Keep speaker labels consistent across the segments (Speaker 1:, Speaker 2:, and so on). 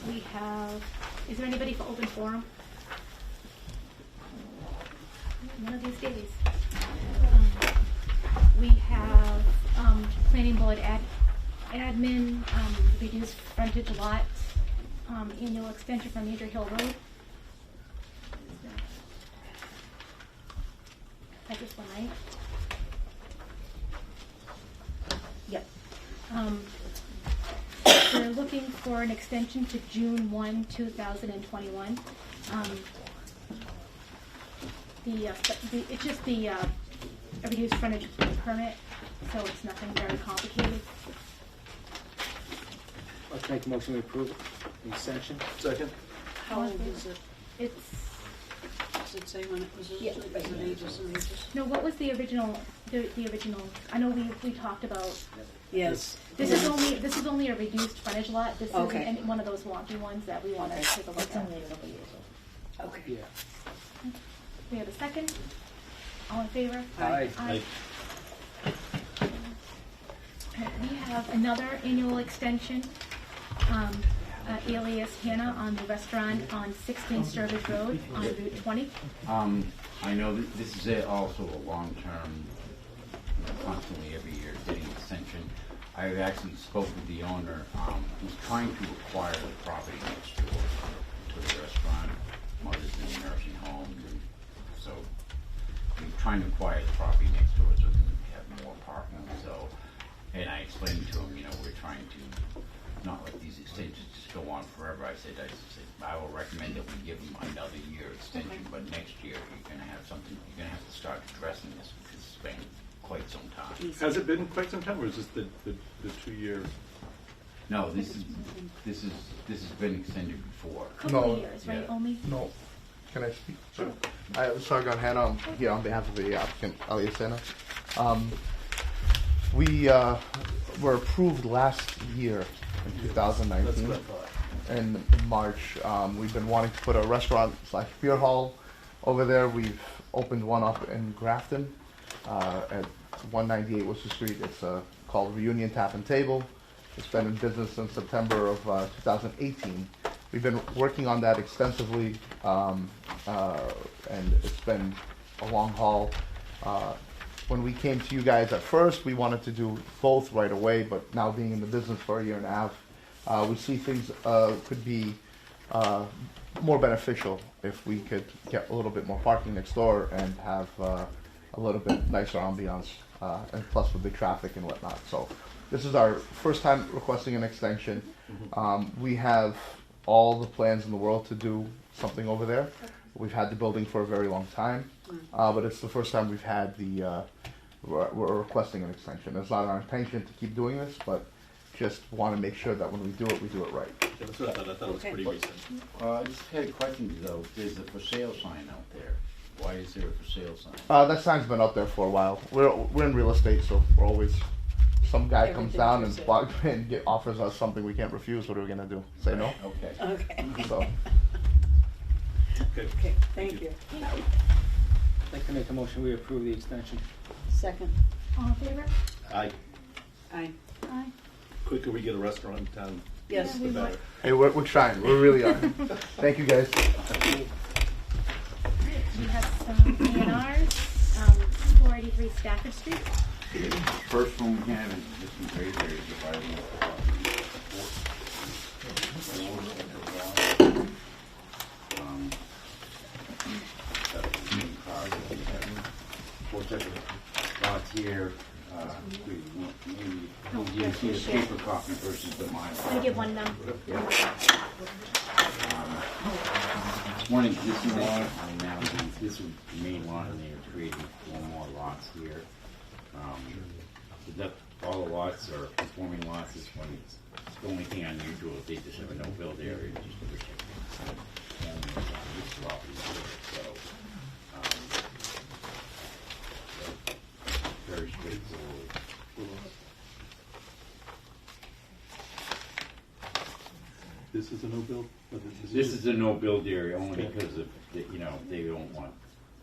Speaker 1: We have, is there anybody for open forum? One of these days. We have planning board admin, reduced frontage lot, annual extension from Major Hill Road. That's this one, right? Yep. We're looking for an extension to June 1, 2021. It's just the a reduced frontage permit, so it's nothing very complicated.
Speaker 2: Let's make a motion to approve it. The extension.
Speaker 3: Second?
Speaker 4: How old is it?
Speaker 1: Does
Speaker 4: it say when it was,
Speaker 1: Yeah.
Speaker 4: is it ages and ages?
Speaker 1: No, what was the original, the original, I know we talked about,
Speaker 4: Yes.
Speaker 1: this is only a reduced frontage lot. This isn't
Speaker 4: Okay.
Speaker 1: one of those wonky ones that we want to take a look at.
Speaker 5: only a couple years old.
Speaker 4: Okay.
Speaker 2: Yeah.
Speaker 1: We have a second? All in favor?
Speaker 2: Aye.
Speaker 1: Aye. Okay, we have another annual extension, alias Hannah on the restaurant on 16 Sturbridge Road on Route 20.
Speaker 6: I know that this is also a long-term, constantly every year getting extension. I've actually spoke with the owner, who's trying to acquire the property next door to the restaurant. Mother's in a nursing home, and so we're trying to acquire the property next door so we can have more parking. So, and I explained to him, we're trying to not let these extensions just go on forever. I said, I will recommend that we give them another year extension, but next year you're going to have to start addressing this because it's been quite some time.
Speaker 3: Has it been quite some time, or is this the 2 year?
Speaker 6: No, this has been extended before.
Speaker 1: Couple of
Speaker 7: No.
Speaker 1: years, right,
Speaker 6: Yeah.
Speaker 1: only?
Speaker 7: No. Can I speak? Sure. I'm Sargon Hanna. I'm here on behalf of the applicant, Elias Hanna. We were approved last year in 2019.
Speaker 3: That's what I thought.
Speaker 7: In March. We've been wanting to put a restaurant/beer hall over there. We've opened one up in Grafton at 198 Worcester Street. It's called Reunion Tap and Table. It's been in business since September of 2018. We've been working on that extensively, and it's been a long haul. When we came to you guys at first, we wanted to do both right away, but now being in the business for a year and a half, we see things could be more beneficial if we could get a little bit more parking next door and have a little bit nicer ambiance, and plus with the traffic and whatnot. So this is our first time requesting an extension. We have all the plans in the world to do something over there. We've had the building for a very long time, but it's the first time we've had we're requesting an extension. It's not our intention to keep doing this, but just want to make sure that when we do it right.
Speaker 3: Yeah, that's what I thought. I thought it was
Speaker 4: Okay.
Speaker 3: pretty recent.
Speaker 6: I just had a question though. There's a for sale sign out there. Why is there a for sale sign?
Speaker 7: That sign's been up there for a while. We're in real estate, so we're always some guy comes
Speaker 4: Everything's
Speaker 7: down
Speaker 4: for
Speaker 7: and
Speaker 4: sale.
Speaker 7: blocks and offers us something we can't refuse. What are we gonna do? Say no?
Speaker 6: Okay.
Speaker 4: Okay.
Speaker 7: So
Speaker 3: Good.
Speaker 4: Okay, thank you.
Speaker 2: I'd like to make a motion we approve the extension.
Speaker 4: Second.
Speaker 1: All in favor?
Speaker 3: Aye.
Speaker 4: Aye.
Speaker 1: Aye.
Speaker 3: Quicker we get a restaurant in town,
Speaker 4: Yes.
Speaker 1: Yeah,
Speaker 3: the better.
Speaker 7: hey, we're trying. We really are. Thank you guys.
Speaker 1: We have some A&Rs, 483 Stafford Street.
Speaker 6: First one we have is this one right here, dividing up the lots here, you see the paper copy versus the mine.
Speaker 1: I give one number.
Speaker 6: One existing lot, and now this is the main lot, and they're creating four more lots here. All the lots are conforming lots. This one is the only thing unusual is they just have a no-build area, just a restriction. This property here, very straightforward.
Speaker 3: This is a no build?
Speaker 6: This is a no-build area only because of, they don't want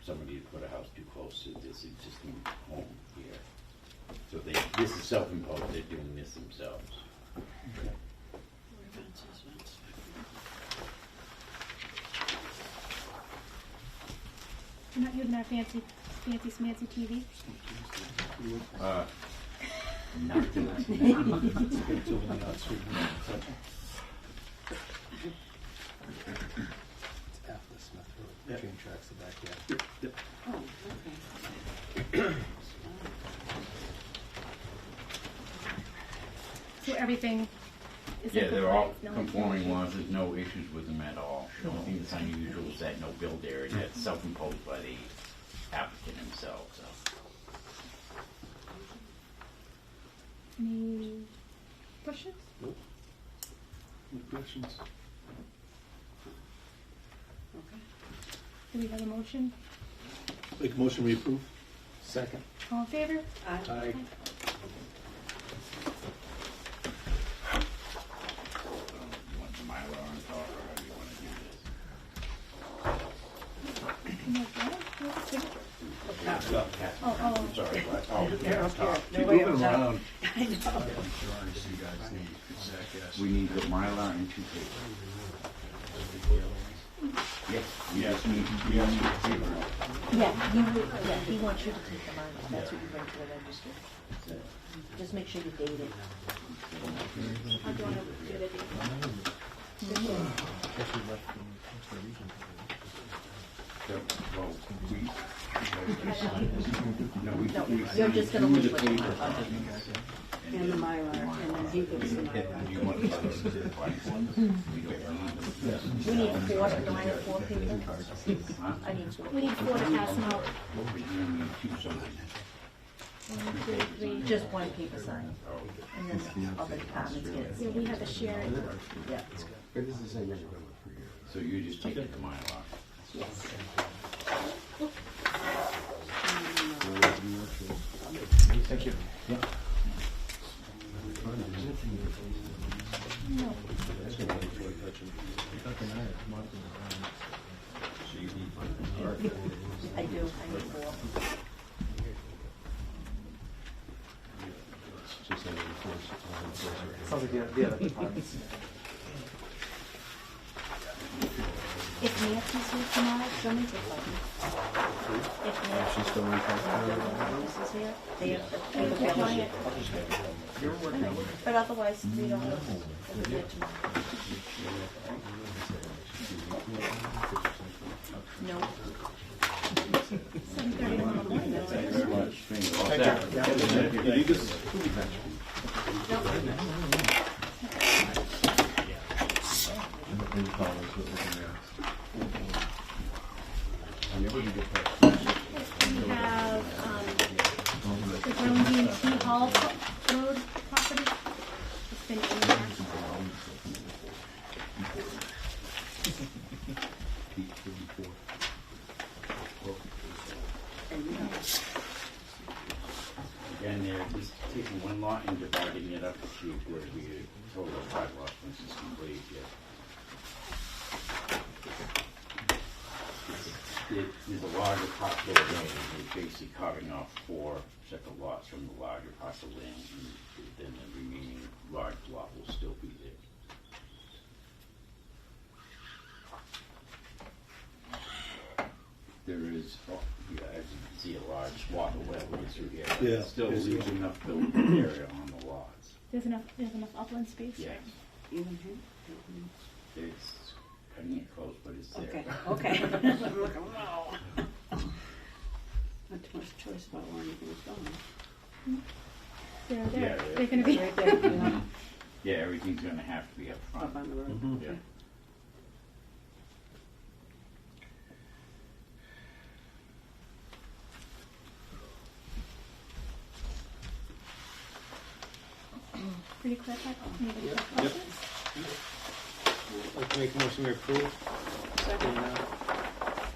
Speaker 6: somebody to put a house too close to this existing home here. So this is self-imposed, they're doing this themselves.
Speaker 1: You're not using our fancy smancy TV?
Speaker 6: Not
Speaker 3: Get to it on the street.
Speaker 2: It's after Smith Road.
Speaker 3: Yeah.
Speaker 2: Train tracks the back, yeah.
Speaker 4: Oh, okay.
Speaker 1: So everything is
Speaker 6: Yeah,
Speaker 1: in
Speaker 6: they're all
Speaker 1: compliance, no
Speaker 6: conforming
Speaker 1: issues?
Speaker 6: laws, there's no issues with them at all. The only thing that's unusual is that no build area, that's self-imposed by the applicant himself, so.
Speaker 1: Any questions?
Speaker 3: No questions?
Speaker 4: Okay.
Speaker 1: Do we have a motion?
Speaker 3: Make a motion, we approve?
Speaker 2: Second.
Speaker 1: All in favor?
Speaker 4: Aye.
Speaker 2: Aye.
Speaker 6: You want the Mylar on top, or how do you wanna do this?
Speaker 1: No, no, no signature.
Speaker 6: Well,
Speaker 1: Oh,
Speaker 6: sorry, what? Oh,
Speaker 4: Yeah,
Speaker 6: yeah,
Speaker 4: up
Speaker 6: top.
Speaker 4: here. No way up top.
Speaker 3: around.
Speaker 4: I know.
Speaker 6: We need the Mylar and 2 papers. Yes, we just need paper.
Speaker 5: Yeah, he wants you to take them on, that's what you bring to the register. Just make sure you date it.
Speaker 1: I'll go on over to the date.
Speaker 6: So, well, we. No,
Speaker 5: You're just gonna
Speaker 6: do
Speaker 5: leave
Speaker 6: the
Speaker 5: with the
Speaker 6: paper.
Speaker 5: Mylar.
Speaker 4: And the Mylar, and then he gives the Mylar.
Speaker 6: You want to us to the blank ones? We don't need them.
Speaker 5: We need 4, do I have 4 people?
Speaker 6: Huh?
Speaker 5: I need 4.
Speaker 1: We need 4 to pass them out.
Speaker 6: We need 2 signs.
Speaker 1: 1, 2, 3.
Speaker 5: Just 1 paper sign, and then the other departments
Speaker 1: Yeah,
Speaker 5: get
Speaker 1: we have to share it.
Speaker 5: Yeah,
Speaker 6: So you just take it to Mylar.
Speaker 5: yes.
Speaker 2: Thank you.
Speaker 1: No.
Speaker 5: I do, I need 4.
Speaker 2: Sounds like the other departments.
Speaker 1: If Nancy's here tomorrow, she'll make it for me. If Nancy's
Speaker 7: She's still in
Speaker 1: is here,
Speaker 5: They have to
Speaker 1: I
Speaker 5: pay
Speaker 1: will
Speaker 5: the
Speaker 1: get on
Speaker 5: bill.
Speaker 1: it.
Speaker 5: But otherwise, we don't have, we'll be there tomorrow. No.
Speaker 1: 7:30 tomorrow morning, that's it.
Speaker 6: All set.
Speaker 3: You need this?
Speaker 1: We have, the Grown D&T Hall Road property. It's been in there.
Speaker 6: Again, they're just taking one lot and dividing it up to see if there's a total of 5 lots once it's complete, yeah. There's a larger parcel of land, and they're basically carving off 4 separate lots from the larger parcel of land, and then the remaining large lot will still be there. There is, yeah, as you can see, a large swath of wetlands through here. but
Speaker 3: Yeah.
Speaker 6: Still leaves enough buildable area on the lots.
Speaker 1: There's enough upland space.
Speaker 6: Yes,
Speaker 4: Even here?
Speaker 6: it's cutting it close, but it's there.
Speaker 4: Okay, okay. I'm like, wow. Not too much choice about where anything's going.
Speaker 1: They're
Speaker 6: Yeah,
Speaker 1: they're gonna be.
Speaker 4: Right there, you know,
Speaker 6: Yeah, everything's gonna have to be up front.
Speaker 4: up on the road.
Speaker 3: Mhm.
Speaker 6: Yeah.
Speaker 1: Pretty clear cut. Anybody have
Speaker 2: Yep.
Speaker 1: questions?
Speaker 2: I'd like to make a motion we approve.
Speaker 4: Second.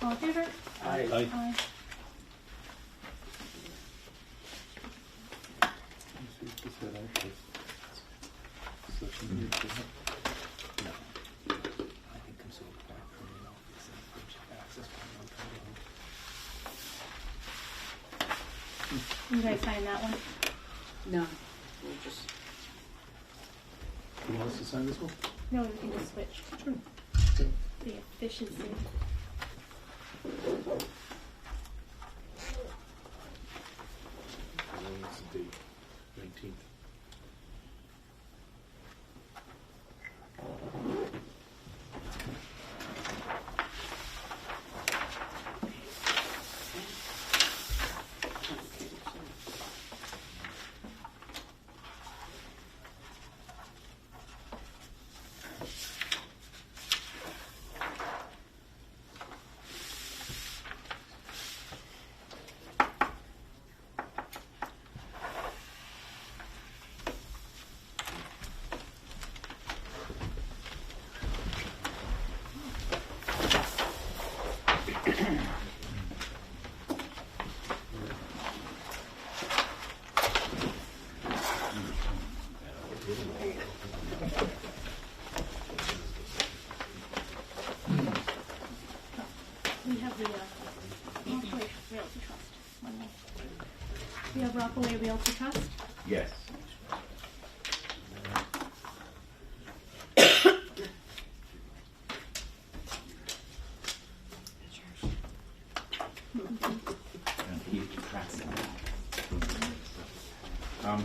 Speaker 1: All in favor?
Speaker 2: Aye.
Speaker 3: Aye.
Speaker 1: Aye.
Speaker 2: I think I'm so back from the office and bridge access point on
Speaker 1: You guys sign that one?
Speaker 4: No, we'll just,
Speaker 3: You want us to sign this one?
Speaker 1: No, we can just switch. The efficiency.
Speaker 3: date, 19th.
Speaker 4: Okay, so.
Speaker 1: We have the Rockaway Realty Trust. One more. We have Rockaway Realty Trust.
Speaker 6: Yes.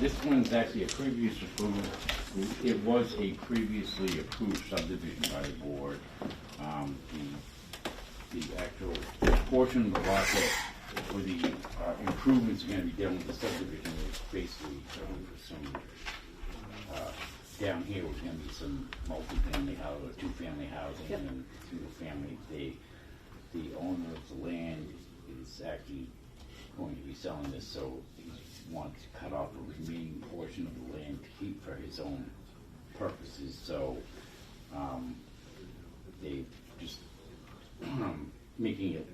Speaker 6: This one's actually a previous approved, it was a previously approved subdivision by the board. The actual portion of the lot that, where the improvements are gonna be done with the subdivision is basically going for some, down here was gonna be some multi-family house, or two-family housing,
Speaker 4: Yep.
Speaker 6: and single-family. The owner of the land is actually going to be selling this, so he wants to cut off a remaining portion of the land to keep for his own purposes, so, they just, making it,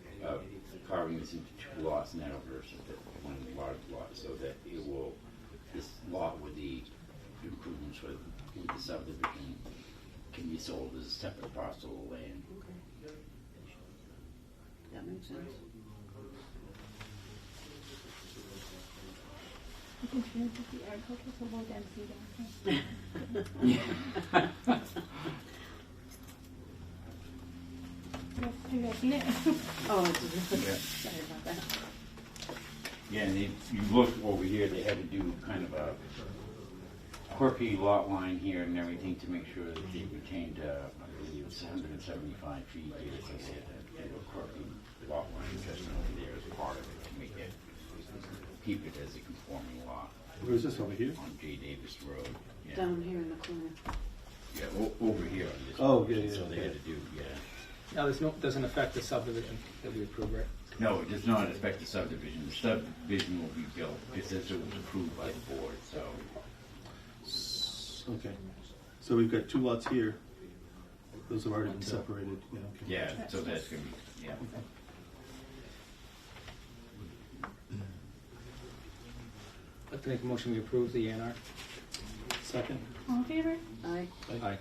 Speaker 6: carving this into two lots now versus one large lot, so that it will, this lot with the improvements with the subdivision can be sold as a separate parcel of land.
Speaker 4: Okay. That makes sense.
Speaker 1: You can choose the agricultural for low density down here. Have you guys seen it?
Speaker 4: Oh, it's,
Speaker 6: Yeah.
Speaker 4: sorry about that.
Speaker 6: Yeah, and you look over here, they had to do kind of a quirky lot line here and everything to make sure that they retained, I believe it's 175 feet here, so they had to do a quirky lot line adjustment over there as part of it to make it, keep it as a conforming lot
Speaker 3: Where is this, over here?
Speaker 6: on J. Davis Road. Yeah,
Speaker 4: Down here in the corner.
Speaker 6: yeah, over here on this.
Speaker 3: Oh,
Speaker 6: portion,
Speaker 3: yeah,
Speaker 6: So they
Speaker 3: yeah.
Speaker 6: had to do, yeah.
Speaker 2: Now, doesn't affect the subdivision that we approve, right?
Speaker 6: No, it does not affect the subdivision. The subdivision will be built. It says it was approved by the board, so.
Speaker 3: Okay. So we've got two lots here. Those have already been separated, yeah, okay.
Speaker 6: Yeah, so that's gonna be, yeah.
Speaker 2: I'd like to make a motion, we approve the A&R.
Speaker 3: Second?
Speaker 1: All in favor?
Speaker 4: Aye.
Speaker 2: Aye.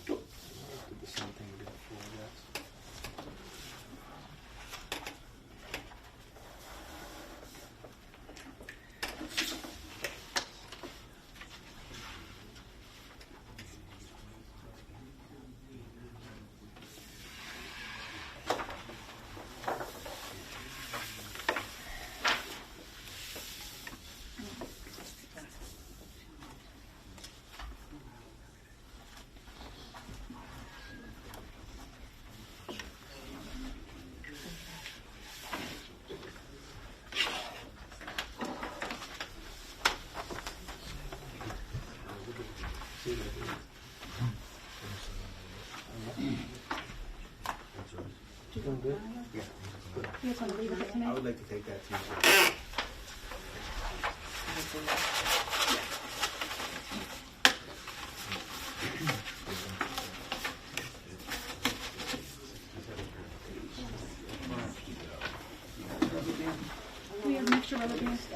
Speaker 2: Did the same thing we did before, I guess. Doing good?
Speaker 1: You just want to leave it tonight?
Speaker 2: like to take that too.
Speaker 1: We have mixture rubber bands.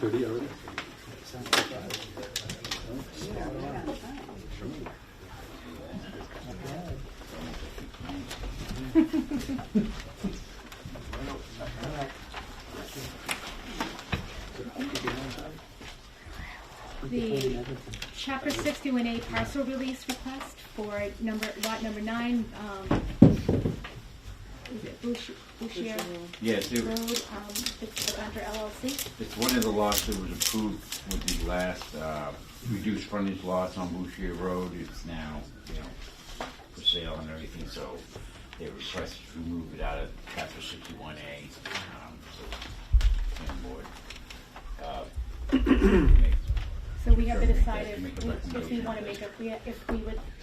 Speaker 3: Thirty already?
Speaker 1: Chapter 61A parcel release request for lot number 9, is it Boucher
Speaker 6: Yes, it,
Speaker 1: Road, it's under LLC.
Speaker 6: it's one of the lots that was approved with the last, reduced frontage lots on Boucher Road. It's now, for sale and everything, so they requested to remove it out of chapter 61A, so, planning board.
Speaker 1: So we have to decide
Speaker 6: Make a
Speaker 1: if we
Speaker 6: recommendation.
Speaker 1: want to make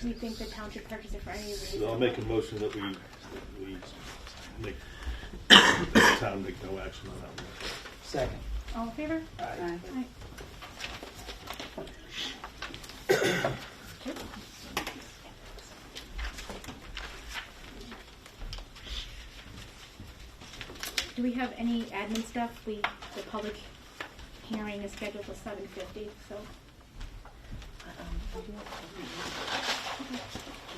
Speaker 1: we think the town should purchase it for any reason.
Speaker 3: So I'll make a motion that we make, the town make no action on that one.
Speaker 2: Second.
Speaker 1: All in favor?
Speaker 4: Aye.
Speaker 1: Aye. Do we have any admin stuff? The public hearing is scheduled for 7:50, so.
Speaker 5: We do have to-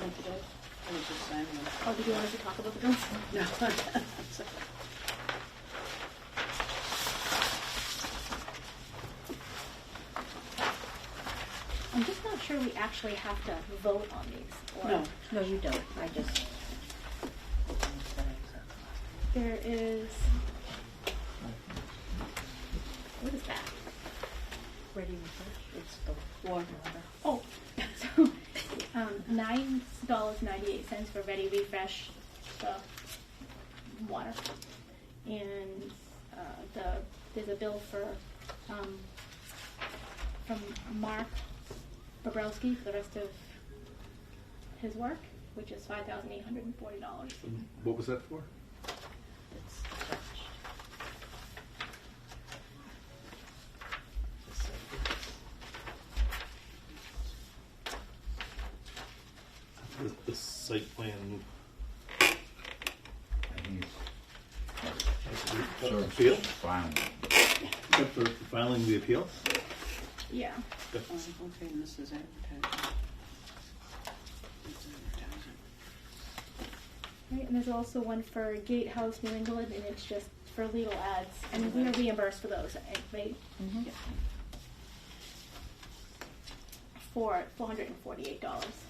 Speaker 4: Want to do it? Or we just sign them?
Speaker 1: Oh, did you want us to talk about the bills?
Speaker 4: No. It's okay.
Speaker 1: I'm just not sure we actually have to vote on these. Or
Speaker 4: No.
Speaker 5: No, you don't, I just.
Speaker 1: There is, what is that?
Speaker 5: Ready to refresh? It's the
Speaker 4: Water.
Speaker 1: Oh, so, $9.98 for Ready Refresh, the water. And, there's a bill for, from Mark Bobrowski for the rest of his work, which is $5,840.
Speaker 3: What was that for?
Speaker 5: It's attached.
Speaker 3: The site plan.
Speaker 6: I think it's
Speaker 3: Appeal?
Speaker 6: fine.
Speaker 3: Except for filing the appeal?
Speaker 1: Yeah.
Speaker 4: Oh, okay, and this is advertising. It's advertising.
Speaker 1: Right, and there's also one for Gatehouse New England, and it's just for legal ads, and we are reimbursed for those, right?
Speaker 5: Mhm.
Speaker 1: Yeah. For $448.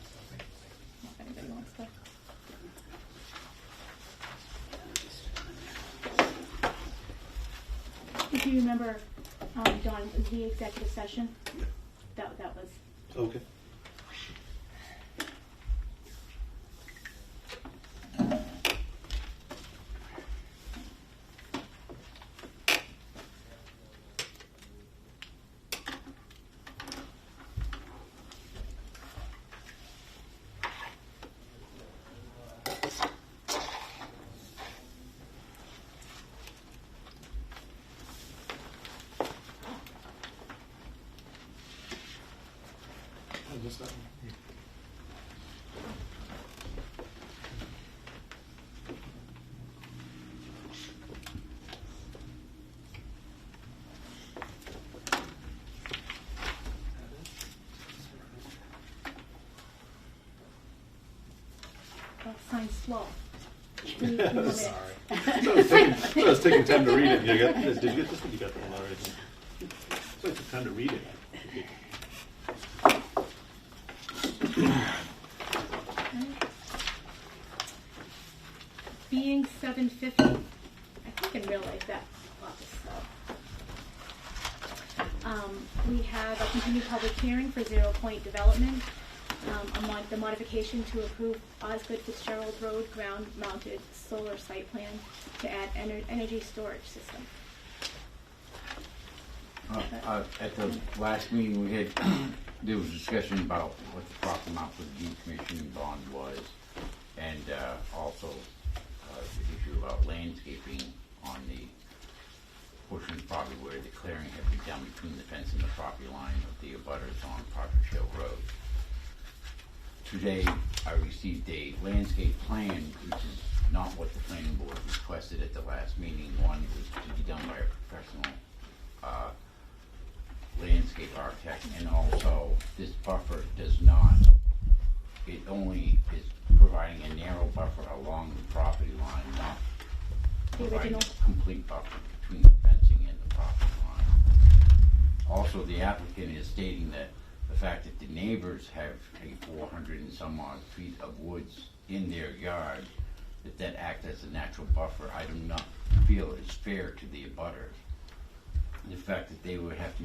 Speaker 1: If anybody wants to. If you remember, Dawn, the executive session, that was.
Speaker 3: Okay. I missed that one.
Speaker 1: Sign slow. We move it.
Speaker 3: Sorry. I was taking time to read it. Did you get this one? You got that one already. So I took time to read it.
Speaker 1: Being 7:50, I think I realized that. We have a continued public hearing for 0 Point Development, the modification to approve Osgood Fitzgerald Road ground-mounted solar site plan to add energy storage system.
Speaker 6: At the last meeting we had, there was discussion about what the proper amount for the decommissioning bond was, and also the issue about landscaping on the portion of the property where the clearing had been done between the fence and the property line of the abutters on Partridge Hill Road. Today, I received a landscape plan, which is not what the planning board requested at the last meeting. One was to be done by a professional landscape architect, and also this buffer does not, it only is providing a narrow buffer along the property line, not
Speaker 1: The
Speaker 6: providing
Speaker 1: original.
Speaker 6: a complete buffer between the fencing and the property line. Also, the applicant is stating that the fact that the neighbors have a 400 and some odd feet of woods in their yard, that act as a natural buffer, I do not feel is fair to the abutters. The fact that they would have to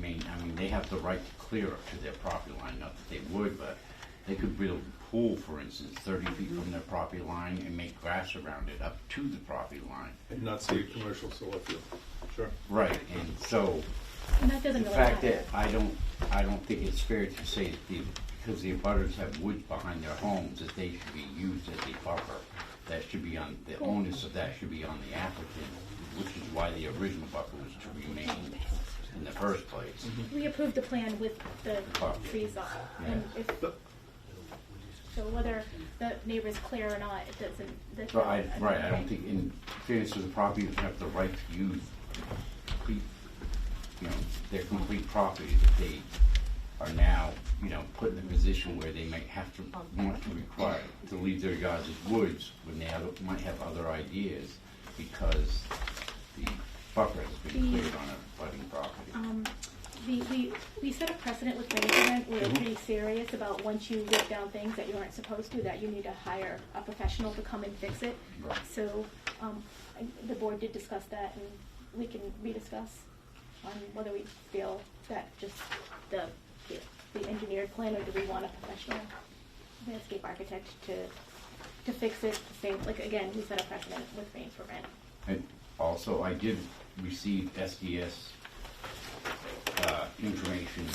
Speaker 6: they have the right to clear up to their property line, not that they would, but they could build a pool, for instance, 30 feet from their property line and make grass around it up to the property line.
Speaker 3: And not see a commercial solar field. Sure.
Speaker 6: Right, and so
Speaker 1: And that doesn't
Speaker 6: the
Speaker 1: really
Speaker 6: fact
Speaker 1: matter.
Speaker 6: that I don't think it's fair to say that because the abutters have woods behind their homes, that they should be used as a buffer. That should be on, the onus of that should be on the applicant, which is why the original buffer was to remain in the first place.
Speaker 1: We approved the plan with the trees up, and if, so whether the neighbor's clear or not, it doesn't, that's.
Speaker 6: Right, I don't think, in fairness to the property, owners have the right to use complete, their complete property that they are now, put in a position where they might have to want to require to leave their yards as woods when they might have other ideas because the buffer has been cleared on a budding property.
Speaker 1: We set a precedent with drainage event. We're pretty serious about once you rip down things that you aren't supposed to, that you need to hire a professional to come and fix it.
Speaker 6: Right.
Speaker 1: So, the board did discuss that, and we can rediscuss on whether we feel that just the engineered plan, or do we want a professional landscape architect to fix it the same, like, again, we set a precedent with rain for rent.
Speaker 6: And also, I did receive SDS information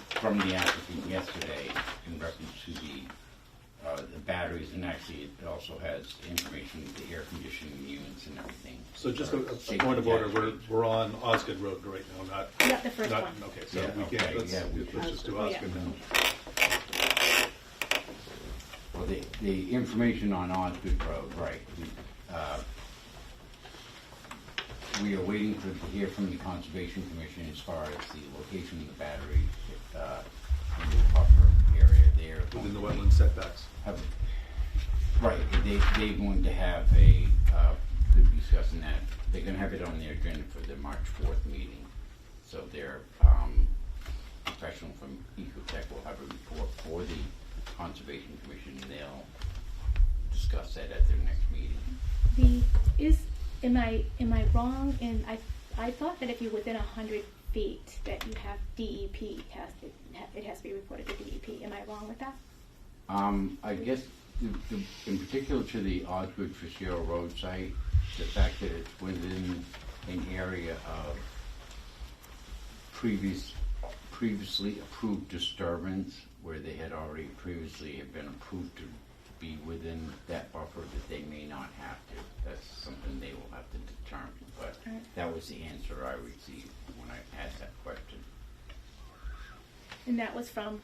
Speaker 6: from the applicant yesterday in reference to the batteries, and actually it also has information of the air conditioning units and everything.
Speaker 3: So just a
Speaker 6: Safety
Speaker 3: point of order,
Speaker 6: tax.
Speaker 3: we're on Osgood Road right now, not.
Speaker 1: Yeah, the first
Speaker 3: not-
Speaker 1: one.
Speaker 3: Okay, so
Speaker 6: Yeah,
Speaker 3: we
Speaker 6: okay,
Speaker 3: can't,
Speaker 6: yeah,
Speaker 3: let's just do
Speaker 1: Oh, yeah.
Speaker 3: Osgood now.
Speaker 6: Well, the information on Osgood Road, right. We are waiting to hear from the Conservation Commission as far as the location of the battery in the buffer area there.
Speaker 3: Within the wetland setbacks.
Speaker 6: Right, they're going to have a, could be discussing that, they're gonna have it on their agenda for the March 4th meeting. So their professional from Ecotech will have a report for the Conservation Commission, and they'll discuss that at their next meeting.
Speaker 1: Am I wrong in, I thought that if you're within 100 feet, that you have DEP, it has to be reported to DEP. Am I wrong with that?
Speaker 6: I guess, in particular to the Osgood Fitzgerald Road site, the fact that it's within an area of previously approved disturbance, where they had already previously have been approved to be within that buffer, that they may not have to. That's something they will have to determine, but that was the answer I received when I asked that question.
Speaker 1: And that was from,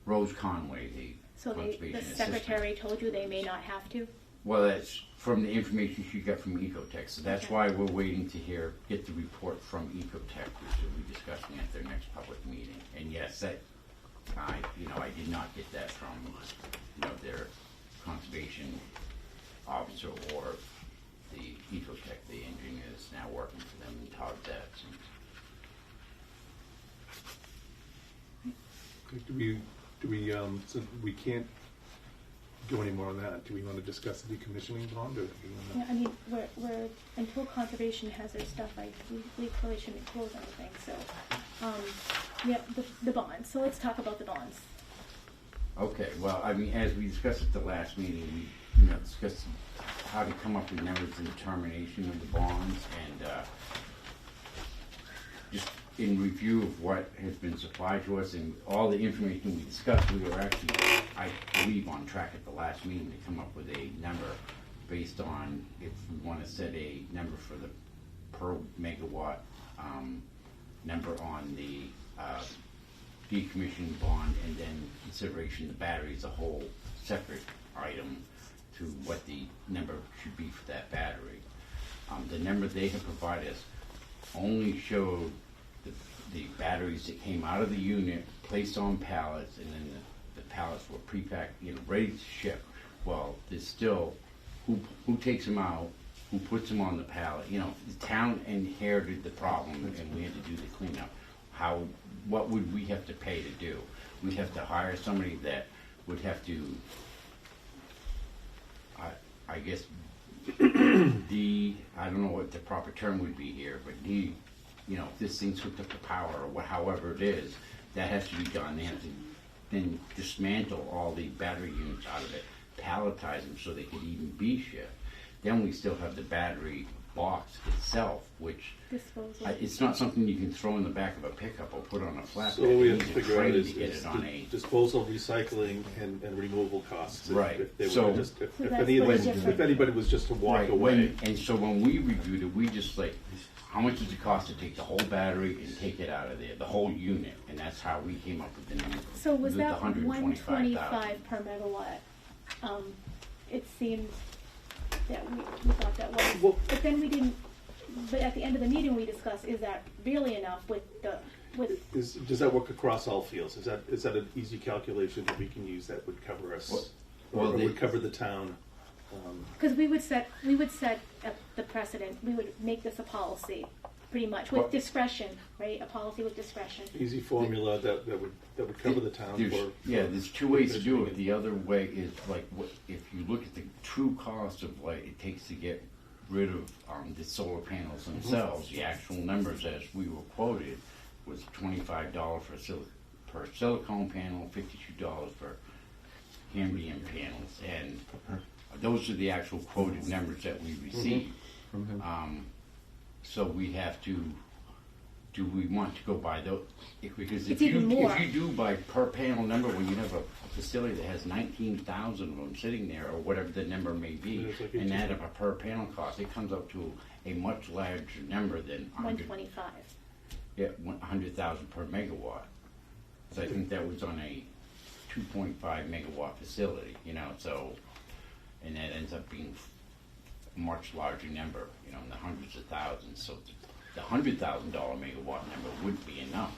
Speaker 6: Rose Conway, the
Speaker 1: so
Speaker 6: conservation
Speaker 1: the
Speaker 6: assistant.
Speaker 1: secretary told you they may not have to?
Speaker 6: Well, that's from the information she got from Ecotech, so that's
Speaker 1: Okay.
Speaker 6: why we're waiting to get the report from Ecotech, which we'll be discussing at their next public meeting. And yes, that, I did not get that from, their conservation officer or the Ecotech, the engineer that's now working for them, and Todd Datsun.
Speaker 3: Do we, so we can't do any more on that. Do we want to discuss the decommissioning bond, or do we
Speaker 1: Yeah, I mean, we're, until conservation has their stuff, we probably shouldn't close anything, so, yeah, the bonds, so let's talk about the bonds.
Speaker 6: Okay, well, I mean, as we discussed at the last meeting, we discussed how to come up with numbers and determination of the bonds, and just in review of what has been supplied to us and all the information we discussed, we were actually, I believe, on track at the last meeting to come up with a number based on if we want to set a number for the per megawatt number on the decommissioning bond, and then consideration of the battery as a whole separate item to what the number should be for that battery. The number they have provided us only showed the batteries that came out of the unit, placed on pallets, and then the pallets were pre-packed, ready to ship. Well, there's still, who takes them out, who puts them on the pallet? The town inherited the problem, and we had to do the cleanup. How what would we have to pay to do? We'd have to hire somebody that would have to, I guess, I don't know what the proper term would be here, but you know, if this thing's hooked up to power or however it is, that has to be done. They have to then dismantle all the battery units out of it, palletize them so they could even be shipped. Then we still have the battery box itself, which
Speaker 1: Disposal.
Speaker 6: it's not something you can throw in the back of a pickup or put on a flatbed.
Speaker 3: So what we
Speaker 6: You
Speaker 3: have to
Speaker 6: need a
Speaker 3: figure out
Speaker 6: crane
Speaker 3: is
Speaker 6: to get it on a.
Speaker 3: disposal, recycling, and removal costs. If-
Speaker 6: Right.
Speaker 3: If they
Speaker 6: So-
Speaker 3: were just, if
Speaker 1: So
Speaker 3: if
Speaker 1: that's
Speaker 3: any of
Speaker 1: what
Speaker 3: them,
Speaker 1: the
Speaker 3: if
Speaker 1: difference-
Speaker 3: anybody was just to walk
Speaker 6: Right,
Speaker 3: away.
Speaker 6: and so when we reviewed it, we just like, how much does it cost to take the whole battery and take it out of there, the whole unit? And that's how we came up with the number.
Speaker 1: So was
Speaker 6: the
Speaker 1: that
Speaker 6: 125,000.
Speaker 1: 125 per megawatt? It seemed that we thought that was,
Speaker 3: Well-
Speaker 1: but then we didn't, but at the end of the meeting, we discussed, is that really enough with
Speaker 3: Does that work across all fields? Is that an easy calculation that we can use that would cover us?
Speaker 6: Well,
Speaker 3: Or
Speaker 6: they-
Speaker 3: would cover the town?
Speaker 1: because we would set the precedent, we would make this a policy, pretty much, with
Speaker 6: Well-
Speaker 1: discretion, right? A policy with discretion.
Speaker 3: Easy formula that would cover the town for.
Speaker 6: There's two ways to do it. The other way is like, if you look at the true cost of what it takes to get rid of the solar panels themselves, the actual numbers as we were quoted was $25 per silicone panel, $52 for Cambium panels, and those are the actual quoted numbers that we received. So we have to, do we want to go by those? Because
Speaker 1: It's even more.
Speaker 6: if you do by per panel number, when you have a facility that has 19,000 of them sitting there, or whatever the number may be,
Speaker 3: Yeah, it's like
Speaker 6: and
Speaker 3: 18.
Speaker 6: add up a per panel cost, it comes up to a much larger number than
Speaker 1: 125.
Speaker 6: 100,000 per megawatt. So I think that was on a 2.5 megawatt facility, you know, so, and that ends up being a much larger number, you know, in the hundreds of thousands. So the $100,000 megawatt number wouldn't be enough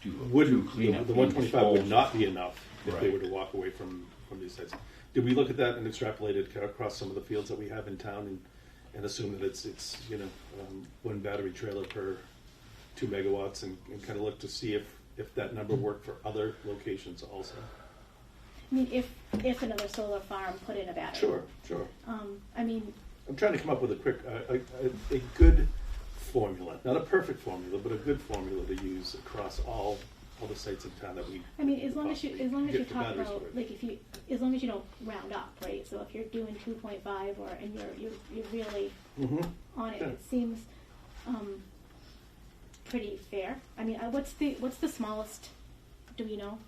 Speaker 6: to
Speaker 3: Wouldn't,
Speaker 6: clean
Speaker 3: the
Speaker 6: up
Speaker 3: the
Speaker 6: and
Speaker 3: 125 would
Speaker 6: dispose.
Speaker 3: not be enough if they
Speaker 6: Right.
Speaker 3: were to walk away from these sites. Did we look at that and extrapolate it across some of the fields that we have in town and assume that it's you know, one battery trailer per 2 megawatts and kind of look to see if that number worked for other locations also?
Speaker 1: I mean, if another solar farm put in a battery.
Speaker 3: Sure.
Speaker 1: I mean,
Speaker 3: I'm trying to come up with a quick, a good formula, not a perfect formula, but a good formula to use across all the sites in town that we.
Speaker 1: as long as you
Speaker 3: get the
Speaker 1: talk
Speaker 3: batteries
Speaker 1: about,
Speaker 3: with.
Speaker 1: like, as long as you don't round up, right? So if you're doing 2.5 and you're really
Speaker 3: Mhm.
Speaker 1: on it,
Speaker 3: Yeah.
Speaker 1: it seems pretty fair. I mean, what's the smallest? Do we know?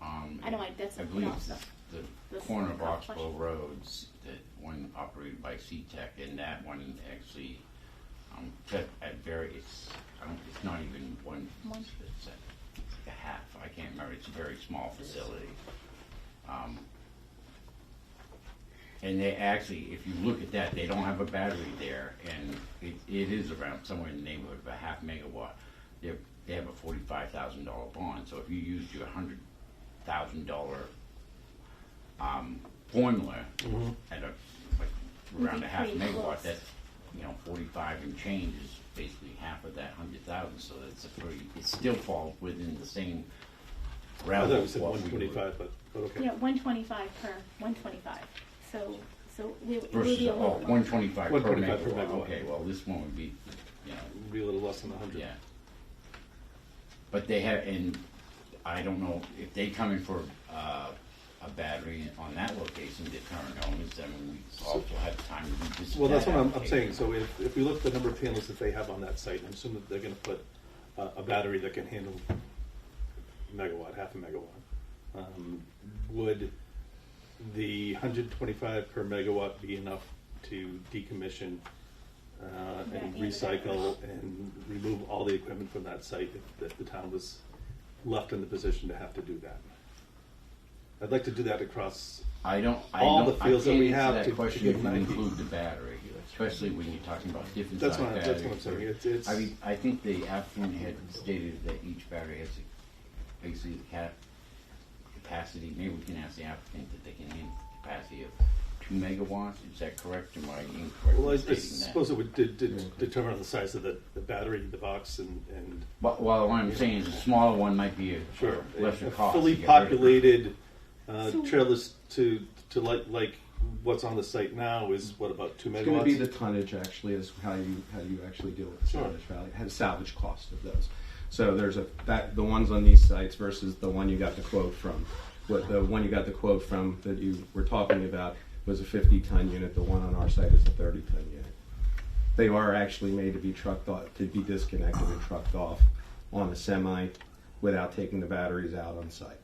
Speaker 1: I know that's
Speaker 6: I believe it's
Speaker 1: enough.
Speaker 6: the
Speaker 1: That's
Speaker 6: corner
Speaker 1: a
Speaker 6: of
Speaker 1: tough
Speaker 6: Oxbow
Speaker 1: question.
Speaker 6: Roads, that one operated by C-Tech, and that one actually, it's not even one,
Speaker 1: One.
Speaker 6: it's like a half, I can't remember, it's a very small facility. And they actually, if you look at that, they don't have a battery there, and it is around somewhere in the neighborhood of a half megawatt. They have a $45,000 bond, so if you used your $100,000 formula at around a half
Speaker 1: pretty
Speaker 6: megawatt,
Speaker 1: close.
Speaker 6: that's, 45 and change is basically half of that 100,000, so that's it still falls within the same
Speaker 3: I
Speaker 6: realm
Speaker 3: thought we
Speaker 6: of
Speaker 3: said
Speaker 6: what we would.
Speaker 3: 125, but okay.
Speaker 1: Yeah, 125 per 125. So we'll
Speaker 6: Versus,
Speaker 1: be a little more.
Speaker 6: 125 per
Speaker 3: 125 per
Speaker 6: megawatt,
Speaker 3: megawatt.
Speaker 6: okay, well, this one would be,
Speaker 3: Be a little less than 100.
Speaker 6: yeah. But they have, and I don't know, if they come in for a battery on that location, the current owners, then we also have time to revisit
Speaker 3: Well, that's
Speaker 6: that
Speaker 3: what I'm saying,
Speaker 6: application.
Speaker 3: so if we look at the number of panels that they have on that site, I'm assuming that they're gonna put a battery that can handle a megawatt, half a megawatt. Would the 125 per megawatt be enough to decommission and
Speaker 1: Yeah, and
Speaker 3: recycle and remove all the equipment from that site if the town was left in the position to have to do that? I'd like to do that across,
Speaker 6: I
Speaker 3: all the
Speaker 6: can't
Speaker 3: fields that we
Speaker 6: answer
Speaker 3: have
Speaker 6: that
Speaker 3: to
Speaker 6: question
Speaker 3: give
Speaker 6: if
Speaker 3: an
Speaker 6: you
Speaker 3: idea.
Speaker 6: include the battery, especially when you're talking about different
Speaker 3: that's
Speaker 6: size
Speaker 3: what
Speaker 6: batteries.
Speaker 3: I'm saying, it's.
Speaker 6: I mean, I think the applicant had stated that each battery has basically the capacity, maybe we can ask the applicant that they can handle the capacity of 2 megawatts. Is that correct? Am I incorrect
Speaker 3: Well, I
Speaker 6: in stating
Speaker 3: suppose
Speaker 6: that?
Speaker 3: it would determine on the size of the battery, the box, and
Speaker 6: But, well, what I'm saying is a smaller one might be a
Speaker 3: sure,
Speaker 6: lesser
Speaker 3: a
Speaker 6: cost.
Speaker 3: fully
Speaker 6: to get rid of.
Speaker 3: populated
Speaker 1: So-
Speaker 3: trailers to like what's on the site now is what, about 2
Speaker 8: It's going to be the
Speaker 3: megawatts?
Speaker 8: tonnage, actually, is how you actually deal with the
Speaker 3: Sure.
Speaker 8: salvage value, the salvage cost of those. So there's the ones on these sites versus the one you got the quote from. What the one you got the quote from that you were talking about was a 50-ton unit. The one on our site is a 30-ton unit. They are actually made to be trucked off, to be disconnected and trucked off on a semi without taking the batteries out on site.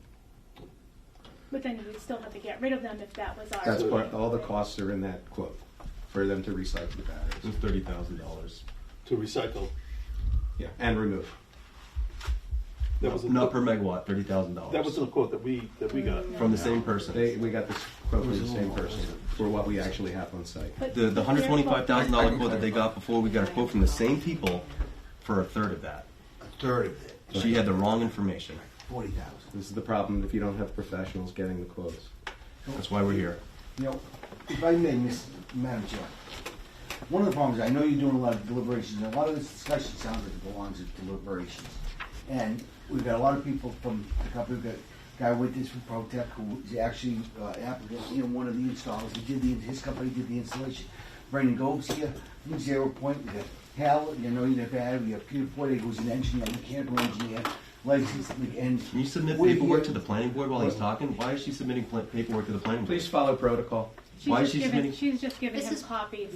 Speaker 1: But then we'd still have to get rid of them if that was our.
Speaker 8: That's part. All the costs are in that quote for them to recycle the batteries.
Speaker 9: It's $30,000.
Speaker 3: To recycle.
Speaker 8: Yeah, and remove.
Speaker 3: That was
Speaker 9: Not per megawatt, $30,000.
Speaker 3: that was the quote that we got.
Speaker 9: from the same person.
Speaker 8: We got this quote from the same person for what we actually have on site.
Speaker 1: But
Speaker 9: The
Speaker 1: their
Speaker 9: $125,000 quote that they got before, we got a quote from the same people for a third of that.
Speaker 10: A third of it,
Speaker 9: She had the wrong information.
Speaker 10: 40,000.
Speaker 8: This is the problem if you don't have professionals getting the quotes.
Speaker 9: That's why we're here.
Speaker 10: You know, if I may, Madam Chair, one of the problems, I know you're doing a lot of deliberations, and a lot of this discussion sounds like it belongs to deliberations. And we've got a lot of people from the company, we've got a guy with this from ProTech, who is actually applicant, you know, one of the installers, his company did the installation. Brandon Gove's here from Zero Point, we got Hal, you know, you've had, we have Peter Forte, who's an engineer, a mechanical engineer, licensed, and.
Speaker 9: Can you submit
Speaker 10: we're
Speaker 9: paperwork
Speaker 10: here-
Speaker 9: to the planning board while he's talking? Why is she submitting paperwork to the planning board?
Speaker 8: Please follow protocol.
Speaker 9: Why is she submitting-
Speaker 1: She's just giving
Speaker 11: This
Speaker 1: him
Speaker 11: is-
Speaker 1: copies.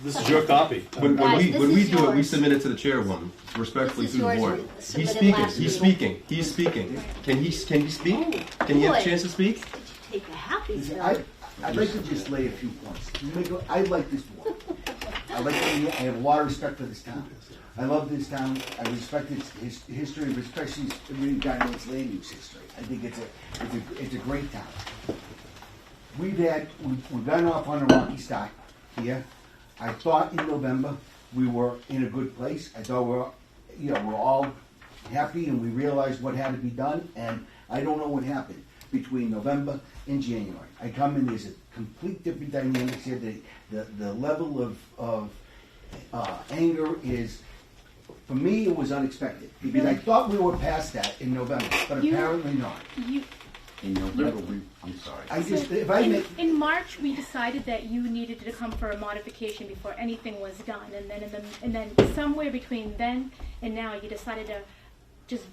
Speaker 3: This is your copy.
Speaker 9: When
Speaker 11: Guys,
Speaker 9: we
Speaker 11: this
Speaker 9: when we
Speaker 11: is
Speaker 9: do it, we
Speaker 11: yours.
Speaker 9: submit it to the chairwoman respectfully
Speaker 11: This is
Speaker 9: through the
Speaker 11: yours
Speaker 9: board.
Speaker 11: and
Speaker 9: He's
Speaker 11: submitted
Speaker 9: speaking.
Speaker 11: last
Speaker 9: He's
Speaker 11: meeting.
Speaker 9: speaking. He's speaking. Can he speak? Can he have
Speaker 11: boy.
Speaker 9: a chance to speak?
Speaker 11: Did you take the happy
Speaker 10: Listen,
Speaker 11: stuff?
Speaker 10: I'd like to just lay a few points. I like this board. I have a lot of respect for this town. I love this town. I respect its history, especially regarding its land use history. I think it's a great town. We've gotten off on a rocky start here. I thought in November we were in a good place. I thought we're all happy and we realized what had to be done. And I don't know what happened between November and January. I come in, there's a complete different dynamics here. The level of anger is, for me, it was unexpected because I thought we were past that in November, but
Speaker 1: You-
Speaker 10: apparently not.
Speaker 6: In November, I'm sorry.
Speaker 10: I just, if I make,
Speaker 1: In March, we decided that you needed to come for a modification before anything was done, and then somewhere between then and now, you decided to just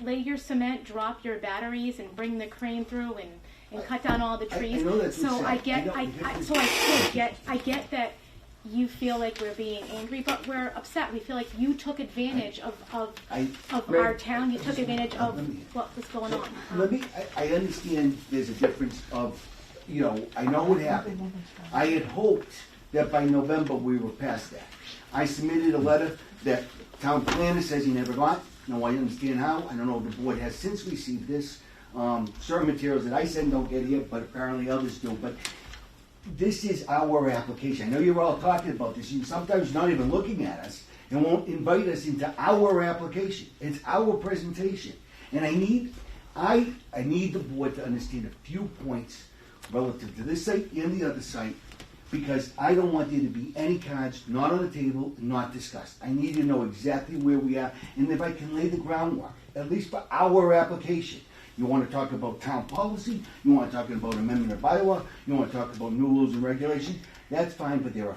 Speaker 1: lay your cement, drop your batteries, and bring the crane through and cut down all the
Speaker 10: I
Speaker 1: trees.
Speaker 10: know that's what's
Speaker 1: So
Speaker 10: said.
Speaker 1: I get,
Speaker 10: I know.
Speaker 1: I get that you feel like we're being angry, but we're upset. We feel like you took advantage of our town. You took advantage of what was going on.
Speaker 10: I understand there's a difference of, I know what happened. I had hoped that by November we were past that. I submitted a letter that town planner says he never got. No, I understand how. I don't know if the board has since received this. Certain materials that I send don't get here, but apparently others do. But this is our application. I know you're all talking about this. Sometimes you're not even looking at us and won't invite us into our application. It's our presentation. And I need the board to understand a few points relative to this site and the other site, because I don't want there to be any cards not on the table, not discussed. I need to know exactly where we are, and if I can lay the groundwork, at least for our application. You want to talk about town policy, you want to talk about amendment of bylaw, you want to talk about new rules and regulations, that's fine, but there are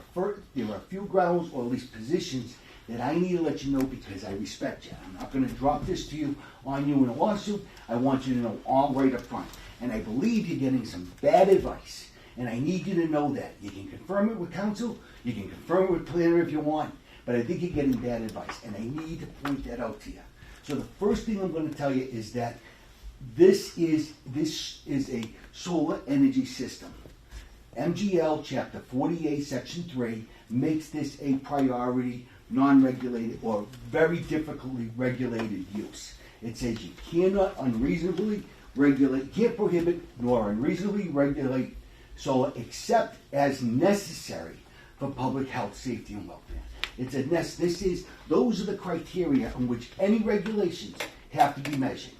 Speaker 10: a few grounds, or at least positions, that I need to let you know because I respect you. I'm not going to drop this to you on you in a lawsuit. I want you to know all right up front. And I believe you're getting some bad advice. And I need you to know that. You can confirm it with council, you can confirm it with planner if you want, but I think you're getting bad advice. And I need to point that out to you. So the first thing I'm going to tell you is that this is a solar energy system. MGL Chapter 48, Section 3 makes this a priority, non-regulated, or very difficultly regulated use. It says you cannot unreasonably regulate, can't prohibit nor unreasonably regulate solar except as necessary for public health, safety, and welfare. Those are the criteria on which any regulations have to be measured.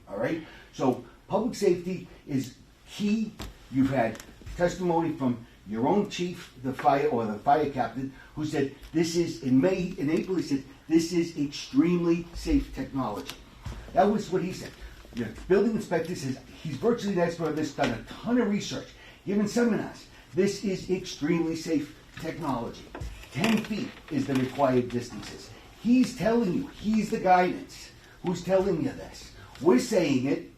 Speaker 10: All right? So public safety is You've had testimony from your own chief, the fire captain, who said this is, in April, he said, this is extremely safe technology. That was what he said. The building inspector says he's virtually an expert on this, done a ton of research, given seminars. This is extremely safe technology. 10 feet is the required distances. He's telling you, he's the guidance who's telling you this. We're saying it,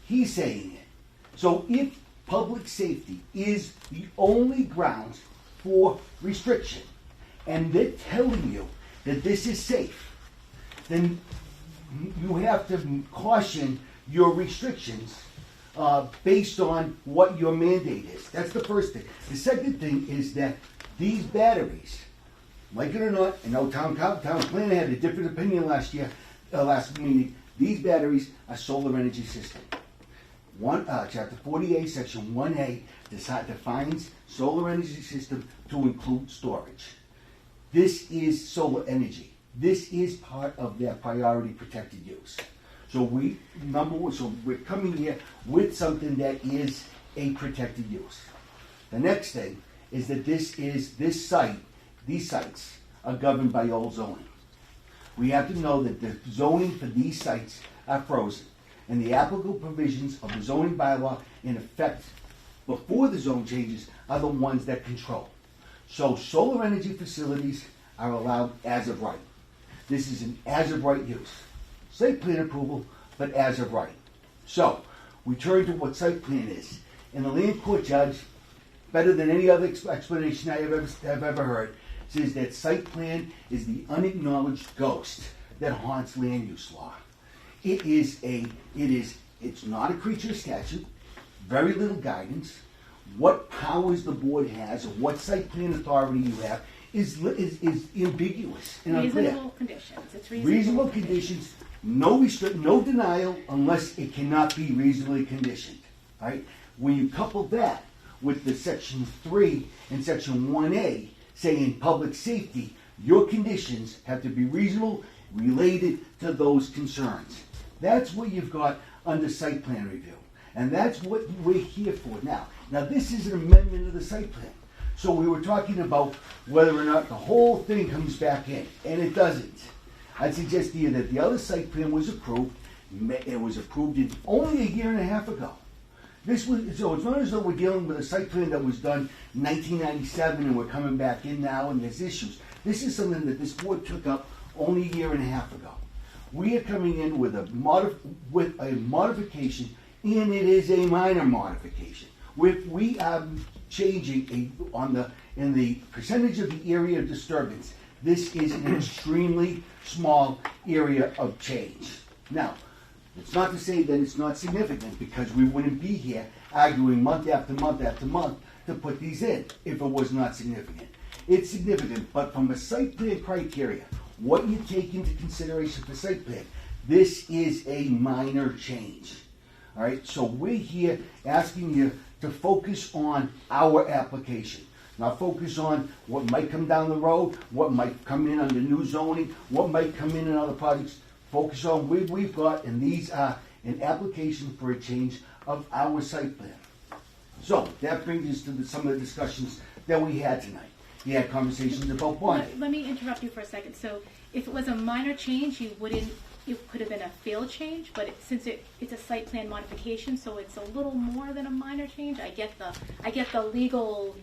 Speaker 10: he's saying it. So if public safety is the only grounds for restriction, and they're telling you that this is safe, then you have to caution your restrictions based on what your mandate is. That's the first thing. The second thing is that these batteries, like it or not, I know town planner had a different opinion last meeting. These batteries are solar energy system. Chapter 48, section 1A defines solar energy system to include storage. This is solar energy. This is part of their priority protected use. So we're coming here with something that is a protected use. The next thing is that these sites are governed by old zoning. We have to know that the zoning for these sites are frozen, and the applicable provisions of the zoning bylaw in effect before the zone changes are the ones that control. So solar energy facilities are allowed as of right. This is an as of right use. Site plan approval, but as of right. So we turn to what site plan is. And the land court judge, better than any other explanation I have ever heard, says that site plan is the unacknowledged ghost that haunts land use law. It's not a creature of statute, very little guidance. What powers the board has or what site plan authority you have is ambiguous and unclear.
Speaker 1: Reasonable conditions. It's
Speaker 10: Reasonable conditions, no denial unless it cannot be reasonably conditioned. Right? When you couple that with the section 3 and section 1A saying public safety, your conditions have to be reasonable, related to those concerns. That's what you've got under site plan review. And that's what we're here for now. Now this is an amendment of the site plan. So we were talking about whether or not the whole thing comes back in, and it doesn't. I'd suggest to you that the other site plan was approved. It was approved only a year and a half ago. So it's not as though we're dealing with a site plan that was done in 1997 and we're coming back in now and there's issues. This is something that this board took up only a year and a half ago. We are coming in with a modification, and it is a minor modification. We are changing in the percentage of the area of disturbance. This is an extremely small area of change. Now, it's not to say that it's not significant, because we wouldn't be here arguing month after month after month to put these in if it was not significant. It's significant, but from a site plan criteria, what you take into consideration for site plan, this is a minor change. All right, so we're here asking you to focus on our application. Not focus on what might come down the road, what might come in under new zoning, what might come in other projects. Focus on what we've got, and these are an application for a change of our site plan. So that brings us to some of the discussions that we had tonight. We had conversations about bonding.
Speaker 1: Let me interrupt you for a second. So if it was a minor change, it could have been a field change, but since it's a site plan modification, so it's a little more than a minor change. I get the legal,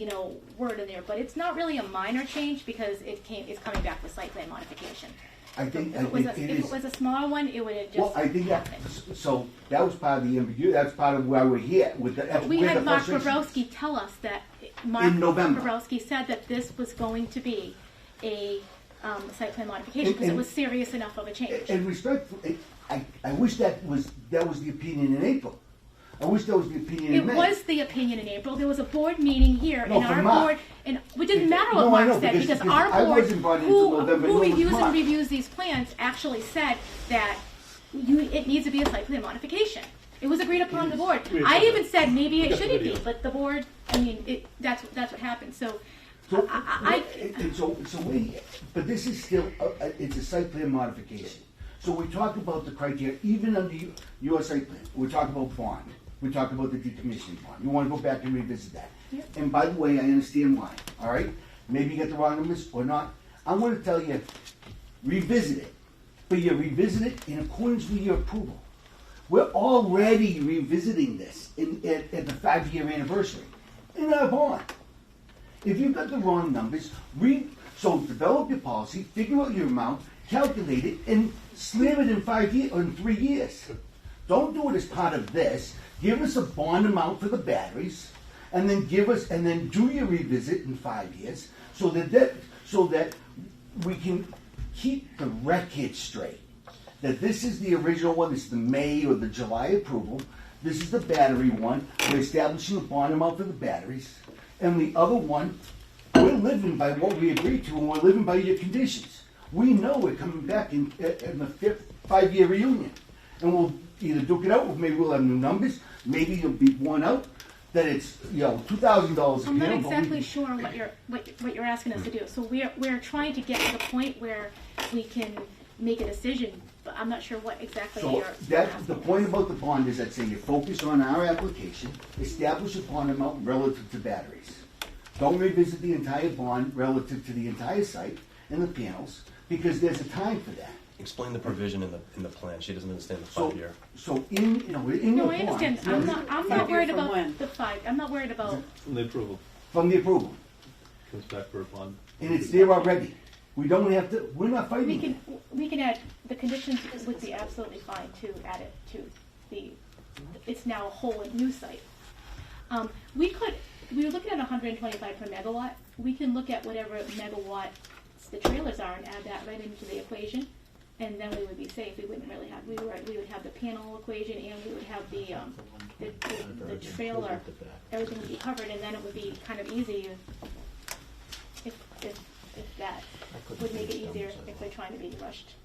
Speaker 1: word in there, but it's not really a minor change because it's coming back with site plan modification.
Speaker 10: If
Speaker 1: it was a smaller one, it would have just happened.
Speaker 10: So that was part of the ambiguity. That's part of why we're here with the.
Speaker 1: We had Mark Borowski tell us that
Speaker 10: in November.
Speaker 1: Borowski said that this was going to be a site plan modification because it was serious enough of a change.
Speaker 10: And respectfully, I wish that was the opinion in April. I wish that was the opinion in May.
Speaker 1: It was the opinion in April. There was a board meeting here, and our board, and it didn't matter what Mark said because our board, who reviews these plans, actually said that it needs to be a site plan modification. It was agreed upon the board. I even said maybe it shouldn't be, but the board, that's what happened. So.
Speaker 10: But this is still it's a site plan modification. So we talk about the criteria, even under your site plan. We're talking about bond. We talked about the decommissioning bond. You wanna go back and revisit that.
Speaker 1: Yep.
Speaker 10: And by the way, I understand why, all right? Maybe you get the wrong numbers or not. I'm gonna tell you, revisit it. But you revisit it in accordance with your approval. We're already revisiting this at the 5-year anniversary in our bond. If you've got the wrong numbers, so develop your policy, figure out your amount, calculate it, and slam it in 5 years or in 3 years. Don't do it as part of this. Give us a bond amount for the batteries, and then do your revisit in 5 years, so that we can keep the record straight. That this is the original one, this is the May or the July approval. This is the battery one. We're establishing a bond amount for the batteries. And the other one, we're living by what we agreed to, and we're living by your conditions. We know we're coming back in the 5-year reunion. And we'll either duke it out, or maybe we'll have new numbers, maybe it'll be worn out, that it's, $2,000 a
Speaker 1: I'm not
Speaker 10: panel, but
Speaker 1: exactly sure what you're asking us to do. So we're trying to get to the point where we can make a decision, but I'm not sure what exactly
Speaker 10: So
Speaker 1: you're
Speaker 10: that's
Speaker 1: asking
Speaker 10: the
Speaker 1: us.
Speaker 10: point about the bond is that say you focus on our application, establish a bond amount relative to batteries. Don't revisit the entire bond relative to the entire site and the panels, because there's a time for that.
Speaker 9: Explain the provision in the plan. She doesn't understand the
Speaker 10: So,
Speaker 9: 5-year.
Speaker 10: so in your
Speaker 1: No,
Speaker 10: bond.
Speaker 1: I understand. I'm not
Speaker 4: 5 year
Speaker 1: worried
Speaker 4: from
Speaker 1: about
Speaker 4: when?
Speaker 1: the 5. I'm not worried about.
Speaker 3: From the approval,
Speaker 10: From the approval,
Speaker 3: comes back for a bond.
Speaker 10: and it's there already. We don't have to, we're not fighting
Speaker 1: We
Speaker 10: it.
Speaker 1: can add the conditions would be absolutely fine to add it to the. It's now a whole new site. We were looking at 125 per megawatt. We can look at whatever megawatts the trailers are and add that right into the equation, and then we would be safe. We wouldn't really have. We would have the panel equation, and we would have the trailer. Everything would be covered, and then it would be kind of easy if that would make it easier if we're trying to be rushed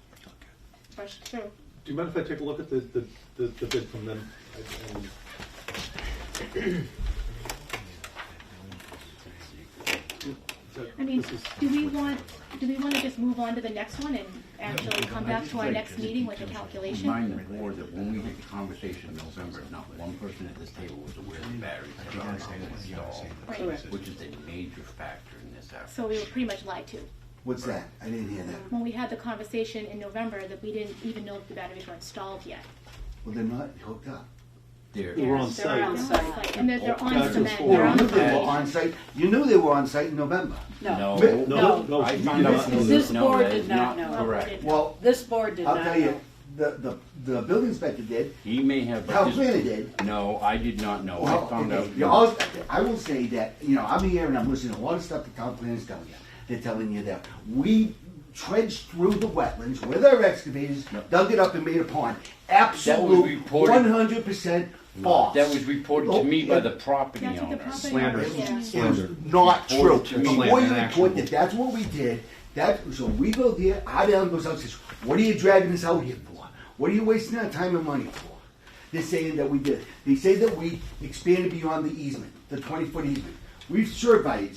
Speaker 1: through.
Speaker 3: Do you mind if I take a look at the bid from them?
Speaker 1: I mean, do we want to just move on to the next one and actually come back to our next meeting with a calculation?
Speaker 6: Remind the board that when we had the conversation in November, not one person at this table was aware the batteries had already been installed,
Speaker 1: Right.
Speaker 6: which is a major factor in this effort.
Speaker 1: So we were pretty much lied to.
Speaker 10: What's that? I didn't hear that.
Speaker 1: When we had the conversation in November that we didn't even know if the batteries were installed yet.
Speaker 10: Well, they're not hooked up.
Speaker 6: They're-
Speaker 3: They were on
Speaker 4: They're on
Speaker 3: site.
Speaker 4: site.
Speaker 1: And they're on
Speaker 3: That's
Speaker 1: cement.
Speaker 3: what's
Speaker 1: They're
Speaker 10: You
Speaker 1: on
Speaker 10: knew they were
Speaker 1: cement.
Speaker 10: on site. You knew they were on site in November.
Speaker 4: No.
Speaker 3: No.
Speaker 6: I
Speaker 3: you
Speaker 6: found
Speaker 3: did
Speaker 6: out.
Speaker 3: not know
Speaker 4: This
Speaker 6: no,
Speaker 4: board
Speaker 6: that
Speaker 4: did
Speaker 6: is
Speaker 4: not know.
Speaker 6: Correct.
Speaker 10: Well,
Speaker 4: This board did
Speaker 10: I'll
Speaker 4: not
Speaker 10: tell you,
Speaker 4: know.
Speaker 10: the building inspector did.
Speaker 6: He may have,
Speaker 10: Cal
Speaker 6: but
Speaker 10: Planner
Speaker 6: this,
Speaker 10: did.
Speaker 6: no, I did not know. I
Speaker 10: Well,
Speaker 6: found
Speaker 10: okay,
Speaker 6: out.
Speaker 10: you all- I will say that, I'm here and I'm listening to a lot of stuff the town planners telling you. They're telling you that we trudged through the wetlands with our excavators, dug it up and made a pond. Absolute,
Speaker 6: reported-
Speaker 10: 100% false.
Speaker 6: That was reported to me by the property
Speaker 1: That's what the
Speaker 6: owner.
Speaker 1: property
Speaker 8: Slander.
Speaker 1: owner- yeah.
Speaker 10: It was not true.
Speaker 6: Reported to me.
Speaker 10: Before you
Speaker 8: Slander,
Speaker 10: report
Speaker 8: actionable.
Speaker 10: that that's what we did, so we go there, our down goes out and says, what are you dragging us out here for? What are you wasting our time and money for? They're saying that we did. They say that we expanded beyond the easement, the 20-foot easement. We've surveyed.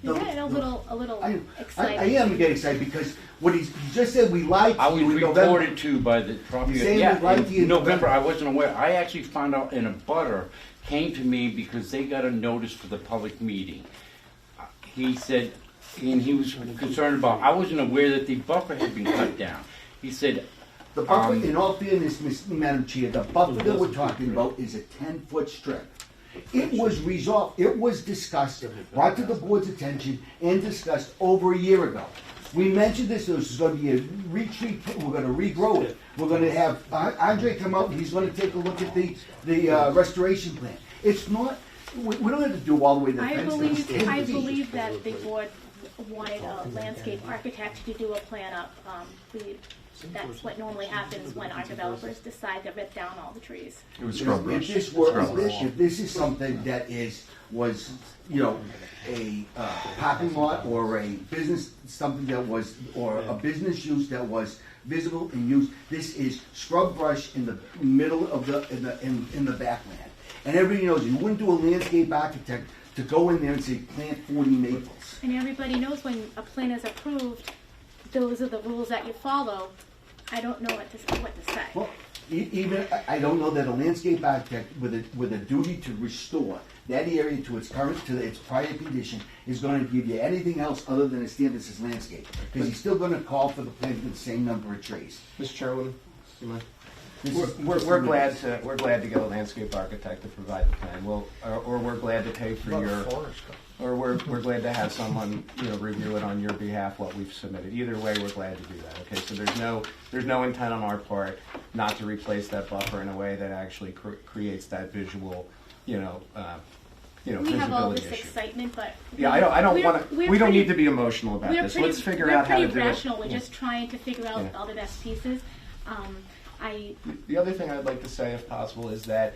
Speaker 1: You're getting a little
Speaker 10: I
Speaker 1: excited.
Speaker 10: am getting excited because what he just said, we lied
Speaker 6: I
Speaker 10: to
Speaker 6: was
Speaker 10: you in November.
Speaker 6: reported to by the property.
Speaker 10: Saying
Speaker 6: Yeah,
Speaker 10: we lied to you
Speaker 6: in
Speaker 10: in
Speaker 6: November,
Speaker 10: November.
Speaker 6: I wasn't aware. I actually found out in a butter came to me because they got a notice for the public meeting. He said, and he was concerned about, I wasn't aware that the buffer had been cut down. He said,
Speaker 10: The buffer, in all fairness, Madam Chair, the buffer that we're talking about is a 10-foot strip. It was resolved, it was discussed, brought to the board's attention, and discussed over a year ago. We mentioned this was going to be a retreat, we're going to regrow it. We're going to have Andre come out, and he's going to take a look at the restoration plan. It's not, we don't have to do all the way to the
Speaker 1: I
Speaker 10: fence.
Speaker 1: believe that the board wanted a landscape architect to do a plan up. That's what normally happens when our developers decide to rip down all the trees.
Speaker 9: It was scrub brush.
Speaker 10: If this is something that was a parking lot or a business, something that was, or a business use that was visible and used, this is scrub brush in the middle of in the backland. And everybody knows, you wouldn't do a landscape architect to go in there and say, plant 40 maples.
Speaker 1: And everybody knows when a plan is approved, those are the rules that you follow. I don't know what to say.
Speaker 10: Well, even, I don't know that a landscape architect with a duty to restore that area to its prior condition is gonna give you anything else other than a stamp that says landscape. Because he's still gonna call for the planting of the same number of trees.
Speaker 8: Mr. Chairman, do you mind?
Speaker 10: We're
Speaker 8: glad to get a landscape architect to provide the plan. Or we're glad to pay for or we're glad to have someone, review it on your behalf, what we've submitted. Either way, we're glad to do that, okay? So there's no intent on our part not to replace that buffer in a way that actually creates that visual,
Speaker 1: We have all
Speaker 8: visibility
Speaker 1: this
Speaker 8: issue.
Speaker 1: excitement, but
Speaker 8: Yeah, I don't want to, we don't need to be emotional about this. Let's figure out how to do it.
Speaker 1: We're pretty rational, we're just trying to figure out
Speaker 8: Yeah.
Speaker 1: all the best pieces.
Speaker 8: The other thing I'd like to say, if possible, is that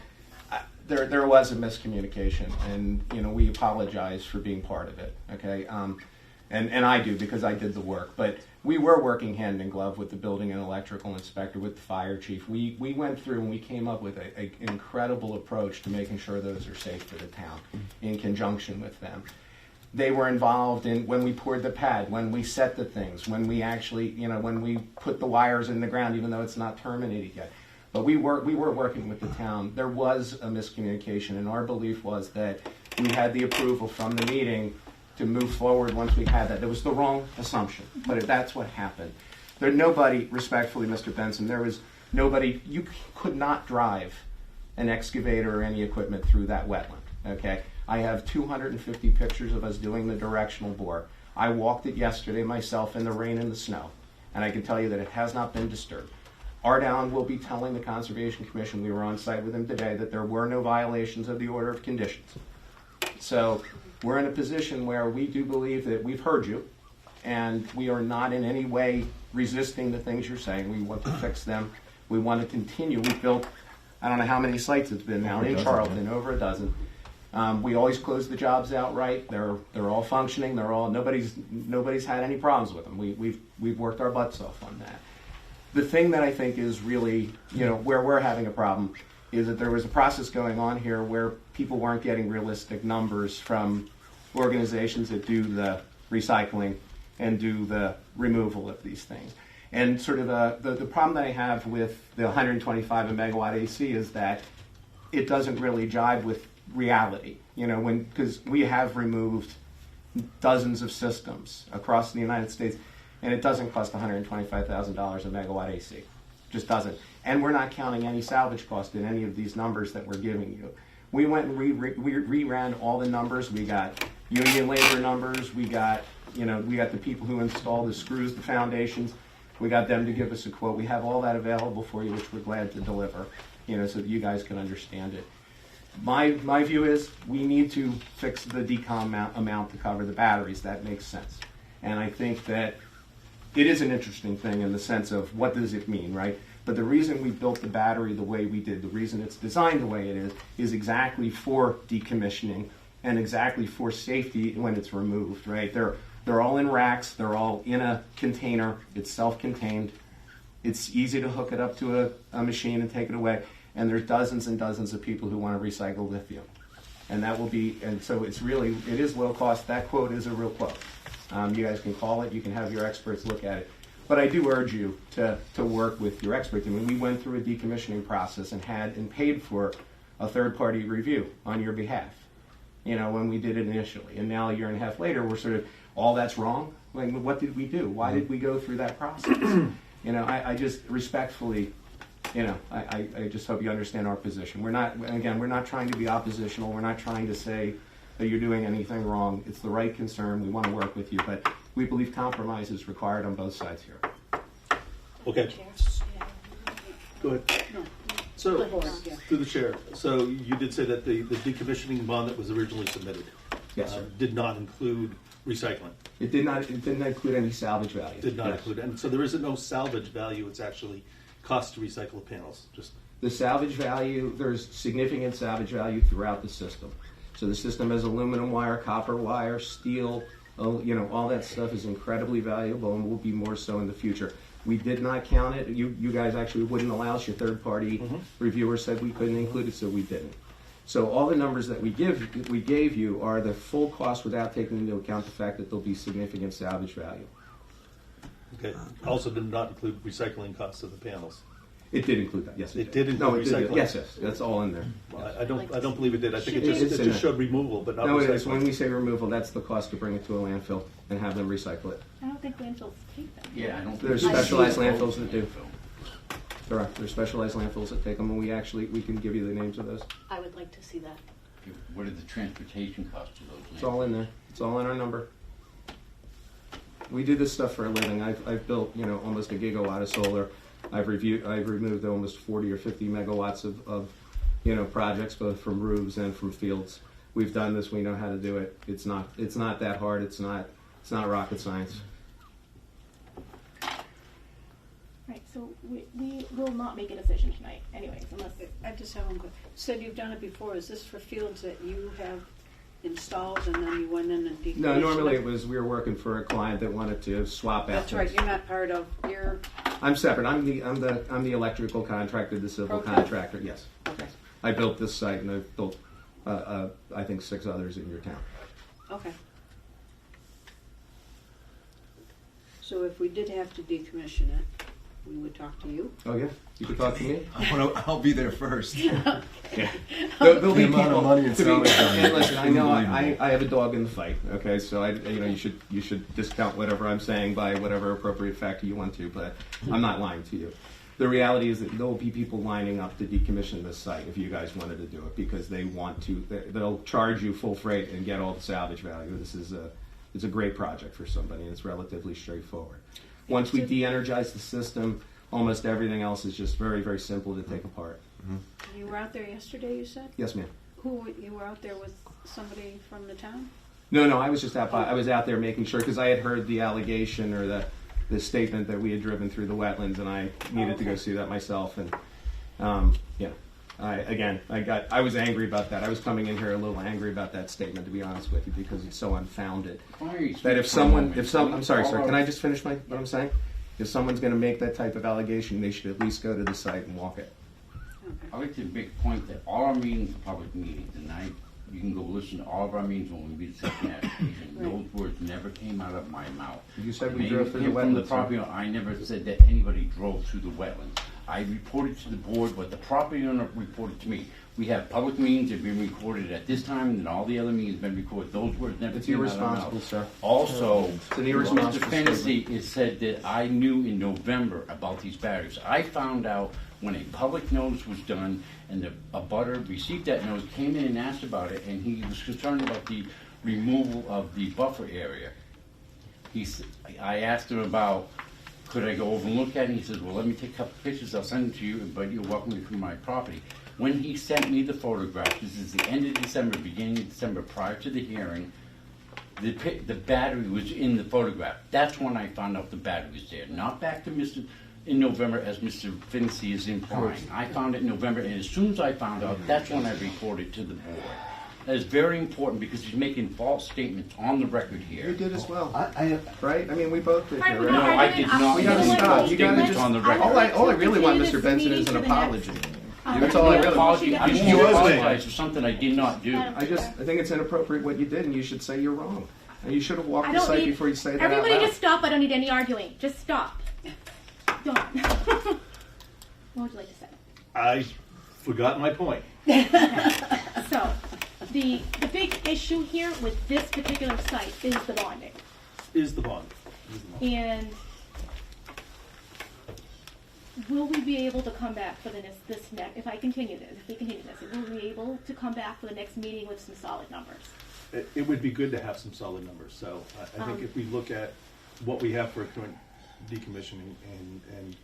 Speaker 8: there was a miscommunication, and we apologize for being part of it. Okay, and I do because I did the work, but we were working hand in glove with the building and electrical inspector, with the fire chief. We went through and we came up with an incredible approach to making sure those are safe for the town, in conjunction with them. They were involved in when we poured the pad, when we set the things, when we actually, when we put the wires in the ground, even though it's not terminated yet. But we were working with the town. There was a miscommunication, and our belief was that we had the approval from the meeting to move forward once we had that. There was the wrong assumption, but that's what happened. Nobody, respectfully, Mr. Benson, there was nobody, you could not drive an excavator or any equipment through that wetland, okay? I have 250 pictures of us doing the directional bore. I walked it yesterday myself in the rain and the snow, and I can tell you that it has not been disturbed. Ardown will be telling the Conservation Commission, we were on site with him today, that there were no violations of the order of conditions. So we're in a position where we do believe that we've heard you, and we are not in any way resisting the things you're saying. We want to fix them. We want to continue. We've built, I don't know how many sites it's been now in Charlton, over a dozen. We always close the jobs outright. They're all functioning. Nobody's had any problems with them. We've worked our butts off on that. The thing that I think is really, where we're having a problem is that there was a process going on here where people weren't getting realistic numbers from organizations that do the recycling and do the removal of these things. And sort of the problem that I have with the 125 megawatt AC is that it doesn't really jive with reality, because we have removed dozens of systems across the United States, and it doesn't cost $125,000 a megawatt AC. Just doesn't. And we're not counting any salvage cost in any of these numbers that we're giving you. We went and re-ran all the numbers. We got union labor numbers. We got the people who install the screws, the foundations. We got them to give us a quote. We have all that available for you, which we're glad to deliver, so that you guys can understand it. My view is we need to fix the decom amount to cover the batteries. That makes sense. And I think that it is an interesting thing in the sense of what does it mean, right? But the reason we built the battery the way we did, the reason it's designed the way it is exactly for decommissioning and exactly for safety when it's removed, right? They're all in racks. They're all in a container. It's self-contained. It's easy to hook it up to a machine and take it away. And there's dozens and dozens of people who want to recycle lithium. And so it is low cost. That quote is a real quote. You guys can call it. You can have your experts look at it. But I do urge you to work with your experts. I mean, we went through a decommissioning process and paid for a third-party review on your behalf, when we did it initially. And now a year and a half later, we're sort of, all that's wrong? Like, what did we do? Why did we go through that process? I just respectfully, I just hope you understand our position. We're not trying to be oppositional. We're not trying to say that you're doing anything wrong. It's the right concern. We want to work with you, but we believe compromise is required on both sides here.
Speaker 3: Okay. Go ahead. So, through the chair, so you did say that the decommissioning bond that was originally submitted
Speaker 8: Yes, sir.
Speaker 3: did not include recycling.
Speaker 8: It didn't include any salvage value.
Speaker 3: Did not include, and so there isn't no salvage value. It's actually cost to recycle the panels. Just
Speaker 8: the salvage value, there's significant salvage value throughout the system. So the system has aluminum wire, copper wire, steel, all that stuff is incredibly valuable and will be more so in the future. We did not count it. You guys actually wouldn't allow us. Your third-party reviewer said we couldn't include it, so we didn't. So all the numbers that we gave you are the full cost without taking into account the fact that there'll be significant salvage value.
Speaker 3: Okay, also did not include recycling costs of the panels.
Speaker 8: It did include that, yes.
Speaker 3: It did
Speaker 8: No,
Speaker 3: include
Speaker 8: it did,
Speaker 3: recycling?
Speaker 8: yes, that's all in there.
Speaker 3: Well, I don't believe it did. I think it
Speaker 8: Should
Speaker 3: just,
Speaker 8: we-
Speaker 3: it
Speaker 8: It's in
Speaker 3: just
Speaker 8: there.
Speaker 3: showed removal, but not
Speaker 8: No, it is, when
Speaker 3: recycling.
Speaker 8: we say removal, that's the cost to bring it to a landfill and have them recycle it.
Speaker 1: I don't think landfills take them.
Speaker 6: Yeah, I don't.
Speaker 8: There's
Speaker 6: think-
Speaker 8: specialized landfills that do. There's specialized landfills that take them, and we can give you the names of those.
Speaker 5: I would like to see that.
Speaker 6: What are the transportation costs of those?
Speaker 8: It's all in there. It's all in our number. We do this stuff for a living. I've built, almost a gigawatt of solar. I've removed almost 40 or 50 megawatts of projects, both from roofs and from fields. We've done this. We know how to do it. It's not that hard. It's not rocket science.
Speaker 1: Right, so we will not make a decision tonight anyways, unless,
Speaker 4: I just have one question. Said you've done it before. Is this for fields that you have installed and then you went in and decommissioned?
Speaker 8: No, normally it was we were working for a client that wanted to swap out.
Speaker 4: That's right.
Speaker 8: things.
Speaker 4: You're not part of your.
Speaker 8: I'm separate. I'm the electrical contractor, the civil
Speaker 4: Okay.
Speaker 8: contractor. Yes.
Speaker 4: Okay.
Speaker 8: I built this site, and I've built I think 6 others in your town.
Speaker 4: Okay. So if we did have to decommission it, we would talk to you.
Speaker 8: Oh yeah, you could talk to me.
Speaker 9: I'll be there first.
Speaker 8: Yeah. There'll be
Speaker 9: The amount of
Speaker 8: people.
Speaker 9: money and
Speaker 8: to be-
Speaker 9: salary value
Speaker 8: and listen, I know
Speaker 9: unbelievable.
Speaker 8: I have a dog in the fight. Okay, so you should discount whatever I'm saying by whatever appropriate factor you want to, but I'm not lying to you. The reality is that there will be people lining up to decommission this site if you guys wanted to do it because they want to. They'll charge you full freight and get all the salvage value. It's a great project for somebody, and it's relatively straightforward. Once we de-energize the system, almost everything else is just very, very simple to take apart.
Speaker 4: You were out there yesterday, you said?
Speaker 8: Yes, ma'am.
Speaker 4: You were out there with somebody from the town?
Speaker 8: No, I was just out. I was out there making sure because I had heard the allegation or the statement that we had driven through the wetlands, and I needed to go see that myself. And yeah, I was angry about that. I was coming in here a little angry about that statement, to be honest with you, because it's so unfounded. That if I'm sorry, sir. Can I just finish what I'm saying? If someone's going to make that type of allegation, they should at least go to the site and walk it.
Speaker 6: I'd like to make a point that all our meetings are public meetings, and you can go listen to all of our meetings when we meet at Second Avenue. Those words never came out of my mouth.
Speaker 8: You said we
Speaker 6: Maybe
Speaker 8: drove through the
Speaker 6: it came from the
Speaker 8: wetlands,
Speaker 6: property
Speaker 8: sir.
Speaker 6: owner. I never said that anybody drove through the wetlands. I reported to the board what the property owner reported to me. We have public meetings that have been recorded at this time, and all the other meetings have been recorded. Those words never
Speaker 8: It's
Speaker 6: came out of my
Speaker 8: irresponsible,
Speaker 6: mouth.
Speaker 8: sir.
Speaker 6: Also,
Speaker 8: It's an
Speaker 6: Mr.
Speaker 8: irresponsible
Speaker 6: Fennessy has said that I knew in November about these batteries. I found out when a public notice was done and a butter received that notice, came in and asked about it, and he was concerned about the removal of the buffer area. I asked him about, could I go over and look at it? He says, well, let me take a couple pictures, I'll send them to you, but you're welcome to come to my property. When he sent me the photograph, this is the end of December, beginning of December, prior to the hearing, the battery was in the photograph. That's when I found out the battery was there, not back to in November, as Mr. Finney is implying. I found it in November, and as soon as I found out, that's when I reported to the board. That is very important because he's making false statements on the record here.
Speaker 8: You did as well,
Speaker 10: I
Speaker 8: right? I mean, we both did.
Speaker 1: All right,
Speaker 8: here,
Speaker 1: well,
Speaker 8: right?
Speaker 6: No, I did not.
Speaker 8: We gotta
Speaker 1: You know what?
Speaker 8: stop. You gotta
Speaker 6: Statements
Speaker 8: just.
Speaker 6: on the
Speaker 1: I
Speaker 6: record.
Speaker 1: would
Speaker 8: All I
Speaker 1: like to
Speaker 8: really want,
Speaker 1: continue
Speaker 8: Mr.
Speaker 1: this
Speaker 8: Benson, is
Speaker 1: meeting
Speaker 8: an
Speaker 1: to the next-
Speaker 8: apology.
Speaker 1: Um,
Speaker 8: That's all I
Speaker 1: we
Speaker 8: really-
Speaker 6: Apology. I
Speaker 1: should
Speaker 6: won't
Speaker 1: have-
Speaker 6: apologize for something I did not do.
Speaker 8: I think it's inappropriate what you did, and you should say you're wrong. And you should have walked
Speaker 1: I
Speaker 8: the
Speaker 1: don't
Speaker 8: site
Speaker 1: need-
Speaker 8: before you say that
Speaker 1: Everybody
Speaker 8: out loud.
Speaker 1: just stop. I don't need any arguing. Just stop. Don't. What would you like to say?
Speaker 3: I forgot my point.
Speaker 1: So, the big issue here with this particular site is the bonding.
Speaker 3: Is the bond.
Speaker 1: And will we be able to come back for this next, if we continue this, will we be able to come back for the next meeting with some solid numbers?
Speaker 3: It would be good to have some solid numbers, so I think if we look at what we have for current decommissioning and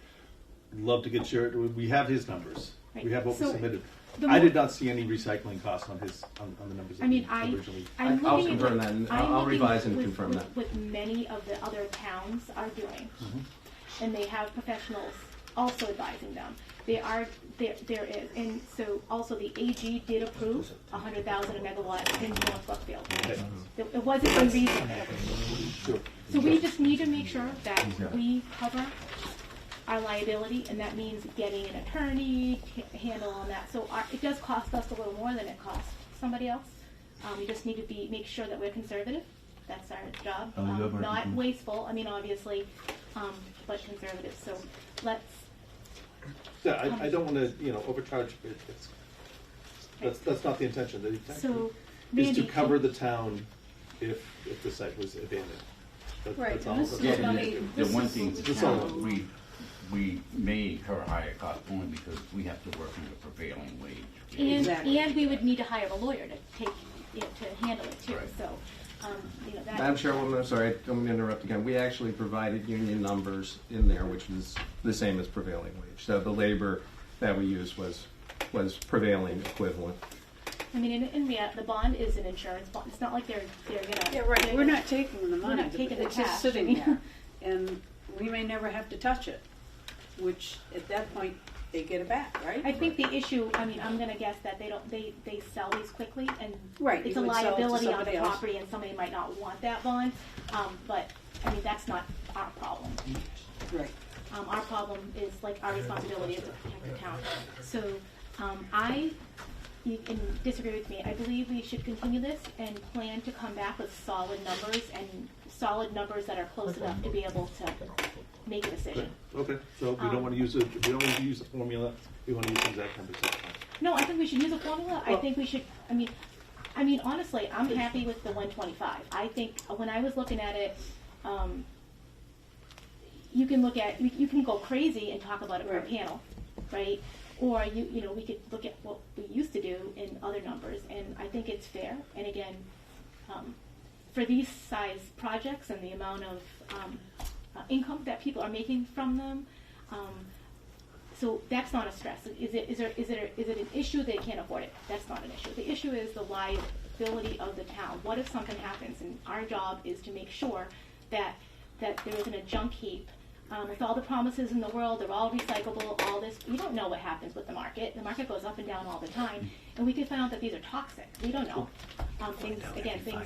Speaker 3: love to get your, we have his numbers. We have what we
Speaker 1: So,
Speaker 3: submitted.
Speaker 1: the
Speaker 3: I
Speaker 1: mo-
Speaker 3: did not see any recycling costs on the numbers that
Speaker 1: I mean,
Speaker 3: we originally.
Speaker 1: I'm
Speaker 8: I'll
Speaker 1: looking at
Speaker 8: confirm
Speaker 1: what-
Speaker 8: that, and
Speaker 1: I'm
Speaker 8: I'll
Speaker 1: looking
Speaker 8: revise and
Speaker 1: with-
Speaker 8: confirm
Speaker 1: with-
Speaker 8: that.
Speaker 1: With many of the other towns are doing,
Speaker 3: Mm-hmm.
Speaker 1: and they have professionals also advising them. There is, and so also the AG did approve 100,000 a megawatt in North Brookfield.
Speaker 3: Okay.
Speaker 1: It wasn't unreasonable.
Speaker 3: Sure.
Speaker 1: So we just need to make sure that we cover our liability, and that means getting an attorney handle on that. So it does cost us a little more than it costs somebody else. We just need to make sure that we're conservative. That's our job. Not wasteful. I mean, obviously, but conservative. So let's.
Speaker 3: Yeah, I don't wanna, overcharge, that's not the intention. The intention
Speaker 1: So,
Speaker 3: is
Speaker 1: Randy,
Speaker 3: to cover the town if the site was abandoned.
Speaker 4: Right,
Speaker 3: That's all.
Speaker 4: and this is
Speaker 6: Yeah,
Speaker 3: That's all.
Speaker 6: and
Speaker 4: money-
Speaker 6: the
Speaker 4: this
Speaker 6: one
Speaker 4: is
Speaker 6: thing,
Speaker 4: what
Speaker 3: That's all.
Speaker 6: we may incur a higher cost only because we have to work under prevailing wage.
Speaker 1: And,
Speaker 4: Exactly.
Speaker 1: and we would need to hire a lawyer to take, to handle it too,
Speaker 6: Right.
Speaker 1: so, that.
Speaker 8: Madam Chairwoman, I'm sorry, I don't mean to interrupt again. We actually provided union numbers in there, which was the same as prevailing wage. So the labor that we used was prevailing equivalent.
Speaker 1: I mean, in reality, the bond is an insurance bond, it's not like they're gonna.
Speaker 4: Yeah, right, we're not taking the money.
Speaker 1: not taking the
Speaker 4: It's just
Speaker 1: cash,
Speaker 4: sitting
Speaker 1: I mean.
Speaker 4: there. And we may never have to touch it, which at that point, they get it back, right?
Speaker 1: I think the issue, I mean, I'm gonna guess that they sell these quickly, and
Speaker 4: Right,
Speaker 1: it's
Speaker 4: you
Speaker 1: a
Speaker 4: would sell it to
Speaker 1: liability on
Speaker 4: somebody
Speaker 1: the
Speaker 4: else.
Speaker 1: property, and somebody might not want that bond, but, I mean, that's not our problem.
Speaker 4: Right.
Speaker 1: Our problem is like our responsibility is to protect the town. So, you can disagree with me, I believe we should continue this and plan to come back with solid numbers that are close enough to be able to make a decision.
Speaker 3: Okay, so we don't wanna use the formula, we wanna use the exact numbers. That's fine.
Speaker 1: No, I think we should use a formula. I think we should, I mean, honestly, I'm happy with the 125. I think when I was looking at it, you can go crazy and talk about it per
Speaker 4: Right.
Speaker 1: panel, right? Or we could look at what we used to do in other numbers, and I think it's fair. And again, for these size projects and the amount of income that people are making from them, so that's not a stress. Is it an issue they can't afford it? That's not an issue. The issue is the liability of the town. What if something happens? And our job is to make sure that there isn't a junk heap. With all the promises in the world, they're all recyclable, all this, we don't know what happens with the market. The market goes up and down all the time, and we can find out that these are toxic. We don't know. Things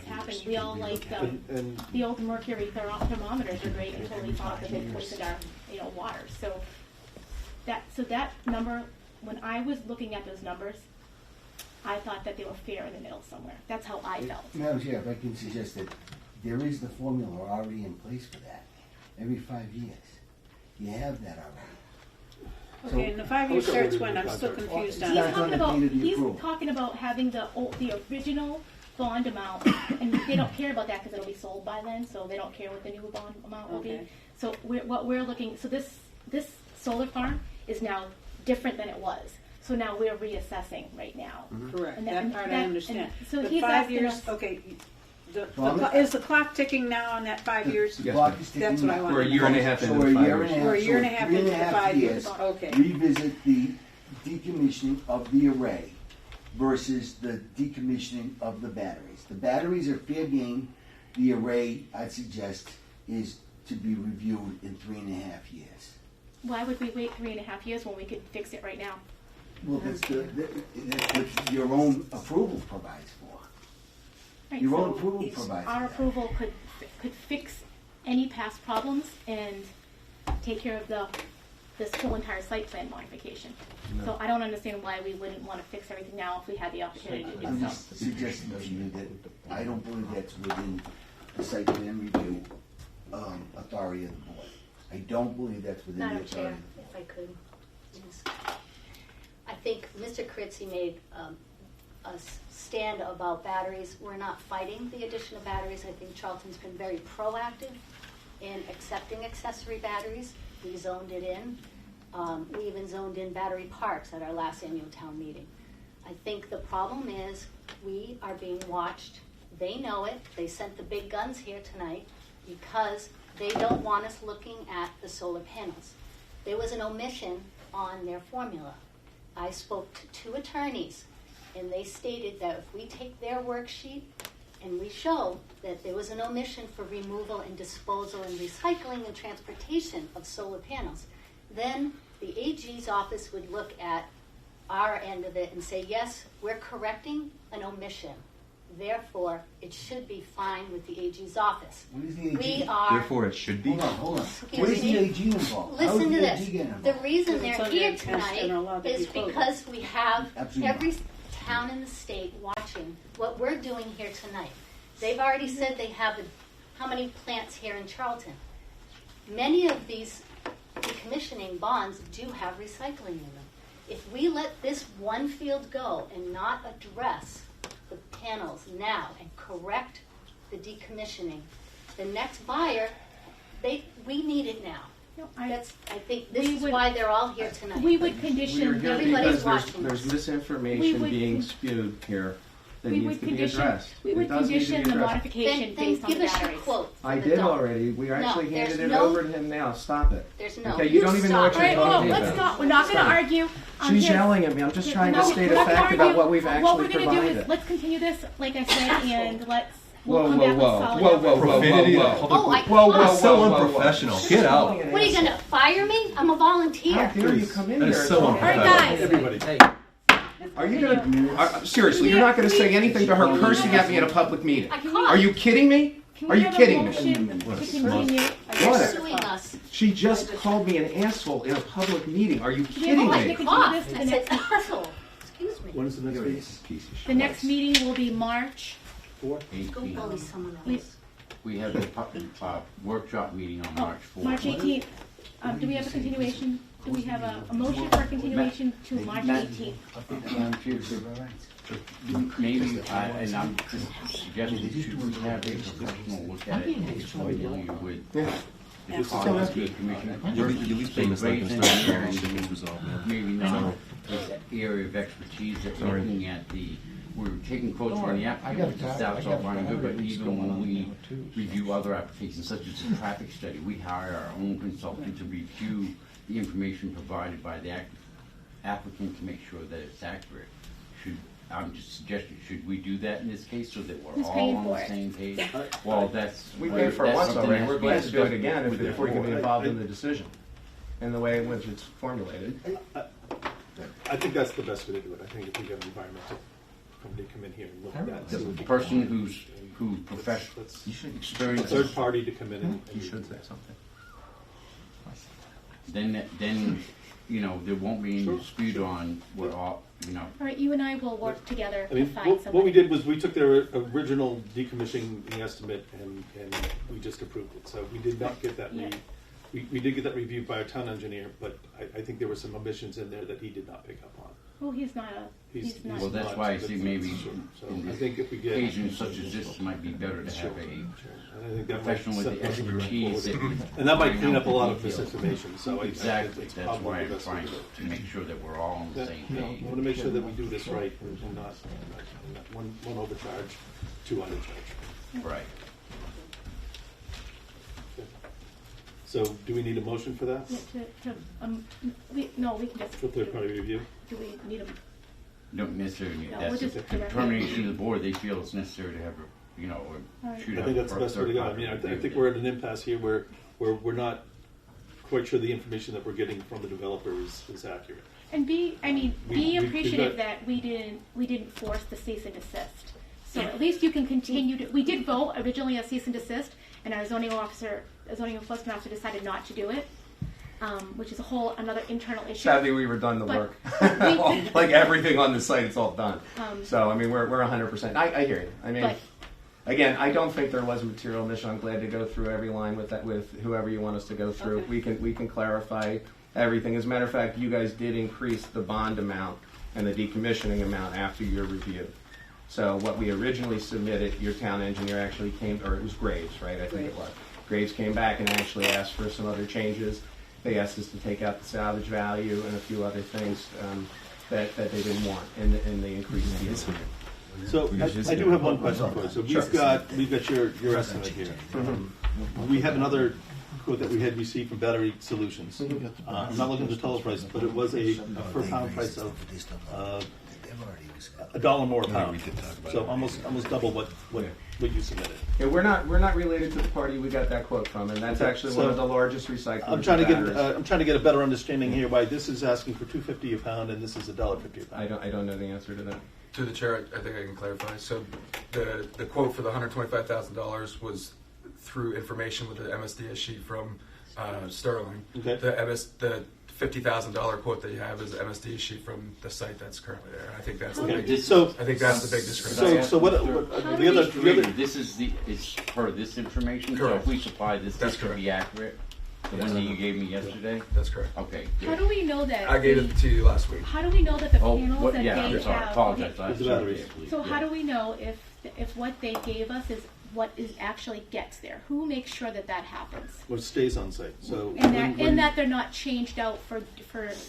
Speaker 1: happen. We all like
Speaker 3: And
Speaker 1: the old mercury thermometers are great until we thought that they poisoned our water. So that number, when I was looking at those numbers, I thought that they were fair in the middle somewhere. That's how I felt.
Speaker 10: Madam Chair, if I can suggest that there is the formula already in place for that, every 5 years. You have that already.
Speaker 4: Okay, and the 5 year
Speaker 3: Those are
Speaker 4: starts
Speaker 3: within
Speaker 4: when?
Speaker 3: the
Speaker 4: I'm still
Speaker 3: contract.
Speaker 4: confused
Speaker 10: It's
Speaker 4: on
Speaker 10: not
Speaker 4: that.
Speaker 10: gonna be to the
Speaker 1: He's
Speaker 10: approval.
Speaker 1: talking about having the original bond amount, and they don't care about that because it'll be sold by then, so they don't care what the new bond amount will be.
Speaker 4: Okay.
Speaker 1: So this solar farm is now different than it was. So now we're reassessing right now.
Speaker 4: Correct,
Speaker 1: And
Speaker 4: that part I understand.
Speaker 1: so
Speaker 4: The
Speaker 1: he's
Speaker 4: 5
Speaker 1: asking
Speaker 4: years,
Speaker 1: us-
Speaker 4: okay,
Speaker 10: Well,
Speaker 4: is the clock ticking now on that 5 years?
Speaker 10: The
Speaker 8: Yes,
Speaker 10: clock
Speaker 8: ma'am.
Speaker 10: is ticking
Speaker 4: That's what I
Speaker 10: now.
Speaker 4: want.
Speaker 8: We're a year and a half
Speaker 10: So
Speaker 8: into
Speaker 10: we're a
Speaker 8: 5
Speaker 10: year
Speaker 8: years.
Speaker 10: and a half.
Speaker 4: We're a year and a
Speaker 10: so
Speaker 4: half
Speaker 10: 3
Speaker 4: into the 5 years, okay.
Speaker 10: Revisit the decommissioning of the array versus the decommissioning of the batteries. The batteries are fair game. The array, I'd suggest, is to be reviewed in 3.5 years.
Speaker 1: Why would we wait 3.5 years when we could fix it right now?
Speaker 10: Well, that's what your own approval provides for.
Speaker 1: Right,
Speaker 10: Your own
Speaker 1: so
Speaker 10: approval
Speaker 1: it's-
Speaker 10: provides
Speaker 1: Our
Speaker 10: that.
Speaker 1: approval could fix any past problems and take care of this whole entire site plan modification. So I don't understand why we wouldn't want to fix everything now if we had the opportunity to
Speaker 10: I'm
Speaker 1: do so.
Speaker 10: just suggesting to you that I don't believe that's within the site plan review authority of the board. I don't believe that's within the
Speaker 11: Madam
Speaker 10: authority.
Speaker 11: Chair, if I could, yes. I think Mr. Kritzy made a stand about batteries. We're not fighting the addition of batteries. I think Charlton's been very proactive in accepting accessory batteries. We zoned it in. We even zoned in battery parks at our last annual town meeting. I think the problem is we are being watched. They know it. They sent the big guns here tonight because they don't want us looking at the solar panels. There was an omission on their formula. I spoke to 2 attorneys, and they stated that if we take their worksheet and we show that there was an omission for removal and disposal and recycling and transportation of solar panels, then the AG's office would look at our end of it and say, yes, we're correcting an omission. Therefore, it should be fine with the AG's office.
Speaker 10: What is the AG?
Speaker 11: We are.
Speaker 9: Therefore, it should be.
Speaker 10: Hold on.
Speaker 11: Excuse
Speaker 10: What is the
Speaker 11: me.
Speaker 10: AG involved? How is
Speaker 11: Listen to
Speaker 10: the AG
Speaker 11: this.
Speaker 10: getting
Speaker 11: The
Speaker 10: involved?
Speaker 11: reason
Speaker 4: Because it's
Speaker 11: they're
Speaker 4: under
Speaker 11: here
Speaker 4: a test and a law
Speaker 11: tonight
Speaker 4: that
Speaker 11: is
Speaker 4: you quoted.
Speaker 11: because we have
Speaker 10: Absolutely.
Speaker 11: every town in the state watching what we're doing here tonight. They've already said they have how many plants here in Charlton. many of these decommissioning bonds do have recycling in them. If we let this one field go and not address the panels now and correct the decommissioning, the next buyer, we need it now.
Speaker 1: No,
Speaker 11: I think this
Speaker 1: we
Speaker 11: is
Speaker 1: would-
Speaker 11: why they're all here tonight.
Speaker 1: We would
Speaker 8: We're
Speaker 1: condition,
Speaker 8: here
Speaker 11: Everybody's
Speaker 8: because
Speaker 11: watching
Speaker 8: there's
Speaker 11: this.
Speaker 8: misinformation
Speaker 1: would
Speaker 8: being
Speaker 1: con-
Speaker 8: spewed here that
Speaker 1: we
Speaker 8: needs
Speaker 1: would
Speaker 8: to be
Speaker 1: condition,
Speaker 8: addressed.
Speaker 1: we
Speaker 8: It
Speaker 1: would
Speaker 8: does need to be
Speaker 1: condition the
Speaker 8: addressed.
Speaker 1: modification
Speaker 11: Then
Speaker 1: based on
Speaker 11: give
Speaker 1: the
Speaker 11: us your
Speaker 1: batteries.
Speaker 11: quote.
Speaker 8: I
Speaker 11: from the
Speaker 8: did
Speaker 11: dump.
Speaker 8: already. We actually
Speaker 11: there's
Speaker 8: handed it
Speaker 11: no-
Speaker 8: over to him now. Stop it.
Speaker 11: There's no.
Speaker 8: Okay, you don't even know what
Speaker 1: All
Speaker 8: you're
Speaker 1: right,
Speaker 8: talking
Speaker 1: let's
Speaker 8: about.
Speaker 1: not, we're not gonna
Speaker 8: Stop.
Speaker 1: argue.
Speaker 8: She's
Speaker 1: here.
Speaker 8: yelling at me. I'm just trying to
Speaker 1: No,
Speaker 8: state
Speaker 1: we're
Speaker 8: a
Speaker 1: not gonna
Speaker 8: fact about
Speaker 1: argue.
Speaker 8: what we've
Speaker 1: What
Speaker 8: actually
Speaker 1: we're gonna do is,
Speaker 8: provided.
Speaker 1: let's continue this, like I said, and we'll
Speaker 8: Whoa,
Speaker 1: come
Speaker 8: whoa,
Speaker 1: back with
Speaker 8: whoa,
Speaker 1: solid
Speaker 8: whoa,
Speaker 1: numbers.
Speaker 8: whoa, whoa,
Speaker 9: Profanity in a
Speaker 8: whoa,
Speaker 9: public
Speaker 11: Oh, I-
Speaker 8: whoa, whoa,
Speaker 9: That's so
Speaker 8: whoa, whoa, whoa.
Speaker 9: unprofessional. Get out.
Speaker 11: What are you gonna fire me? I'm a volunteer.
Speaker 8: How dare you come in
Speaker 9: That
Speaker 8: here?
Speaker 9: is
Speaker 8: and
Speaker 9: so
Speaker 8: talk
Speaker 1: All right,
Speaker 8: about
Speaker 1: guys.
Speaker 8: it?
Speaker 3: Everybody.
Speaker 2: Hey,
Speaker 8: Are you gonna, seriously, you're not gonna say anything to her cursing at me in a public meeting?
Speaker 11: I can't.
Speaker 8: Are you kidding me?
Speaker 1: Can
Speaker 8: Are
Speaker 1: we
Speaker 8: you
Speaker 1: have a
Speaker 8: kidding me?
Speaker 1: motion to continue?
Speaker 11: You're
Speaker 8: What?
Speaker 11: suing us.
Speaker 8: She just called me an asshole in a public meeting. Are you
Speaker 1: Do we have a
Speaker 8: kidding
Speaker 1: motion to
Speaker 8: me?
Speaker 1: continue this to the
Speaker 11: I
Speaker 1: next?
Speaker 11: said asshole. Excuse me.
Speaker 3: When is the next meeting?
Speaker 1: The next meeting will be March.
Speaker 11: Go
Speaker 6: 18th.
Speaker 11: bully someone
Speaker 1: We-
Speaker 11: else.
Speaker 6: We have the workshop meeting on
Speaker 1: Oh,
Speaker 6: March 4th.
Speaker 1: March 18th. Do we have a continuation? Do we have a motion for a continuation to March 18th?
Speaker 6: Maybe, and I'm just suggesting, should we have a professional look at it, familiar with the policy commission?
Speaker 9: You're at least paying this like
Speaker 6: Raise
Speaker 9: this.
Speaker 6: any areas,
Speaker 9: It's resolved, man.
Speaker 6: maybe not the area of expertise that we're looking at we're taking quotes from the applicant, which is that's all fine and good, but even when we review other applications, such as a traffic study, we hire our own consultant to review the information provided by the applicant to make sure that it's accurate. I'm just suggesting, should we do that in this case so that we're
Speaker 1: Who's
Speaker 6: all
Speaker 1: paying
Speaker 6: on
Speaker 1: for
Speaker 6: the
Speaker 1: it?
Speaker 6: same page? Well, that's.
Speaker 8: We paid for it
Speaker 6: that's
Speaker 8: once
Speaker 6: something
Speaker 8: already.
Speaker 6: that
Speaker 8: We're
Speaker 6: has be
Speaker 8: glad to do it
Speaker 6: discussed
Speaker 8: again
Speaker 6: with
Speaker 8: if
Speaker 6: the
Speaker 8: we can be
Speaker 6: board.
Speaker 8: involved in the decision and the way in which it's formulated.
Speaker 3: I think that's the best way to do it. I think if we get an environmental company come in here and look at that. see what
Speaker 6: The
Speaker 3: we
Speaker 6: person
Speaker 3: can-
Speaker 6: who professional
Speaker 3: Let's-
Speaker 9: should
Speaker 3: A
Speaker 6: experience,
Speaker 3: third party to come in and.
Speaker 9: You should say something.
Speaker 6: then, there won't be any
Speaker 3: Sure,
Speaker 6: dispute
Speaker 3: sure.
Speaker 6: on what all,
Speaker 1: All right, you and I will work together
Speaker 3: I
Speaker 1: to
Speaker 3: mean,
Speaker 1: find
Speaker 3: what we
Speaker 1: somebody.
Speaker 3: did was we took their original decommissioning estimate and we just approved it. So we did not get that,
Speaker 1: Yeah.
Speaker 3: we did get that reviewed by our town engineer, but I think there were some omissions in there that he did not pick up on.
Speaker 1: Well, he's not he's not.
Speaker 6: Well, that's why I see maybe
Speaker 3: So
Speaker 6: in
Speaker 3: I think if we get.
Speaker 6: occasions such as this, it might be better to
Speaker 3: Sure,
Speaker 6: have a
Speaker 3: sure. And I think that might
Speaker 6: professional with
Speaker 3: set
Speaker 6: the
Speaker 3: us
Speaker 6: expertise that
Speaker 3: forward.
Speaker 6: would
Speaker 3: And that might
Speaker 6: find
Speaker 3: clean
Speaker 6: out
Speaker 3: up a
Speaker 6: the
Speaker 3: lot of
Speaker 6: details.
Speaker 3: misinformation, so I
Speaker 6: Exactly,
Speaker 3: it's
Speaker 6: that's
Speaker 3: probably
Speaker 6: why I'm
Speaker 3: the best way
Speaker 6: trying
Speaker 3: to do it.
Speaker 6: to make sure that we're all on the same
Speaker 3: Yeah,
Speaker 6: page.
Speaker 3: I want to make sure that we do this right and not one overcharge, two undercharge.
Speaker 6: Right.
Speaker 3: So do we need a motion for that?
Speaker 1: Yeah, we can just.
Speaker 3: For third party review?
Speaker 1: Do we need a?
Speaker 6: Don't necessarily need,
Speaker 1: No,
Speaker 6: that's
Speaker 1: we'll
Speaker 6: the
Speaker 1: just direct it.
Speaker 6: determination of the board, they feel it's necessary to have,
Speaker 1: All right.
Speaker 6: shoot
Speaker 3: I
Speaker 6: out
Speaker 3: think that's the
Speaker 6: for a
Speaker 3: best way to go. I
Speaker 6: third-party
Speaker 3: mean, I
Speaker 6: review.
Speaker 3: think we're at an impasse here where we're not quite sure the information that we're getting from the developer is accurate.
Speaker 1: And be
Speaker 3: We-
Speaker 1: appreciative
Speaker 3: got-
Speaker 1: that we didn't force the cease and desist. So at least you can continue to, we did vote originally a cease and desist, and our zoning enforcement officer decided not to do it, which is another internal issue.
Speaker 8: Sadly, we were done the
Speaker 1: But
Speaker 8: work.
Speaker 1: we-
Speaker 8: Like everything on the site, it's all done.
Speaker 1: Um,
Speaker 8: So, I mean, we're 100%. I hear you. I mean,
Speaker 1: But-
Speaker 8: again, I don't think there was a material omission. I'm glad to go through every line with whoever you want us to go through.
Speaker 4: Okay.
Speaker 8: We can clarify everything. As a matter of fact, you guys did increase the bond amount and the decommissioning amount after your review. So what we originally submitted, your town engineer actually came, or it was Graves, right? I think it was. Graves came back and actually asked for some other changes. They asked us to take out the salvage value and a few other things that they didn't want, and they increased the estimate.
Speaker 3: So I do have one question for you. So we've got your estimate here. We have another quote that we had received from Battery Solutions. I'm not looking at the total price, but it was a per pound price of $1 more a pound. So almost double what you submitted.
Speaker 8: Yeah, we're not related to the party we got that quote from, and that's
Speaker 3: Okay,
Speaker 8: actually
Speaker 3: so
Speaker 8: one of the largest recyclers.
Speaker 3: I'm trying
Speaker 8: of
Speaker 3: to get
Speaker 8: batteries.
Speaker 3: a better understanding here why this is asking for $2.50 a pound and this is $1.50 a pound.
Speaker 8: I don't know the answer to that.
Speaker 12: To the chair, I think I can clarify. So the quote for the $125,000 was through information with the MSDS sheet from Sterling.
Speaker 3: Okay.
Speaker 12: The $50,000 quote that you have is the MSDS sheet from the site that's currently there. I think that's the
Speaker 3: Okay,
Speaker 12: big.
Speaker 3: so
Speaker 12: I think that's the big discrepancy.
Speaker 3: So what
Speaker 1: How
Speaker 3: the
Speaker 1: do
Speaker 3: other
Speaker 1: we-
Speaker 6: This is it's for this information, so
Speaker 12: Correct.
Speaker 6: if we supply this
Speaker 12: That's
Speaker 6: could be accurate. The one that you gave me yesterday?
Speaker 12: That's correct.
Speaker 6: Okay.
Speaker 1: How do we know that?
Speaker 12: I gave it to you last week.
Speaker 1: How do we know that the
Speaker 6: Oh,
Speaker 1: panels
Speaker 6: what,
Speaker 1: that
Speaker 6: yeah,
Speaker 1: they
Speaker 6: I'm sorry, I
Speaker 1: have?
Speaker 6: apologize. I
Speaker 3: It's the
Speaker 6: sorry,
Speaker 3: batteries.
Speaker 6: please,
Speaker 1: So
Speaker 6: yeah.
Speaker 1: how do we know if what they gave us is what is actually gets there? Who makes sure that that happens?
Speaker 3: What stays on site, so.
Speaker 1: And that they're not changed out for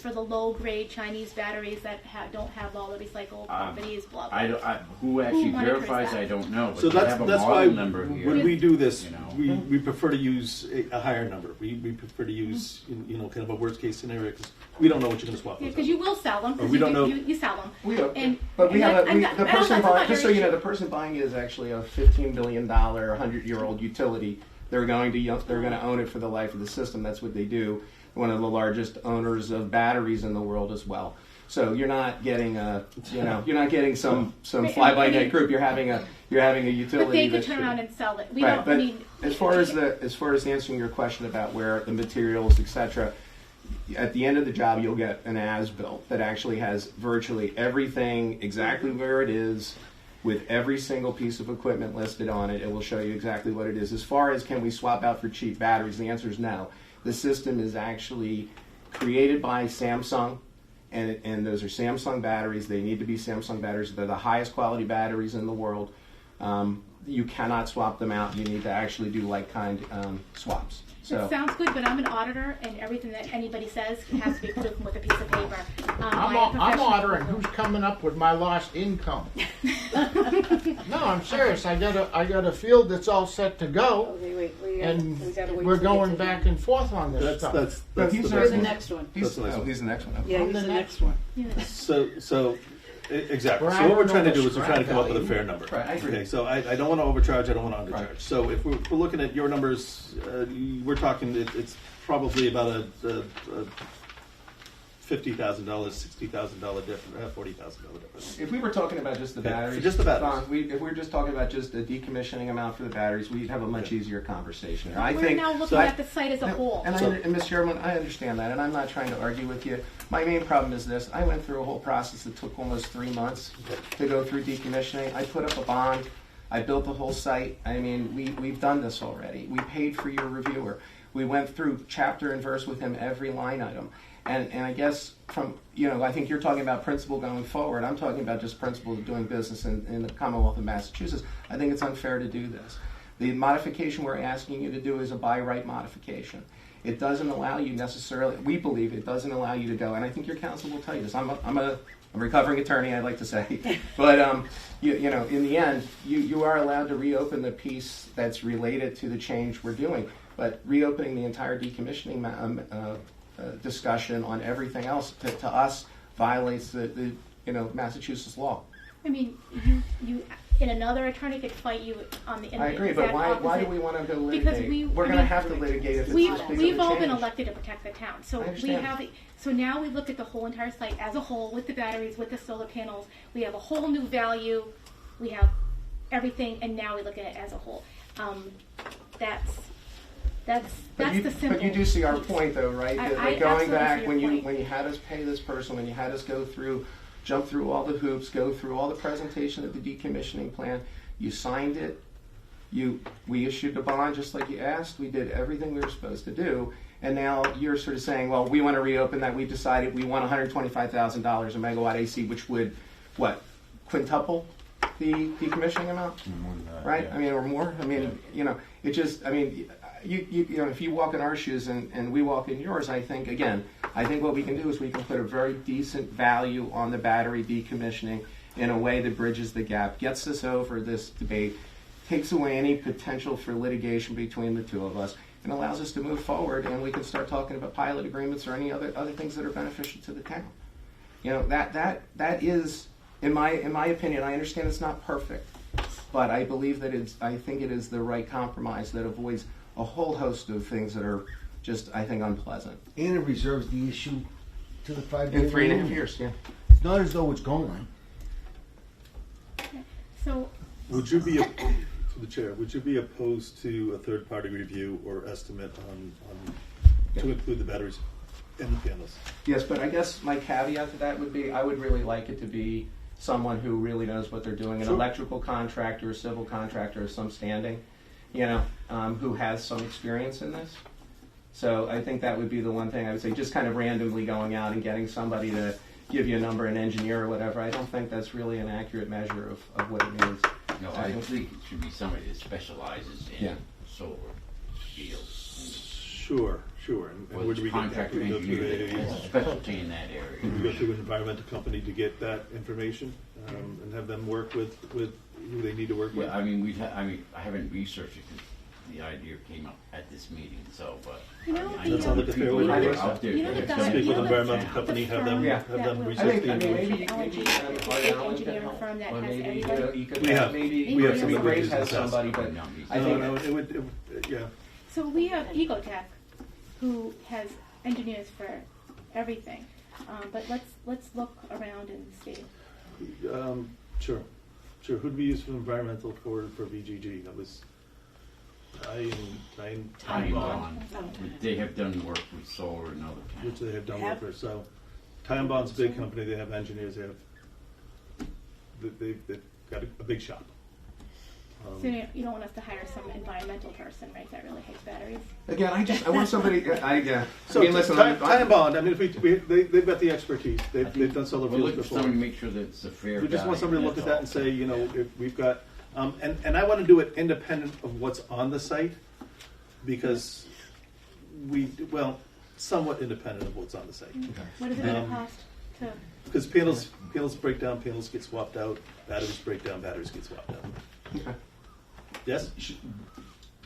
Speaker 1: the low grade Chinese batteries that don't have all the recycled properties, blah blah.
Speaker 6: Who actually
Speaker 1: monitors
Speaker 6: verifies,
Speaker 1: that?
Speaker 6: I don't know,
Speaker 3: So
Speaker 6: but you
Speaker 3: that's,
Speaker 6: have a
Speaker 3: that's why
Speaker 6: model number here.
Speaker 3: when we do this,
Speaker 6: you know.
Speaker 3: we prefer to use a higher number. We prefer to use, you know, kind of a worst case scenario, because we don't know what you're gonna swap
Speaker 1: Yeah,
Speaker 3: those
Speaker 1: because
Speaker 3: out.
Speaker 1: you will sell them.
Speaker 3: Or
Speaker 1: 'cause
Speaker 3: we
Speaker 1: you
Speaker 3: don't know.
Speaker 1: You sell them.
Speaker 7: But we have the person buying. Just so you know,
Speaker 1: the
Speaker 7: the person buying it is actually a $15 billion, 100-year-old utility. They're going to own it for the life of the system. That's what they do. One of the largest owners of batteries in the world as well. So you're not getting some fly by night group. You're having a utility.
Speaker 1: But they could
Speaker 7: that
Speaker 1: turn
Speaker 7: should-
Speaker 1: around and sell it. We
Speaker 7: Right,
Speaker 1: don't.
Speaker 7: but
Speaker 1: I mean,
Speaker 7: as far as answering your question about where the materials, etc., at the end of the job, you'll get an as-built that actually has virtually everything exactly where it is, with every single piece of equipment listed on it. It will show you exactly what it is. As far as can we swap out for cheap batteries, the answer is no. The system is actually created by Samsung, and those are Samsung batteries. They need to be Samsung batteries. They're the highest quality batteries in the world. You cannot swap them out. You need to actually do like-kind swaps. So.
Speaker 1: it sounds good, but I'm an auditor, and everything that anybody says has to be proven with a piece of paper.
Speaker 13: I'm auditing who's coming up with my lost income. No, I'm serious. I got a field that's all set to go, and we're going back and forth on this stuff.
Speaker 3: That's
Speaker 4: He's
Speaker 3: the
Speaker 4: the next one.
Speaker 3: That's the next one.
Speaker 7: He's the next one.
Speaker 4: Yeah, he's the next one.
Speaker 3: So exactly.
Speaker 13: We're
Speaker 3: So what we're
Speaker 13: adding
Speaker 3: trying to
Speaker 13: all
Speaker 3: do
Speaker 13: the
Speaker 3: is we're trying to come up with a
Speaker 13: scrap
Speaker 3: fair number.
Speaker 7: Right, I agree.
Speaker 3: Okay, so I don't want to overcharge. I don't want to undercharge.
Speaker 7: Right.
Speaker 3: So if we're looking at your numbers, we're talking. It's probably about a $50,000, $60,000 difference, $40,000 difference.
Speaker 7: If we were talking about just the
Speaker 3: Yeah,
Speaker 7: batteries,
Speaker 3: for just the batteries.
Speaker 7: Don, if we were just talking about just the decommissioning amount for the batteries, we'd have a much easier conversation. I
Speaker 1: We're
Speaker 7: think
Speaker 1: now looking at the site as a whole.
Speaker 7: And Mr. Chairman, I understand that, and I'm not trying to argue with you. My main problem is this: I went through a whole process that took almost 3 months to go through decommissioning. I put up a bond. I built the whole site. I mean, we've done this already. We paid for your reviewer. We went through chapter and verse with him every line item. And I guess I think you're talking about principle going forward. I'm talking about just principle of doing business in the Commonwealth of Massachusetts. I think it's unfair to do this. The modification we're asking you to do is a by right modification. It doesn't allow you necessarily, we believe it doesn't allow you to go, and I think your counsel will tell you this. I'm a recovering attorney, I'd like to say. But, in the end, you are allowed to reopen the piece that's related to the change we're doing. But reopening the entire decommissioning discussion on everything else to us violates the Massachusetts law.
Speaker 1: I mean, you and another attorney could fight you on the.
Speaker 7: I agree, but why do we want to go litigate?
Speaker 1: Because
Speaker 7: we're going to have to litigate if it's this big of a
Speaker 1: we've all been
Speaker 7: change.
Speaker 1: elected to protect the town, so
Speaker 7: I understand.
Speaker 1: So now we've looked at the whole entire site as a whole with the batteries, with the solar panels. We have a whole new value. We have everything, and now we look at it as a whole. That's the simple.
Speaker 7: But you do see our
Speaker 1: piece.
Speaker 7: point, though, right?
Speaker 1: I
Speaker 7: That going
Speaker 1: absolutely
Speaker 7: back
Speaker 1: see
Speaker 7: when
Speaker 1: your
Speaker 7: you
Speaker 1: point.
Speaker 7: when you had us pay this person, when you had us jump through all the hoops, go through all the presentation of the decommissioning plan, you signed it. We issued the bond just like you asked. We did everything we were supposed to do, and now you're sort of saying, well, we want to reopen that. We decided we want $125,000 a megawatt AC, which would quintuple the decommissioning amount, right?
Speaker 6: Yeah.
Speaker 7: I mean, or more. I mean, it just. I mean, if you walk in our shoes and we walk in yours, I think what we can do is we can put a very decent value on the battery decommissioning in a way that bridges the gap, gets us over this debate, takes away any potential for litigation between the two of us, and allows us to move forward, and we can start talking about pilot agreements or any other things that are beneficial to the town. That is, in my opinion, I understand it's not perfect, but I believe that I think it is the right compromise that avoids a whole host of things that are just, I think, unpleasant.
Speaker 10: And it reserves the issue to the 5 years.
Speaker 7: In 3.5 years, yeah.
Speaker 10: It's not as though it's gone.
Speaker 1: So
Speaker 3: Would you be, to the chair, would you be opposed to a third-party review or estimate to include the batteries and the panels?
Speaker 7: Yes, but I guess my caveat to that would be I would really like it to be someone who really knows what they're doing, an
Speaker 3: Sure.
Speaker 7: electrical contractor, a civil contractor of some standing, who has some experience in this.
Speaker 8: So I think that would be the one thing I would say, just kind of randomly going out and getting somebody to give you a number, an engineer or whatever. I don't think that's really an accurate measure of what it means.
Speaker 6: No, I think it should be somebody that specializes in solar fields.
Speaker 3: Sure. And
Speaker 6: Well,
Speaker 3: where do we
Speaker 6: contractor
Speaker 3: we go through
Speaker 6: engineer that has a specialty in that area.
Speaker 3: We go through an environmental company to get that information, and have them work with who they need to work with.
Speaker 6: Yeah, I mean, I haven't researched it because the idea came up at this meeting, so, but.
Speaker 1: You know,
Speaker 6: I
Speaker 1: the,
Speaker 3: That sounds like a fair way to
Speaker 6: people
Speaker 3: work.
Speaker 6: out there
Speaker 1: You know
Speaker 6: that
Speaker 1: the
Speaker 6: have
Speaker 1: guy-
Speaker 6: done
Speaker 3: Speak with
Speaker 1: you know
Speaker 3: an
Speaker 1: the-
Speaker 3: environmental company, have them
Speaker 8: Yeah.
Speaker 3: research
Speaker 8: I think
Speaker 3: the
Speaker 8: maybe
Speaker 3: information.
Speaker 8: Art Allen can
Speaker 1: engineering
Speaker 8: help.
Speaker 1: firm that
Speaker 8: Or
Speaker 1: has
Speaker 8: maybe
Speaker 1: everybody.
Speaker 8: you could
Speaker 3: We have-
Speaker 8: maybe
Speaker 1: we have
Speaker 8: maybe
Speaker 1: some
Speaker 8: Grace
Speaker 3: of
Speaker 8: has
Speaker 3: these in the
Speaker 8: somebody, but I think
Speaker 3: No, it would, yeah.
Speaker 1: So we have Ecotech, who has engineers for everything. But let's look around and see.
Speaker 3: Sure. Who'd we use for environmental for VGG? That was
Speaker 6: Time Bond. They have done work with solar and other
Speaker 3: which
Speaker 6: towns.
Speaker 3: they have done work for. So, Time Bond's a big company. They have engineers. They've got a big shop.
Speaker 1: So you don't want us to hire some environmental person, right, that really hates batteries?
Speaker 8: again, I want somebody.
Speaker 3: So,
Speaker 8: listen,
Speaker 3: Time Bond. I mean, they've got the expertise. They've done solar
Speaker 6: We're
Speaker 3: fields
Speaker 6: looking for
Speaker 3: before.
Speaker 6: somebody to make sure that it's a fair
Speaker 3: We just want
Speaker 6: value,
Speaker 3: somebody to look at
Speaker 6: that's
Speaker 3: that and
Speaker 6: all.
Speaker 3: say, if we've got, and I want to do it independent of what's on the site, because somewhat independent of what's on the site.
Speaker 1: What is it gonna cost to?
Speaker 3: Because panels break down, panels get swapped out, batteries break down, batteries get swapped out.
Speaker 8: Okay.
Speaker 3: Yes?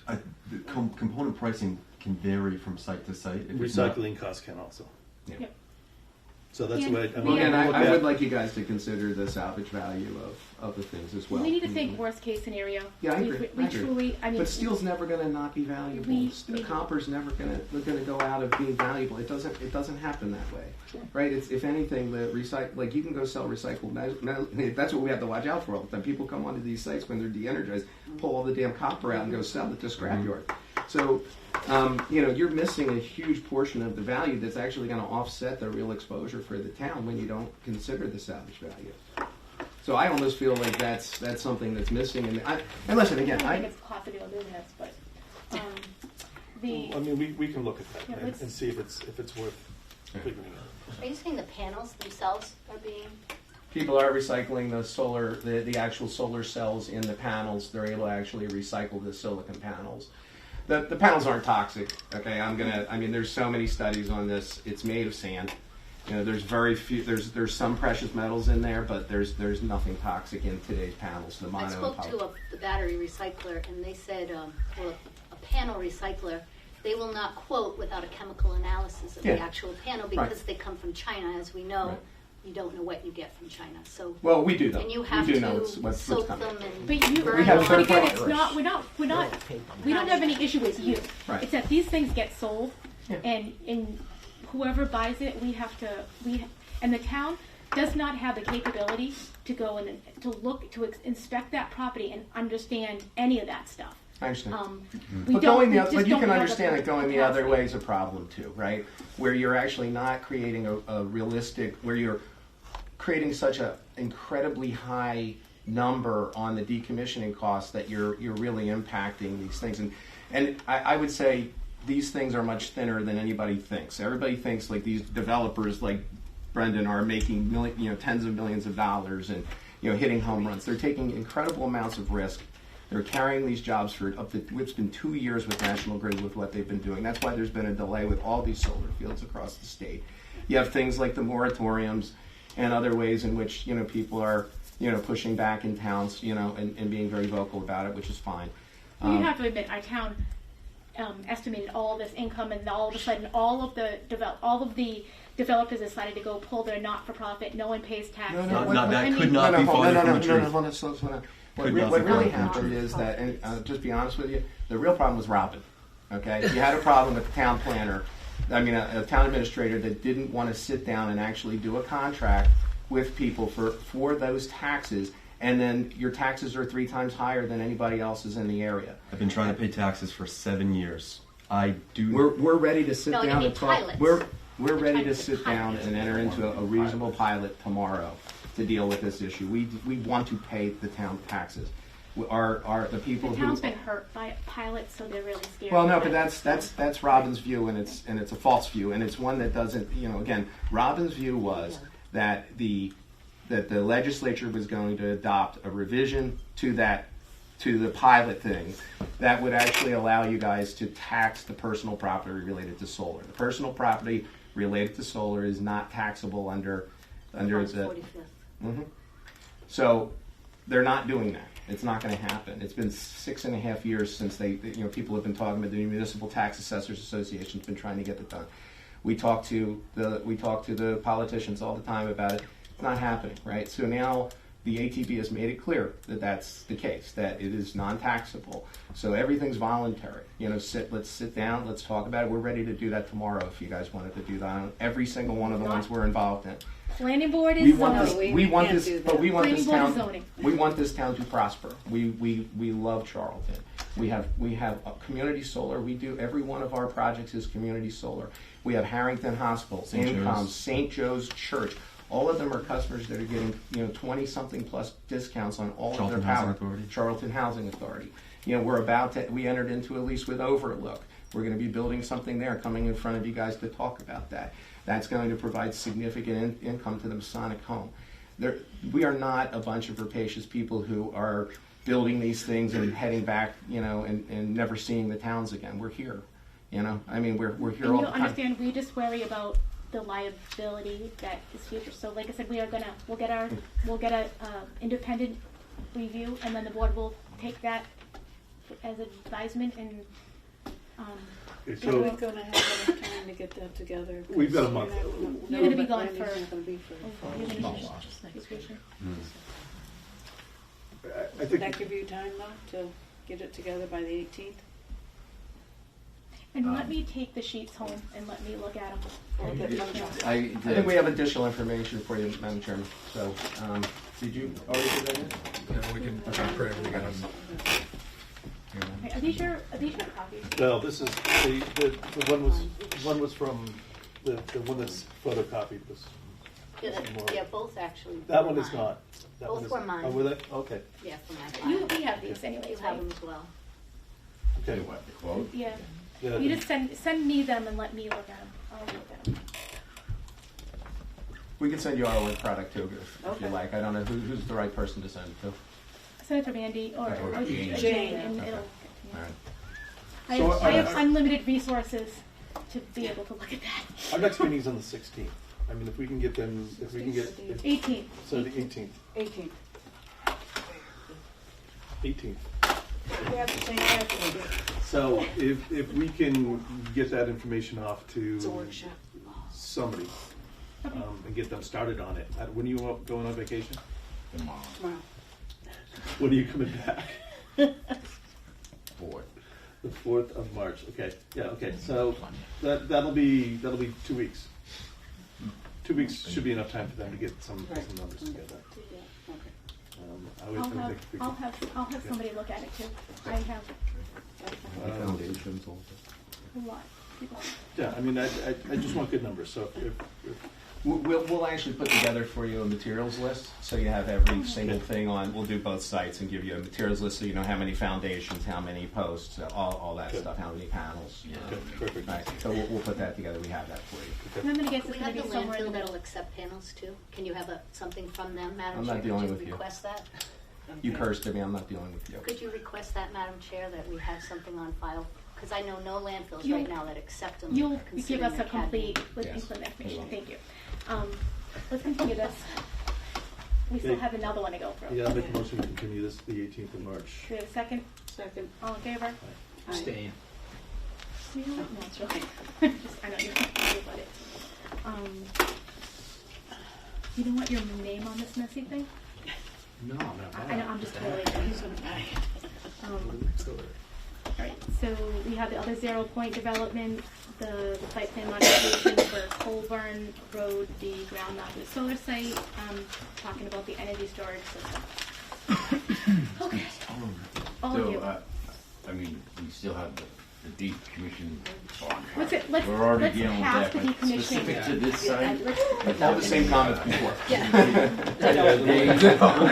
Speaker 9: The component pricing can vary from site to site. If it's not-
Speaker 3: Recycling costs can also.
Speaker 1: Yep.
Speaker 3: So that's the way I
Speaker 8: Well,
Speaker 3: mean.
Speaker 8: again,
Speaker 3: look
Speaker 8: I
Speaker 3: at-
Speaker 8: would like you guys to consider the salvage value of the things as well.
Speaker 1: We need to think worst case scenario.
Speaker 8: Yeah, I
Speaker 1: We-
Speaker 8: agree.
Speaker 1: We
Speaker 8: I agree.
Speaker 1: truly, I mean.
Speaker 8: But steel's never going to not be valuable.
Speaker 1: We-
Speaker 8: Copper's never going to go out of being valuable. It doesn't happen that way, right? It's, if anything, the like you can go sell recycled metal. That's what we have to watch out for all the time. People come onto these sites when they're de-energized, pull all the damn copper out and go sell it to scrapyard. So, you're missing a huge portion of the value that's actually going to offset the real exposure for the town when you don't consider the salvage value. So I almost feel like that's something that's missing. And listen, again,
Speaker 1: I don't think it's cost to do a business, but,
Speaker 3: I mean, we can look at that
Speaker 1: Yeah,
Speaker 3: and see if it's worth figuring out.
Speaker 11: Are you saying the panels themselves are being?
Speaker 8: people are recycling the solar, the actual solar cells in the panels. They're able to actually recycle the silicon panels. The panels aren't toxic. Okay, I mean, there's so many studies on this. It's made of sand. There's very few. There's some precious metals in there, but there's nothing toxic in today's panels. The mono
Speaker 11: I spoke
Speaker 8: and
Speaker 11: to the battery recycler, and they said, a panel recycler, they will not quote without a chemical analysis of the actual panel because they come from China, as we know. Right. You don't know what you get from China, so.
Speaker 8: Well, we do though.
Speaker 11: And you have
Speaker 8: we do
Speaker 11: to
Speaker 8: know what's
Speaker 11: soak
Speaker 8: coming.
Speaker 11: them and
Speaker 1: But you,
Speaker 11: burn
Speaker 8: We have
Speaker 11: them.
Speaker 1: but again,
Speaker 8: certified-
Speaker 1: it's not, we don't have any issue with you.
Speaker 8: Right.
Speaker 1: It's that these things get sold,
Speaker 8: Yeah.
Speaker 1: and whoever buys it, and the town does not have the capability to go in and to look, to inspect that property and understand any of that stuff.
Speaker 8: I understand.
Speaker 1: We
Speaker 8: But
Speaker 1: don't-
Speaker 8: going
Speaker 1: we
Speaker 8: the
Speaker 1: just
Speaker 8: but you
Speaker 1: don't
Speaker 8: can
Speaker 1: have
Speaker 8: understand that going the other
Speaker 1: capacity.
Speaker 8: way is a problem too, right? Where you're actually not creating a realistic, where you're creating such an incredibly high number on the decommissioning costs that you're really impacting these things. And I would say these things are much thinner than anybody thinks. Everybody thinks like these developers like Brendan are making tens of millions of dollars and hitting home runs. They're taking incredible amounts of risk. They're carrying these jobs for up to, it's been 2 years with National Grid with what they've been doing. That's why there's been a delay with all these solar fields across the state. You have things like the moratoriums and other ways in which people are pushing back in towns and being very vocal about it, which is fine.
Speaker 1: You have to admit, our town estimated all this income, and all of a sudden, all of the developers decided to go pull their not-for-profit. No one pays taxes.
Speaker 9: That could not be farther from the truth.
Speaker 8: What really happened is that, and just be honest with you, the real problem was Robin. Okay, you had a problem with the town planner. I mean, a town administrator that didn't want to sit down and actually do a contract with people for those taxes, and then your taxes are 3 times higher than anybody else's in the area.
Speaker 9: I've been trying to pay taxes for 7 years.
Speaker 8: We're ready to sit down and talk.
Speaker 11: Pilots.
Speaker 8: We're ready to sit down and enter into a reasonable pilot tomorrow to deal with this issue. We want to pay the town taxes. are the people
Speaker 1: The
Speaker 8: who.
Speaker 1: town's been hurt by pilots, so they're really scared.
Speaker 8: Well, no,
Speaker 1: of
Speaker 8: but
Speaker 1: it.
Speaker 8: that's Robin's view, and it's a false view, and it's one that doesn't. Again, Robin's view was that the legislature was going to adopt a revision to the pilot thing that would actually allow you guys to tax the personal property related to solar. The personal property related to solar is not taxable under the.
Speaker 11: 45th.
Speaker 8: Mhm. So they're not doing that. It's not going to happen. It's been 6.5 years since people have been talking about the Municipal Tax Assessors Association's been trying to get it done. We talk to the politicians all the time about it. It's not happening, right? So now the ATB has made it clear that that's the case, that it is non-taxable. So everything's voluntary. Let's sit down, let's talk about it. We're ready to do that tomorrow if you guys wanted to do that on every single one of the ones we're involved in.
Speaker 1: Planning board
Speaker 8: We
Speaker 1: is
Speaker 8: want
Speaker 1: zoning.
Speaker 8: this. We want
Speaker 4: can't
Speaker 8: this.
Speaker 4: do that.
Speaker 8: But we want this
Speaker 1: Planning board is
Speaker 8: town.
Speaker 1: zoning.
Speaker 8: We want this town to prosper. We love Charlton. We have a community solar. We do every one of our projects is community solar. We have Harrington Hospital, Income, St. Joe's Church. All of them are customers that are getting 20-something plus discounts on all of their power. Charlton Housing Authority. We entered into a lease with Overlook. We're going to be building something there, coming in front of you guys to talk about that. That's going to provide significant income to the Masonic home. We are not a bunch of rapacious people who are building these things and heading back, and never seeing the towns again. We're here, I mean, we're here
Speaker 1: And
Speaker 8: all
Speaker 1: you
Speaker 8: the time.
Speaker 1: understand, we just worry about the liability that is future. So, like I said, we'll get a independent review, and then the board will take that as advisement and.
Speaker 3: Okay,
Speaker 4: Are we
Speaker 3: so
Speaker 4: going to have enough time to get that together?
Speaker 3: We've got a month.
Speaker 1: You're gonna be gone
Speaker 4: Randy's
Speaker 1: for-
Speaker 4: not gonna be for.
Speaker 1: You're gonna
Speaker 7: Small
Speaker 1: finish
Speaker 7: loss.
Speaker 1: vacation.
Speaker 3: I
Speaker 4: Would
Speaker 3: think
Speaker 4: that give you time though to get it together by the 18th?
Speaker 1: And let me take the sheets home and let me look at them.
Speaker 8: I think we have additional information for you, Madam Chairman. So, did you already do that yet?
Speaker 12: Yeah, we can print everything out.
Speaker 1: Are these your copies?
Speaker 3: no. This is the one was from the one that's photocopied was.
Speaker 11: Yeah, both actually.
Speaker 3: That
Speaker 11: were
Speaker 3: one is
Speaker 11: mine.
Speaker 3: not. That
Speaker 11: Both
Speaker 3: one is
Speaker 11: were
Speaker 3: not.
Speaker 11: mine.
Speaker 3: Oh, were they? Okay.
Speaker 11: Yeah, for my file.
Speaker 1: We have these anyways,
Speaker 11: You have
Speaker 1: right?
Speaker 11: them as well.
Speaker 3: Okay.
Speaker 6: What, the quote?
Speaker 1: Yeah.
Speaker 3: Yeah,
Speaker 1: You just send me them and let me look at them. I'll look at them.
Speaker 8: We can send you our work product too, if you
Speaker 4: Okay.
Speaker 8: like. I don't know who's the right person to send it to.
Speaker 1: Send it to Randy or
Speaker 6: Jane.
Speaker 1: Jane, and
Speaker 8: Okay.
Speaker 1: it'll.
Speaker 8: All right.
Speaker 3: So
Speaker 1: I have unlimited resources to be able to look at that.
Speaker 3: Our next meeting's on the 16th. I mean, if we can get
Speaker 1: 18th.
Speaker 3: so the 18th.
Speaker 4: 18th.
Speaker 3: 18th.
Speaker 4: We have to take after we
Speaker 3: So if we can get that information off to
Speaker 4: It's a workshop.
Speaker 3: somebody and get them started on it. When are you going on vacation?
Speaker 6: Tomorrow.
Speaker 4: tomorrow.
Speaker 3: When are you coming back?
Speaker 6: 4th.
Speaker 3: The 4th of March. Okay. Yeah. Okay. So that'll be 2 weeks. 2 weeks should be enough time for them to get some numbers together. I would think if we could-
Speaker 1: I'll have somebody look at it too. I have
Speaker 8: Foundations, all
Speaker 1: a lot of people.
Speaker 3: Yeah. I mean, I just want good numbers. So if
Speaker 8: We'll actually put together for you a materials list, so you have every single thing on. We'll do both sites and give you a materials list, so you know how many foundations, how many posts, all that
Speaker 3: Good.
Speaker 8: stuff, how many panels.
Speaker 3: Okay, perfect.
Speaker 8: Right. So we'll put that together. We have that for you.
Speaker 1: And I'm gonna guess
Speaker 11: Can
Speaker 1: it's
Speaker 11: we
Speaker 1: gonna
Speaker 11: have
Speaker 1: be
Speaker 11: the
Speaker 1: somewhere in the
Speaker 11: landfill
Speaker 1: middle.
Speaker 11: that'll accept panels too? Can you have something from them, Madam
Speaker 8: I'm
Speaker 11: Chair?
Speaker 8: not dealing
Speaker 11: Could
Speaker 8: with
Speaker 11: you
Speaker 8: you.
Speaker 11: request that?
Speaker 8: You cursed at me. I'm not dealing with you.
Speaker 11: Could you request that, Madam Chair, that we have something on file? Because I know no landfills
Speaker 1: You'll-
Speaker 11: right now that accept them.
Speaker 1: You'll give
Speaker 11: considering
Speaker 1: us a
Speaker 11: their cadmium.
Speaker 1: complete with
Speaker 8: Yes.
Speaker 1: inclement information. Thank you. Let's continue this. We still
Speaker 3: Okay.
Speaker 1: have another one to go through.
Speaker 3: yeah, I'll make a motion to continue this to the 18th of March.
Speaker 1: Do we have a second?
Speaker 4: Second.
Speaker 1: All in favor?
Speaker 2: Abstain.
Speaker 1: You know what? No, it's okay. I know you don't worry about it. You don't want your name on this messy thing?
Speaker 2: No, no.
Speaker 1: I know, I'm just totally. All right, so we have the other 0 Point development, the site plan modification for Colburn Road, the ground mounted solar site, talking about the energy storage system. Okay. All of
Speaker 6: So,
Speaker 1: you.
Speaker 6: I mean, we still have the the decommission bond.
Speaker 1: Let's
Speaker 6: We're already
Speaker 1: let's
Speaker 6: dealing with
Speaker 1: pass
Speaker 6: that,
Speaker 1: the
Speaker 6: but specific
Speaker 1: decommissioning.
Speaker 6: to this site.
Speaker 9: All the same comments before.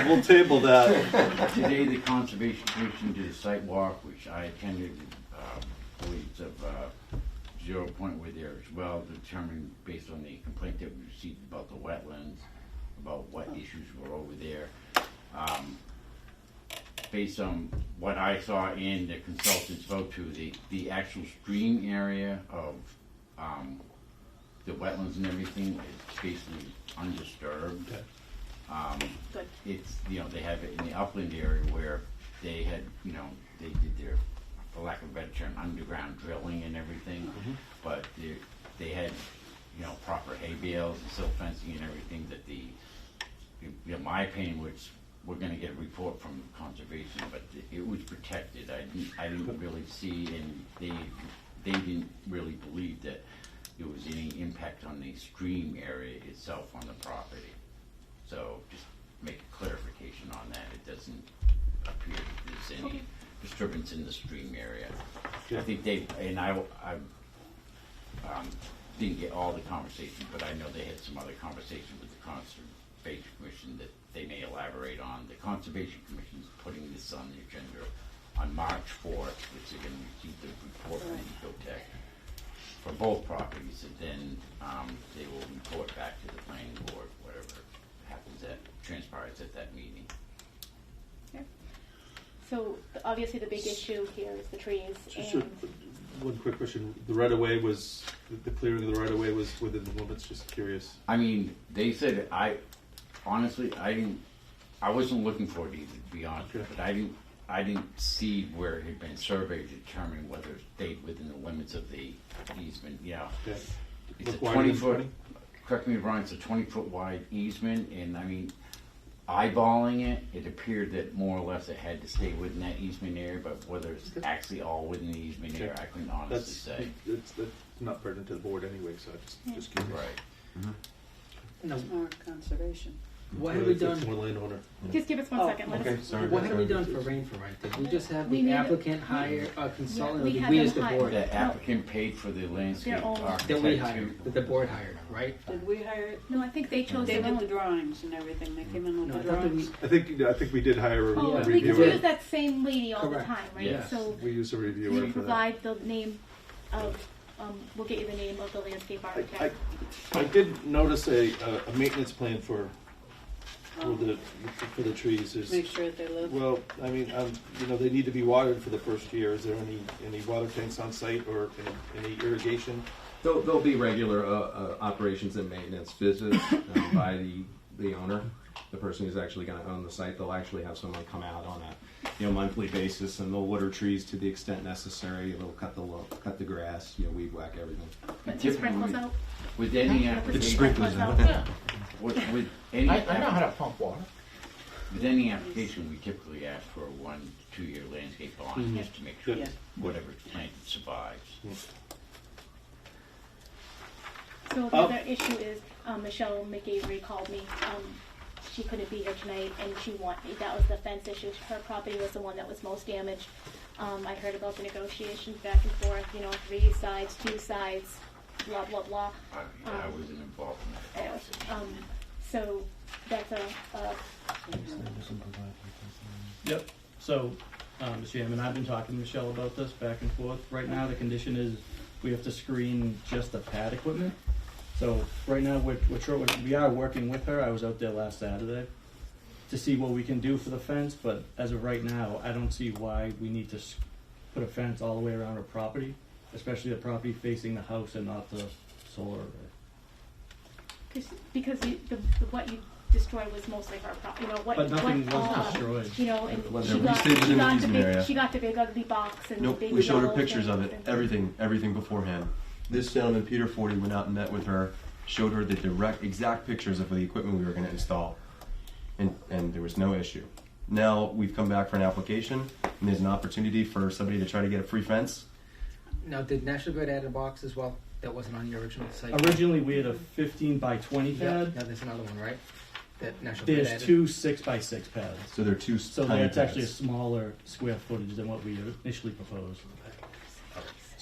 Speaker 3: We'll table that.
Speaker 6: Today, the Conservation Commission did a site walk, which I attended, believes of Zero Point were there as well, determined based on the complaint that we received about the wetlands, about what issues were over there. Based on what I saw and the consultants spoke to, the actual stream area of the wetlands and everything is basically undisturbed.
Speaker 1: Good.
Speaker 6: It's, they have it in the upland area where they had, they did their, for lack of a better term, underground drilling and everything, but they had, proper hay bales and silt fencing and everything that my opinion was, we're gonna get a report from conservation, but it was protected. I didn't really see, and they didn't really believe that there was any impact on the stream area itself on the property. So just make a clarification on that. It doesn't appear that there's any disturbance in the stream area. I think I didn't get all the conversation, but I know they had some other conversation with the Conservation Commission that they may elaborate on. The Conservation Commission is putting this on the agenda on March 4th, which they're going to receive the report from Ecotech for both properties, and then they will report back to the planning board, whatever happens transpires at that meeting.
Speaker 1: Okay. So obviously the big issue here is the trees.
Speaker 3: Just
Speaker 1: and
Speaker 3: one quick question. The right-of-way was, the clearing of the right-of-way was within the limits, just curious.
Speaker 6: I mean, they said, honestly, I wasn't looking for it either, to be honest, but I didn't see where it had been surveyed to determine whether it stayed within the limits of the easement,
Speaker 3: Okay.
Speaker 6: It's a
Speaker 3: Look wider than
Speaker 6: 20-foot, correct me if I'm wrong, it's a 20-foot wide easement, and I mean, eyeballing it, it appeared that more or less it had to stay within that easement area, but whether it's actually all within the easement area, I couldn't honestly say.
Speaker 3: That's not pertinent to the board anyway, so I just curious.
Speaker 6: Right.
Speaker 2: No.
Speaker 4: It's more conservation.
Speaker 2: What have we done?
Speaker 3: It's more landowner.
Speaker 1: just give us 1 second. Let us-
Speaker 9: sorry.
Speaker 2: What have we done for Rainforest? Did we just have
Speaker 1: We
Speaker 2: the
Speaker 1: made it-
Speaker 2: applicant hire a consultant,
Speaker 1: we
Speaker 2: or did
Speaker 1: had
Speaker 2: we
Speaker 1: them
Speaker 2: as the
Speaker 1: hire-
Speaker 2: board?
Speaker 6: The applicant paid for the landscape
Speaker 1: Their own.
Speaker 6: architect.
Speaker 2: That we
Speaker 6: to-
Speaker 2: hired, that the board hired, right?
Speaker 4: Did we hire it?
Speaker 1: No, I think they chose
Speaker 4: They
Speaker 1: their
Speaker 4: did
Speaker 1: own.
Speaker 4: the drawings and everything. They came in with
Speaker 2: No,
Speaker 4: the
Speaker 2: I thought that we,
Speaker 4: drawings.
Speaker 3: I think we did hire
Speaker 1: Oh,
Speaker 3: a
Speaker 1: because we
Speaker 3: reviewer.
Speaker 1: use that same lady all
Speaker 2: Correct.
Speaker 1: the time, right?
Speaker 6: Yes.
Speaker 1: So
Speaker 3: We use a
Speaker 1: can
Speaker 3: reviewer
Speaker 1: you
Speaker 3: for that.
Speaker 1: provide the name of, we'll get you the name of the landscape architect.
Speaker 3: I did notice a maintenance plan for the trees. There's,
Speaker 4: Make sure that they live.
Speaker 3: well, I mean, they need to be watered for the first year. Is there any water tanks on site or any irrigation?
Speaker 8: There'll be regular operations and maintenance visits by the owner, the person who's actually going to own the site. They'll actually have someone come out on a monthly basis, and they'll water trees to the extent necessary. They'll cut the grass, weed whack everything.
Speaker 1: Put the sprinklers out.
Speaker 6: With any
Speaker 1: Yeah, put the
Speaker 6: application,
Speaker 1: sprinklers out.
Speaker 13: Yeah,
Speaker 6: with any
Speaker 13: I know how to pump water.
Speaker 6: with any application, we typically ask for a 1 to 2 year landscape bond just to make sure
Speaker 1: Yeah.
Speaker 6: that whatever's planted survives.
Speaker 1: So the other issue is, Michelle McAvery called me. She couldn't be here tonight, and that was the fence issue. Her property was the one that was most damaged. I heard about the negotiations back and forth, 3 sides, 2 sides, blah, blah, blah.
Speaker 6: I wasn't involved in that.
Speaker 1: Anyway, so that's
Speaker 14: Yep. So, Mr. Chairman, I've been talking to Michelle about this back and forth. Right now, the condition is we have to screen just the pad equipment. So right now, we are working with her. I was out there last Saturday to see what we can do for the fence, but as of right now, I don't see why we need to put a fence all the way around her property, especially the property facing the house and not the solar array.
Speaker 1: because what you destroyed was mostly her property.
Speaker 14: But nothing was destroyed.
Speaker 1: And she got the big ugly box and
Speaker 9: Nope,
Speaker 1: the big
Speaker 9: we showed her
Speaker 1: yellow
Speaker 9: pictures of
Speaker 1: things
Speaker 9: it,
Speaker 1: and-
Speaker 9: everything beforehand. This gentleman, Peter Forty, went out and met with her, showed her the exact pictures of the equipment we were going to install, and there was no issue. Now we've come back for an application, and there's an opportunity for somebody to try to get a free fence.
Speaker 2: now, did National Grid add a box as well? That wasn't on your original site?
Speaker 14: Originally, we had a 15 by 20
Speaker 2: Yeah,
Speaker 14: pad.
Speaker 2: now there's another one, right? That National Grid
Speaker 14: There's
Speaker 2: added?
Speaker 14: 2 6x6 pads.
Speaker 9: So they're 2
Speaker 14: So
Speaker 9: tiny
Speaker 14: that's actually a
Speaker 9: pads.
Speaker 14: smaller square footage than what we initially proposed.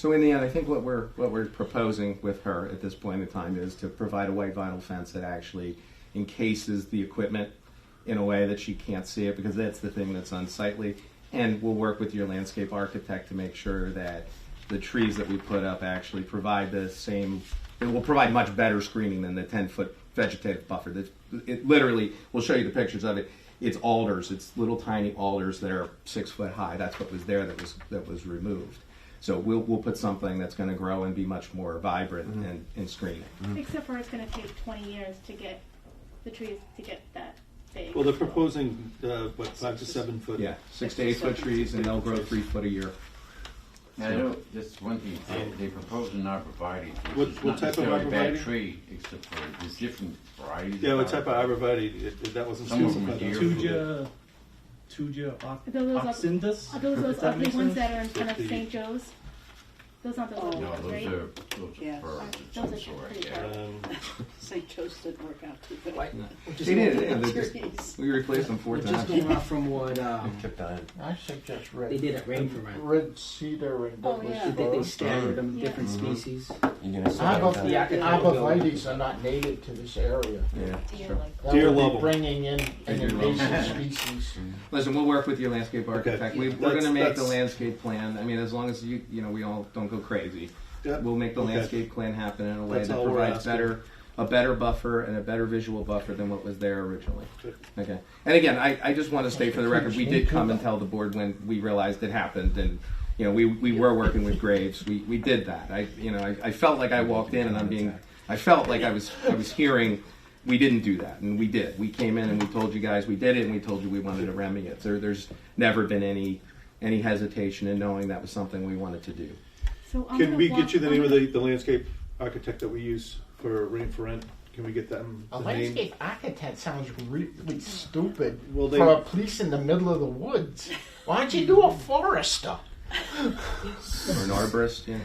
Speaker 8: So in the end, I think what we're proposing with her at this point in time is to provide a white vinyl fence that actually encases the equipment in a way that she can't see it, because that's the thing that's unsightly. And we'll work with your landscape architect to make sure that the trees that we put up actually provide the same. It will provide much better screening than the 10-foot vegetative buffer. It literally, we'll show you the pictures of it. It's alders. It's little tiny alders that are 6 foot high. That's what was there that was removed. So we'll put something that's going to grow and be much more vibrant and screening.
Speaker 1: Except for it's going to take 20 years to get the trees to get that big.
Speaker 3: Well, they're proposing, 5 to 7 foot?
Speaker 8: Yeah, 6 to 8 foot trees, and they'll grow 3 foot a year.
Speaker 6: Now, just one thing, they propose an arborvitae.
Speaker 3: What type of
Speaker 6: Not necessarily a bad
Speaker 3: arborvitae?
Speaker 6: tree, except for there's different varieties.
Speaker 3: Yeah, what type of arborvitae? That wasn't
Speaker 6: Some of
Speaker 3: specified.
Speaker 6: them are deer.
Speaker 14: Tuja
Speaker 1: Those
Speaker 14: oxindus.
Speaker 1: are those
Speaker 14: If that
Speaker 1: ugly
Speaker 14: makes
Speaker 1: ones
Speaker 14: sense?
Speaker 1: that are in front of St. Joe's? Those aren't those ugly
Speaker 6: No,
Speaker 1: ones,
Speaker 6: those
Speaker 1: right?
Speaker 6: are
Speaker 4: Yes.
Speaker 6: birds of
Speaker 1: Those
Speaker 6: some
Speaker 1: are
Speaker 6: sort.
Speaker 1: pretty
Speaker 6: Yeah.
Speaker 1: terrible.
Speaker 4: St. Joe's didn't work out too good.
Speaker 8: They did. We replaced them 4
Speaker 2: Just
Speaker 8: times.
Speaker 2: going off from what
Speaker 9: Kept dying.
Speaker 13: I suggest red.
Speaker 2: they did at Rain for Rent.
Speaker 13: Red cedar and
Speaker 4: Oh,
Speaker 13: Douglas
Speaker 4: yeah.
Speaker 2: They
Speaker 13: fir.
Speaker 2: staggered them,
Speaker 1: Yeah.
Speaker 2: different species.
Speaker 9: You're gonna sit down.
Speaker 13: Arborvitaes are not native to this area.
Speaker 8: Yeah,
Speaker 5: Deer
Speaker 8: sure.
Speaker 5: like
Speaker 13: That
Speaker 3: Deer
Speaker 13: would be
Speaker 3: love 'em.
Speaker 13: bringing in an
Speaker 8: Deer love 'em.
Speaker 13: invasive species.
Speaker 8: Listen, we'll work with your landscape architect. We're going to make the
Speaker 3: That's-
Speaker 8: landscape plan. I mean, as long as we all don't go crazy.
Speaker 3: Yep.
Speaker 8: We'll make the
Speaker 3: Okay.
Speaker 8: landscape plan happen in a way
Speaker 3: That's
Speaker 8: that
Speaker 3: all we're
Speaker 8: provides
Speaker 3: asking.
Speaker 8: a better buffer and a better visual buffer than what was there originally.
Speaker 3: Good.
Speaker 8: Okay. And again, I just want to state for the record, we did come and tell the board when we realized it happened, and we were working with Graves. We did that. I felt like I walked in and I felt like I was hearing. We didn't do that, and we did. We came in and we told you guys we did it, and we told you we wanted to remedy it. There's never been any hesitation in knowing that was something we wanted to do.
Speaker 1: So I'm
Speaker 3: Can
Speaker 1: gonna
Speaker 3: we
Speaker 1: walk-
Speaker 3: get you the
Speaker 1: I'm
Speaker 3: name of
Speaker 1: gonna-
Speaker 3: the landscape architect that we use for Rain for Rent? Can we get them
Speaker 13: A
Speaker 3: the name?
Speaker 13: landscape architect sounds really stupid
Speaker 3: Well, they-
Speaker 13: for a police in the middle of the woods. Why don't you do a forester?
Speaker 8: Or an arborist, yeah.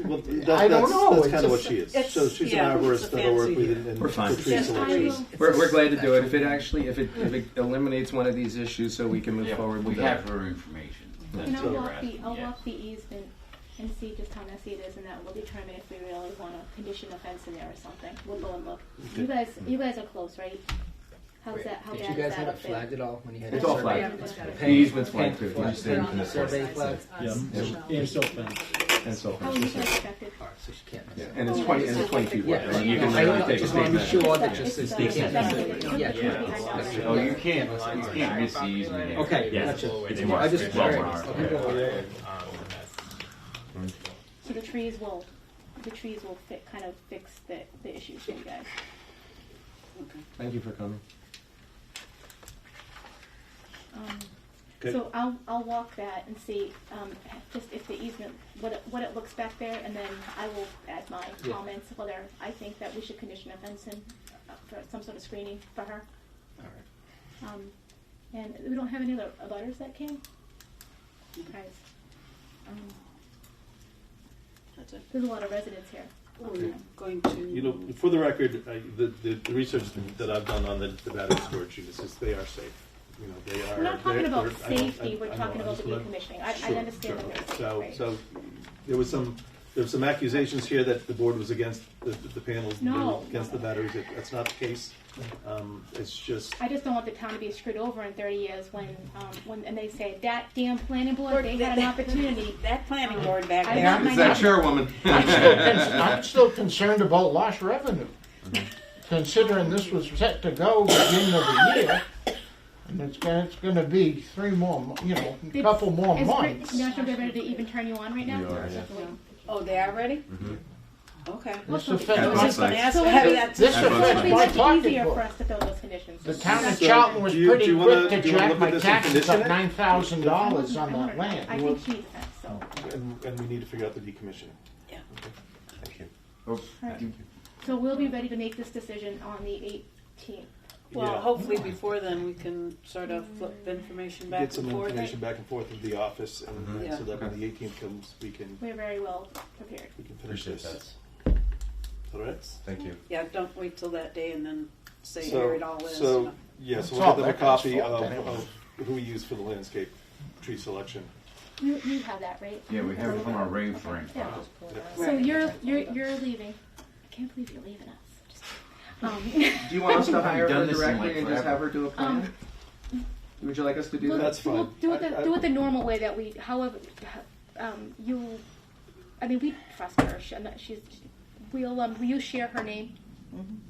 Speaker 3: Well,
Speaker 13: I don't know.
Speaker 3: That's
Speaker 13: It's
Speaker 3: kind of what
Speaker 13: just-
Speaker 3: she is.
Speaker 4: it's-
Speaker 3: So she's
Speaker 4: yeah,
Speaker 3: an
Speaker 4: it's
Speaker 3: arborist
Speaker 4: a
Speaker 3: that'll work
Speaker 4: fancy-
Speaker 3: with it and
Speaker 8: We're fine.
Speaker 3: for tree
Speaker 1: Yes, I
Speaker 3: selection.
Speaker 1: will.
Speaker 8: We're glad to do it. If it eliminates one of these issues, so we can move
Speaker 6: Yeah,
Speaker 8: forward
Speaker 6: we
Speaker 8: with
Speaker 6: have
Speaker 8: that.
Speaker 6: her information.
Speaker 1: And
Speaker 6: That's
Speaker 1: I'll
Speaker 6: what
Speaker 1: walk
Speaker 6: we're
Speaker 1: the,
Speaker 6: asking,
Speaker 1: I'll
Speaker 6: yes.
Speaker 1: walk the easement and see just how messy it is, and that will determine if we really want to condition a fence in there or something. We'll go and look. You guys are close, right? How's that, how
Speaker 2: Did
Speaker 1: bad
Speaker 2: you
Speaker 1: is
Speaker 2: guys
Speaker 1: that
Speaker 2: have it
Speaker 1: up there?
Speaker 2: flagged at all when you had
Speaker 8: It's
Speaker 2: it
Speaker 8: all
Speaker 2: surveyed?
Speaker 8: flagged. The easement's flagged too.
Speaker 2: Flagged. Survey flagged.
Speaker 14: Yeah. And silt fence.
Speaker 8: And so
Speaker 1: How are you guys affected?
Speaker 2: So she can't.
Speaker 8: Yeah, and it's 20 feet wide.
Speaker 2: Yeah,
Speaker 8: Right? You
Speaker 2: no,
Speaker 8: can
Speaker 2: I
Speaker 8: literally take a
Speaker 2: just want to be
Speaker 8: statement.
Speaker 2: sure that just
Speaker 1: It's
Speaker 2: they
Speaker 1: the-
Speaker 2: can't.
Speaker 1: Yeah.
Speaker 6: Oh, you can't miss the easement.
Speaker 2: Okay,
Speaker 6: Yeah.
Speaker 2: gotcha.
Speaker 6: It's
Speaker 2: I just
Speaker 6: it's
Speaker 2: curious.
Speaker 6: well marked.
Speaker 2: Okay.
Speaker 1: So the trees will kind of fix the issues for you guys.
Speaker 8: Thank you for coming.
Speaker 3: Okay.
Speaker 1: So I'll walk that and see just if the easement, what it looks back there, and then I will add my
Speaker 2: Yeah.
Speaker 1: comments whether I think that we should condition a fence in for some sort of screening for her.
Speaker 2: All right.
Speaker 1: And we don't have any other abutters that came? Guys,
Speaker 4: That's it.
Speaker 1: there's a lot of residents here.
Speaker 4: We're going to.
Speaker 3: You know, for the record, the research that I've done on the battery storage units is they are safe. You know, they are.
Speaker 1: We're not talking about
Speaker 3: I don't-
Speaker 1: safety, we're
Speaker 3: I know,
Speaker 1: talking
Speaker 3: I
Speaker 1: about the
Speaker 3: just wanna-
Speaker 1: decommissioning. I
Speaker 3: Sure,
Speaker 1: understand that
Speaker 3: sure.
Speaker 1: they're safe,
Speaker 3: So,
Speaker 1: right?
Speaker 3: so there was some accusations here that the board was against the panels,
Speaker 1: No.
Speaker 3: against the batteries. That's not the case. It's just.
Speaker 1: I just don't want the town to be screwed over in 30 years when and they say, that damn planning board, they had an opportunity.
Speaker 4: That planning board back
Speaker 1: I
Speaker 4: there.
Speaker 1: want my
Speaker 8: Is that
Speaker 1: neighbor-
Speaker 8: chairwoman?
Speaker 13: I'm still concerned about lost revenue. Considering this was set to go beginning of the year, and it's gonna be 3 more, a couple more
Speaker 1: Is
Speaker 13: months.
Speaker 1: National Grid ready to even turn you on right now?
Speaker 9: We are, yeah.
Speaker 4: Oh, they are ready? Okay.
Speaker 13: This
Speaker 1: So
Speaker 13: affects
Speaker 8: At
Speaker 4: I
Speaker 8: both
Speaker 4: was gonna
Speaker 8: sites.
Speaker 4: ask
Speaker 1: So
Speaker 4: how
Speaker 1: it's-
Speaker 4: that's.
Speaker 13: This
Speaker 8: At both
Speaker 13: affects
Speaker 8: sites.
Speaker 1: It'll
Speaker 13: my
Speaker 1: be much easier for
Speaker 13: pocketbook.
Speaker 1: us to fill those conditions.
Speaker 13: The town of
Speaker 3: So,
Speaker 13: Charlton was
Speaker 3: do you
Speaker 13: pretty
Speaker 3: wanna-
Speaker 13: quick to
Speaker 3: do you wanna
Speaker 13: jack
Speaker 3: look
Speaker 13: my
Speaker 3: at this and
Speaker 13: taxes
Speaker 3: condition
Speaker 13: up
Speaker 3: it?
Speaker 13: $9,000 on that land.
Speaker 1: I think she needs that, so.
Speaker 3: And we need to figure out the decommissioning.
Speaker 4: Yeah.
Speaker 3: Okay. Thank you.
Speaker 8: Oh,
Speaker 1: Alright. So we'll be ready to make this decision on the 18th.
Speaker 4: Well,
Speaker 3: Yeah.
Speaker 4: hopefully before then we can sort of flip information back
Speaker 3: Get some
Speaker 4: and forth.
Speaker 3: information back and forth with the office, and
Speaker 4: Yeah.
Speaker 3: so that when the 18th comes, we can
Speaker 1: We're very well prepared.
Speaker 3: finish
Speaker 9: Appreciate
Speaker 3: this.
Speaker 9: that.
Speaker 3: All right.
Speaker 9: Thank you.
Speaker 4: Yeah, don't wait till that day and then say
Speaker 3: So-
Speaker 4: here it all is.
Speaker 3: So, yeah, so
Speaker 13: It's
Speaker 3: we'll
Speaker 13: all
Speaker 3: get them a
Speaker 13: that guy's
Speaker 3: copy
Speaker 13: fault
Speaker 3: of
Speaker 13: anyway.
Speaker 3: who we use for the landscape tree selection.
Speaker 1: You have that, right?
Speaker 6: Yeah, we have it from our rain frame.
Speaker 1: Yeah. So you're leaving. I can't believe you're leaving us.
Speaker 15: Do you want us to hire
Speaker 6: We've done
Speaker 15: her
Speaker 6: this in,
Speaker 15: directly
Speaker 6: like,
Speaker 15: and just
Speaker 6: forever.
Speaker 15: have her do a plan? Would you like us to do that?
Speaker 3: That's fine.
Speaker 1: We'll do it the normal way that we. However, you. I mean, we trust her. Will you share her name?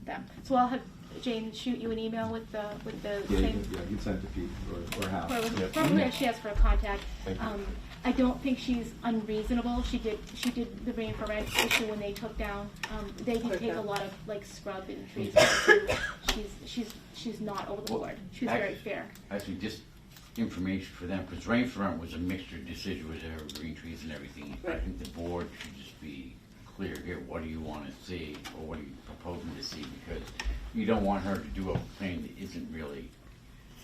Speaker 1: Them. So I'll have Jane shoot you an email with the same.
Speaker 8: Yeah, you'd send it to Pete or Hal.
Speaker 1: Probably she has for a contact. I don't think she's unreasonable. She did the rain for rent issue when they took down. They did take a lot of like scrub and trees. She's not over the board. She's very fair.
Speaker 6: Actually, just information for them, because rain for rent was a mixture decision with evergreen trees and everything. I think the board should just be clear here. What do you want to see, or what are you proposing to see? Because you don't want her to do a thing that isn't really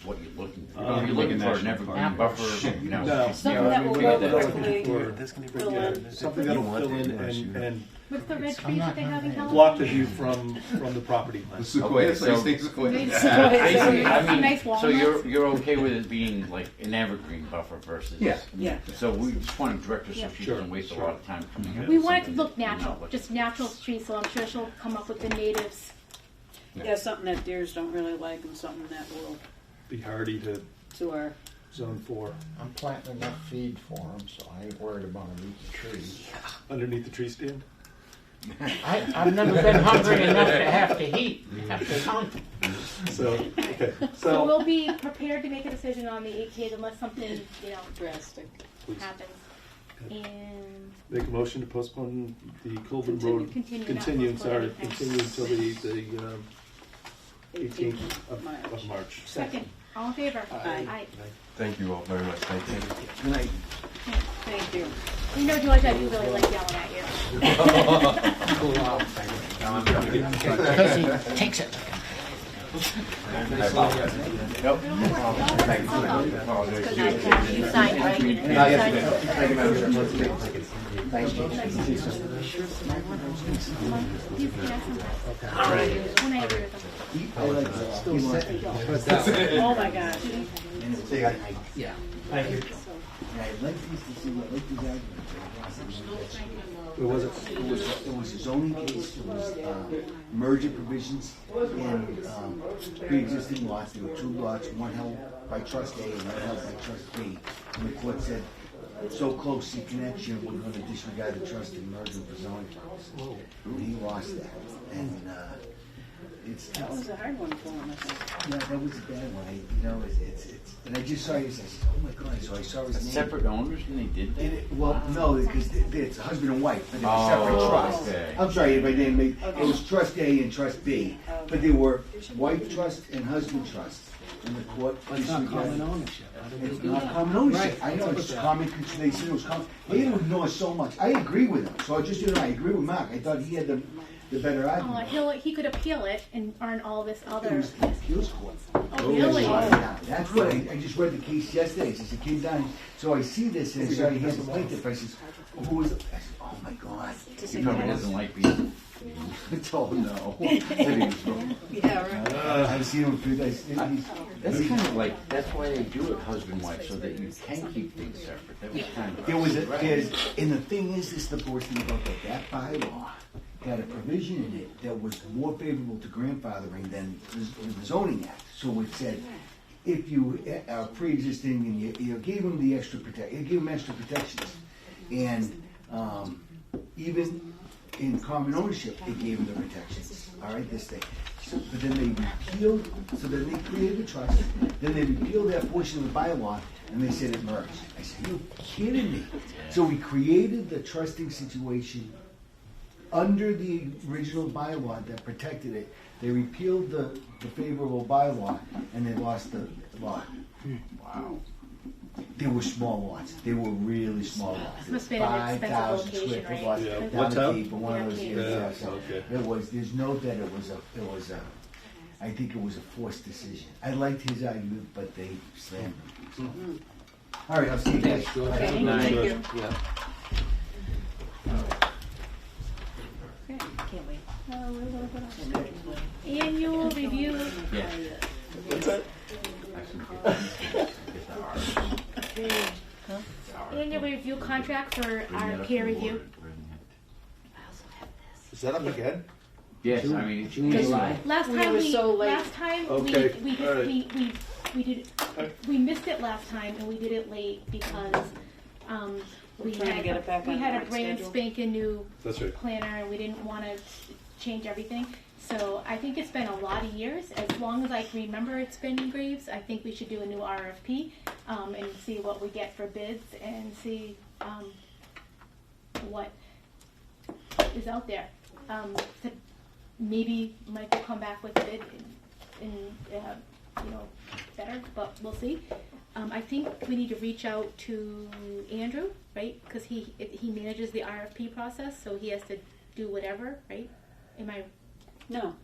Speaker 6: what you're looking for. If you're looking for an evergreen buffer, you know.
Speaker 3: No.
Speaker 4: Something that will relatively
Speaker 3: fill in. Something that'll fill in and
Speaker 1: What's the red trees that they have in California?
Speaker 3: block the view from the property line.
Speaker 8: The sequoia, so you think sequoia.
Speaker 6: Basically, I mean,
Speaker 1: Nice
Speaker 6: so
Speaker 1: walnuts.
Speaker 6: you're okay with it being like an evergreen buffer versus?
Speaker 4: Yeah.
Speaker 6: So we just want to direct her so
Speaker 1: Yeah.
Speaker 6: she doesn't waste a lot of time coming up.
Speaker 1: We
Speaker 6: with
Speaker 1: want it to
Speaker 6: something
Speaker 1: look
Speaker 6: that you're not
Speaker 1: natural,
Speaker 6: looking
Speaker 1: just natural trees. So I'm sure she'll come up with the natives.
Speaker 4: Yeah, something that deers don't really like and something that will
Speaker 3: Be hardy to
Speaker 4: our.
Speaker 3: zone 4.
Speaker 13: I'm planting enough feed for them, so I ain't worried about them eating trees.
Speaker 3: Underneath the tree stand?
Speaker 13: I've never been hungry enough to have to eat.
Speaker 3: So, okay.
Speaker 1: So we'll be prepared to make a decision on the 18th unless something,
Speaker 4: Drastic
Speaker 1: happens. And
Speaker 3: Make a motion to postpone the Colvin
Speaker 1: Continue-
Speaker 3: Road.
Speaker 1: continue, not
Speaker 3: Continue
Speaker 1: postpone anything.
Speaker 3: Continue until the 18th of March.
Speaker 1: second, all in favor?
Speaker 4: Aye.
Speaker 9: Thank you all very much. Thank you.
Speaker 10: Good night.
Speaker 4: Thank you.
Speaker 1: You know, George, I do really like yelling at you.
Speaker 13: Because he takes it.
Speaker 6: Nope.
Speaker 5: You signed, right? You
Speaker 1: You can ask them. All right. When I agree with them.
Speaker 4: Oh my gosh.
Speaker 10: Yeah.
Speaker 3: Thank you.
Speaker 10: I like these to see what like these arguments.
Speaker 3: Who was it?
Speaker 10: It was a zoning case, it was merger provisions and pre-existing lots. There were two lots, one held by trust A and one held by trust B. And the court said, so close in connection, we're going to disregard the trust and merge them for zoning purposes. And he lost that. And
Speaker 4: That was a hard one for him, I think.
Speaker 10: yeah, that was a bad one. And I just saw it, I said, oh my God, so I saw his name.
Speaker 6: Separate owners and they did that?
Speaker 10: Well, no, because it's husband and wife, but they were separate trusts.
Speaker 6: Okay.
Speaker 10: I'm sorry, if I didn't make, it was trust A and trust B, but they were wife trust and husband trust. And the court.
Speaker 2: It's not common ownership.
Speaker 10: It's not common ownership. I know, it's common, they said it was common. They ignore so much. I agree with them, so just, I agree with Mark. I thought he had the better argument.
Speaker 1: He could appeal it and earn all this
Speaker 10: It
Speaker 1: other.
Speaker 10: was the appeals court.
Speaker 1: Oh, really?
Speaker 10: Yeah, that's what I just read the case yesterday. It says it came down, so I see this and I saw he has the plaintiff. I says, who is it? I said, oh my God.
Speaker 6: He probably doesn't like being.
Speaker 10: Oh no.
Speaker 4: Yeah, right.
Speaker 10: I've seen him through this.
Speaker 6: That's kind of like, that's why they do it husband-wife, so that you can keep things separate. That was kind of.
Speaker 10: There was and the thing is, this is the worst thing about that bylaw had a provision in it that was more favorable to grandfathering than the zoning act. So it said, if you are pre-existing and you gave them the extra protections, and even in common ownership, it gave them the protections. All right, this thing. So, but then they repealed. So then they created a trust. Then they repealed that portion of the bylaw, and they said it merged. I said, "You're kidding me!" So we created the trusting situation under the original bylaw that protected it. They repealed the favorable bylaw, and they lost the lot.
Speaker 6: Wow.
Speaker 10: They were small lots. They were really small lots.
Speaker 1: This must have been an expensive
Speaker 10: 5,000
Speaker 1: location,
Speaker 10: square foot
Speaker 1: right?
Speaker 10: lots.
Speaker 1: Yeah.
Speaker 10: Down
Speaker 3: What
Speaker 10: the
Speaker 3: town?
Speaker 10: Cape, but one of those years.
Speaker 3: Yeah,
Speaker 10: Yeah, so
Speaker 3: okay.
Speaker 10: it was. There's no doubt it was a. I think it was a forced decision. I liked his argument, but they slammed him. All right, I'll see you guys.
Speaker 4: Thank you.
Speaker 3: Yeah.
Speaker 5: Can't wait.
Speaker 1: Annual review.
Speaker 6: Yeah.
Speaker 3: What's that?
Speaker 6: Actually, get the R.
Speaker 1: doing a review contract for our peer review.
Speaker 3: Is that up again?
Speaker 6: Yes, I mean,
Speaker 2: June, July.
Speaker 1: Last
Speaker 4: We
Speaker 1: time
Speaker 4: were
Speaker 1: we,
Speaker 4: so late.
Speaker 1: last time
Speaker 3: Okay,
Speaker 1: we
Speaker 3: all right.
Speaker 1: we did, we missed it last time and we did it late because, we
Speaker 4: We're trying to get it back on the
Speaker 1: had a
Speaker 4: right
Speaker 1: brand
Speaker 4: schedule.
Speaker 1: spanking new
Speaker 3: That's right.
Speaker 1: planner and we didn't wanna change everything. So I think it's been a lot of years, as long as I can remember it's been Graves, I think we should do a new RFP, and see what we get for bids and see, what is out there. To maybe Mike will come back with a bid and, you know, better, but we'll see. I think we need to reach out to Andrew, right? Because he manages the RFP process, so he has to do whatever, right? Am I?
Speaker 4: No.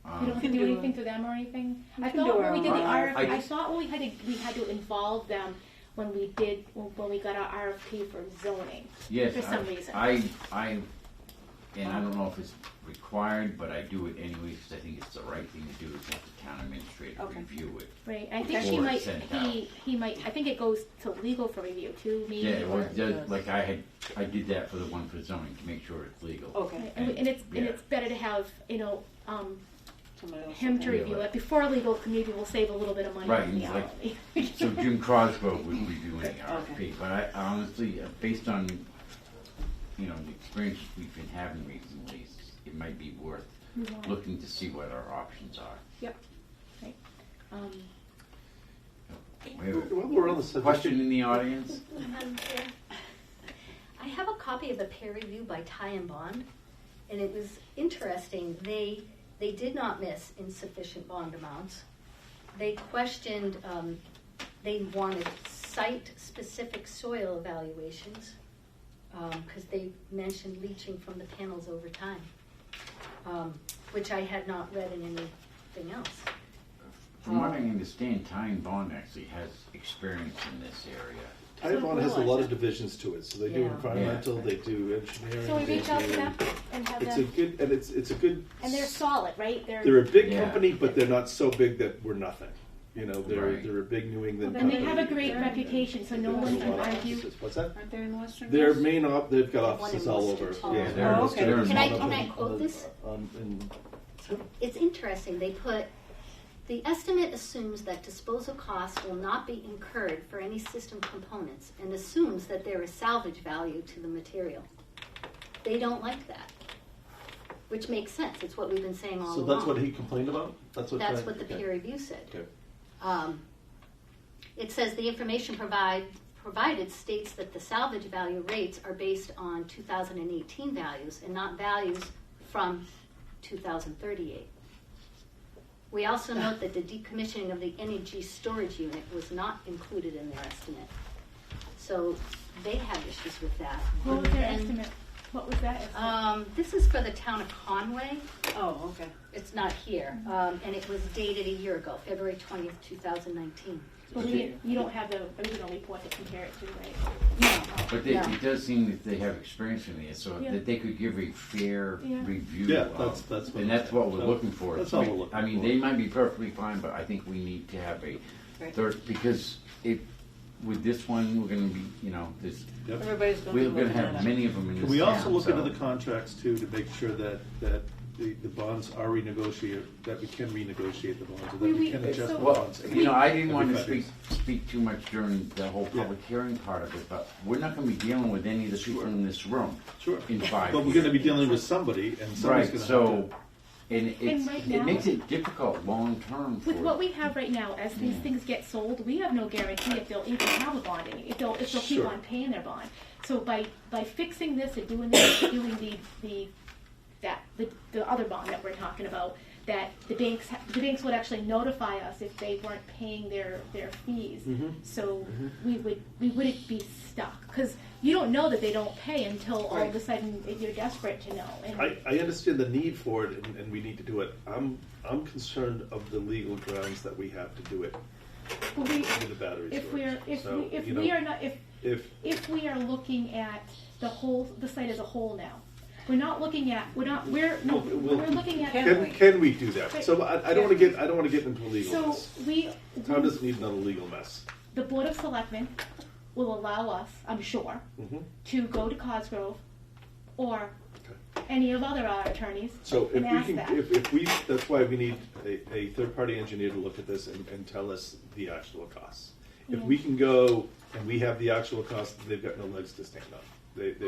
Speaker 1: You don't
Speaker 4: You
Speaker 1: have
Speaker 4: can
Speaker 1: to do
Speaker 4: do
Speaker 1: anything for them or anything.
Speaker 4: You
Speaker 1: I
Speaker 4: can
Speaker 1: thought
Speaker 4: do
Speaker 1: when we did the
Speaker 4: our own.
Speaker 1: RFP, I thought when we had to involve them when we got our RFP for zoning.
Speaker 6: Yes,
Speaker 1: For some reason.
Speaker 6: And I don't know if it's required, but I do it anyway because I think it's the right thing to do is have the town administrator
Speaker 4: Okay.
Speaker 6: review it.
Speaker 1: Right. I think
Speaker 6: before it's sent out.
Speaker 1: he might. I think it goes to legal for review too. Maybe.
Speaker 6: Yeah, well,
Speaker 1: or-
Speaker 6: it does, like I did that for the one for zoning to make sure it's legal.
Speaker 4: Okay.
Speaker 1: Right, and it's
Speaker 6: yeah.
Speaker 1: better to have
Speaker 4: Somebody else.
Speaker 1: him to
Speaker 6: Yeah,
Speaker 1: review
Speaker 6: right.
Speaker 1: it before legal. Maybe we'll save a little bit of money.
Speaker 6: Right,
Speaker 1: on the
Speaker 6: and like-
Speaker 1: hourly.
Speaker 6: So Jim Crosgrove would review any
Speaker 4: Okay.
Speaker 6: RFP, but I honestly, based on, the experience we've been having recently, it might be worth
Speaker 1: Move on.
Speaker 6: looking to see what our options are.
Speaker 1: Yep. Right.
Speaker 6: We have a
Speaker 3: Well, we're on the subject.
Speaker 6: question in the audience?
Speaker 11: I have a copy of the peer review by Ty and Bond, and it was interesting. They did not miss insufficient bond amounts. They questioned, they wanted site-specific soil evaluations, because they mentioned leaching from the panels over time, which I had not read in anything else.
Speaker 6: From what I understand, Ty and Bond actually has experience in this area.
Speaker 3: Taiwan has a lot of divisions to it, so they do
Speaker 4: Yeah.
Speaker 3: environmental, they do engineering.
Speaker 1: So we
Speaker 3: they
Speaker 1: reach out to
Speaker 3: do-
Speaker 1: them and have
Speaker 3: It's a
Speaker 1: them,
Speaker 3: good, and it's a good.
Speaker 1: and they're solid, right?
Speaker 3: They're a big
Speaker 6: Yeah.
Speaker 3: company, but they're not so big that we're nothing. They're
Speaker 6: Right.
Speaker 3: they're a big New England
Speaker 1: And
Speaker 3: company.
Speaker 1: they have a great reputation, so no one can argue.
Speaker 3: What's that?
Speaker 4: Aren't they in the Western
Speaker 3: Their
Speaker 4: Coast?
Speaker 3: main they've got
Speaker 11: One in
Speaker 3: offices all over.
Speaker 11: Worcester, too.
Speaker 3: Yeah,
Speaker 6: they're-
Speaker 4: Oh, okay.
Speaker 6: they're in
Speaker 11: Can I
Speaker 6: Montana.
Speaker 11: quote this?
Speaker 3: In
Speaker 11: It's interesting, they put, the estimate assumes that disposal costs will not be incurred for any system components and assumes that there is salvage value to the material. They don't like that, which makes sense, it's what we've been saying all
Speaker 3: So
Speaker 11: along.
Speaker 3: that's what he complained about? That's what
Speaker 11: That's
Speaker 3: Ty-
Speaker 11: what the
Speaker 3: okay.
Speaker 11: peer review said.
Speaker 3: Okay.
Speaker 11: It says the information provided states that the salvage value rates are based on 2018 values and not values from 2038. We also note that the decommissioning of the energy storage unit was not included in their estimate. So they have issues with that.
Speaker 1: What was their
Speaker 11: And,
Speaker 1: estimate? What was that estimate?
Speaker 11: This is for the town of Conway.
Speaker 4: Oh, okay.
Speaker 11: It's not here. And it was dated a year ago, February 20th, 2019.
Speaker 1: But you don't have the original report to compare it to, right?
Speaker 6: But it does seem that they have experience in this, so
Speaker 1: Yeah.
Speaker 6: that they could give a fair
Speaker 1: Yeah.
Speaker 6: review.
Speaker 3: Yeah,
Speaker 6: of-
Speaker 3: that's what-
Speaker 6: and that's what we're looking for.
Speaker 3: That's all we're looking
Speaker 6: I mean,
Speaker 3: for.
Speaker 6: they might be perfectly fine, but I think we need to have a
Speaker 4: Right.
Speaker 6: third, because with this one, we're gonna be, there's,
Speaker 3: Yep.
Speaker 4: Everybody's going
Speaker 6: we're
Speaker 4: to
Speaker 6: gonna
Speaker 4: look
Speaker 6: have
Speaker 4: at
Speaker 6: many of them in
Speaker 3: Can
Speaker 6: this
Speaker 3: we also
Speaker 6: town,
Speaker 3: look
Speaker 6: so-
Speaker 3: into the contracts too, to make sure that the bonds are renegotiated, that we can renegotiate the bonds, or that we can adjust the
Speaker 6: Well,
Speaker 3: bonds?
Speaker 6: I didn't want to
Speaker 3: every 5
Speaker 6: speak too much during the whole public hearing part of it, but we're not gonna be dealing with any of the people in this room
Speaker 3: Sure.
Speaker 6: in 5
Speaker 3: But we're
Speaker 6: years.
Speaker 3: gonna be dealing with somebody, and somebody's
Speaker 6: Right,
Speaker 3: gonna have
Speaker 6: so,
Speaker 3: to.
Speaker 6: and
Speaker 1: right
Speaker 6: it
Speaker 1: now-
Speaker 6: makes it difficult long-term for.
Speaker 1: With what we have right now, as these things get sold, we have no guarantee if they'll even have a bond, if they'll keep
Speaker 3: Sure.
Speaker 1: on paying their bond. So by fixing this and doing this, doing the other bond that we're talking about, that the banks would actually notify us if they weren't paying their fees.
Speaker 3: Mhm.
Speaker 1: So we wouldn't be stuck, because you don't know that they don't pay until all of a sudden you're desperate to know. And
Speaker 3: I understand the need for it, and we need to do it. I'm concerned of the legal grounds that we have to do it
Speaker 1: we,
Speaker 3: with the battery
Speaker 1: if
Speaker 3: storage.
Speaker 1: we are not if we are looking at the site as a whole now, we're looking at
Speaker 3: we'll-
Speaker 1: looking at
Speaker 3: Can we do that?
Speaker 1: Right.
Speaker 3: So I don't want to get into a legal
Speaker 1: so
Speaker 3: mess.
Speaker 1: we
Speaker 3: The town doesn't need another legal mess.
Speaker 1: the Board of Selectmen will allow us, I'm sure,
Speaker 3: Mhm.
Speaker 1: to go to Cosgrove or any of other attorneys
Speaker 3: So
Speaker 1: and
Speaker 3: if we
Speaker 1: ask
Speaker 3: can,
Speaker 1: that.
Speaker 3: if we, that's why we need a third-party engineer to look at this and tell us the actual costs. If
Speaker 1: Yeah.
Speaker 3: we can go and we have the actual cost, they've got no legs to stand on. They've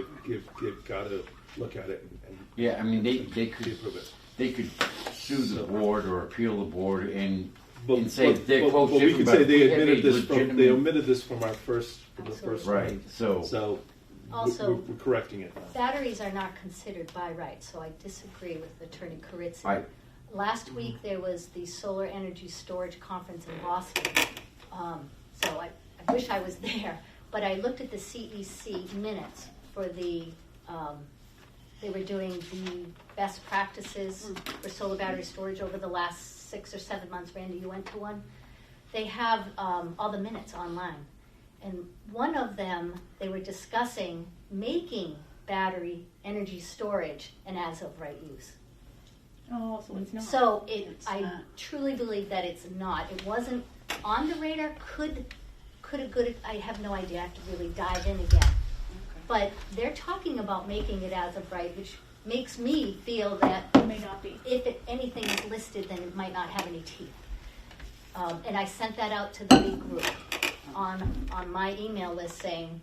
Speaker 3: gotta look at it and.
Speaker 6: Yeah, I mean, they could,
Speaker 3: approve it.
Speaker 6: they could sue the board or appeal the board and
Speaker 3: But
Speaker 6: say their quote's
Speaker 3: we
Speaker 6: different,
Speaker 3: can say
Speaker 6: but
Speaker 3: they
Speaker 6: we have
Speaker 3: admitted
Speaker 6: a
Speaker 3: this from, they
Speaker 6: legitimate-
Speaker 3: omitted this from our first, from the first one.
Speaker 6: Right, so.
Speaker 3: So,
Speaker 11: Also-
Speaker 3: we're correcting it now.
Speaker 11: Batteries are not considered by right, so I disagree with Attorney Karitzi.
Speaker 6: Right.
Speaker 11: Last week, there was the Solar Energy Storage Conference in Boston. So I wish I was there, but I looked at the CEC minutes for the, they were doing the best practices for solar battery storage over the last 6 or 7 months. Randy, you went to one? They have all the minutes online. And one of them, they were discussing making battery energy storage an as-of-right use.
Speaker 1: Oh, so it's not.
Speaker 11: So
Speaker 4: It's
Speaker 11: I
Speaker 4: not.
Speaker 11: truly believe that it's not. It wasn't on the radar. Could a good, I have no idea. I have to really dive in again. But they're talking about making it as of right, which makes me feel that
Speaker 1: It may not be.
Speaker 11: if anything is listed, then it might not have any teeth. And I sent that out to the big group on my email list saying,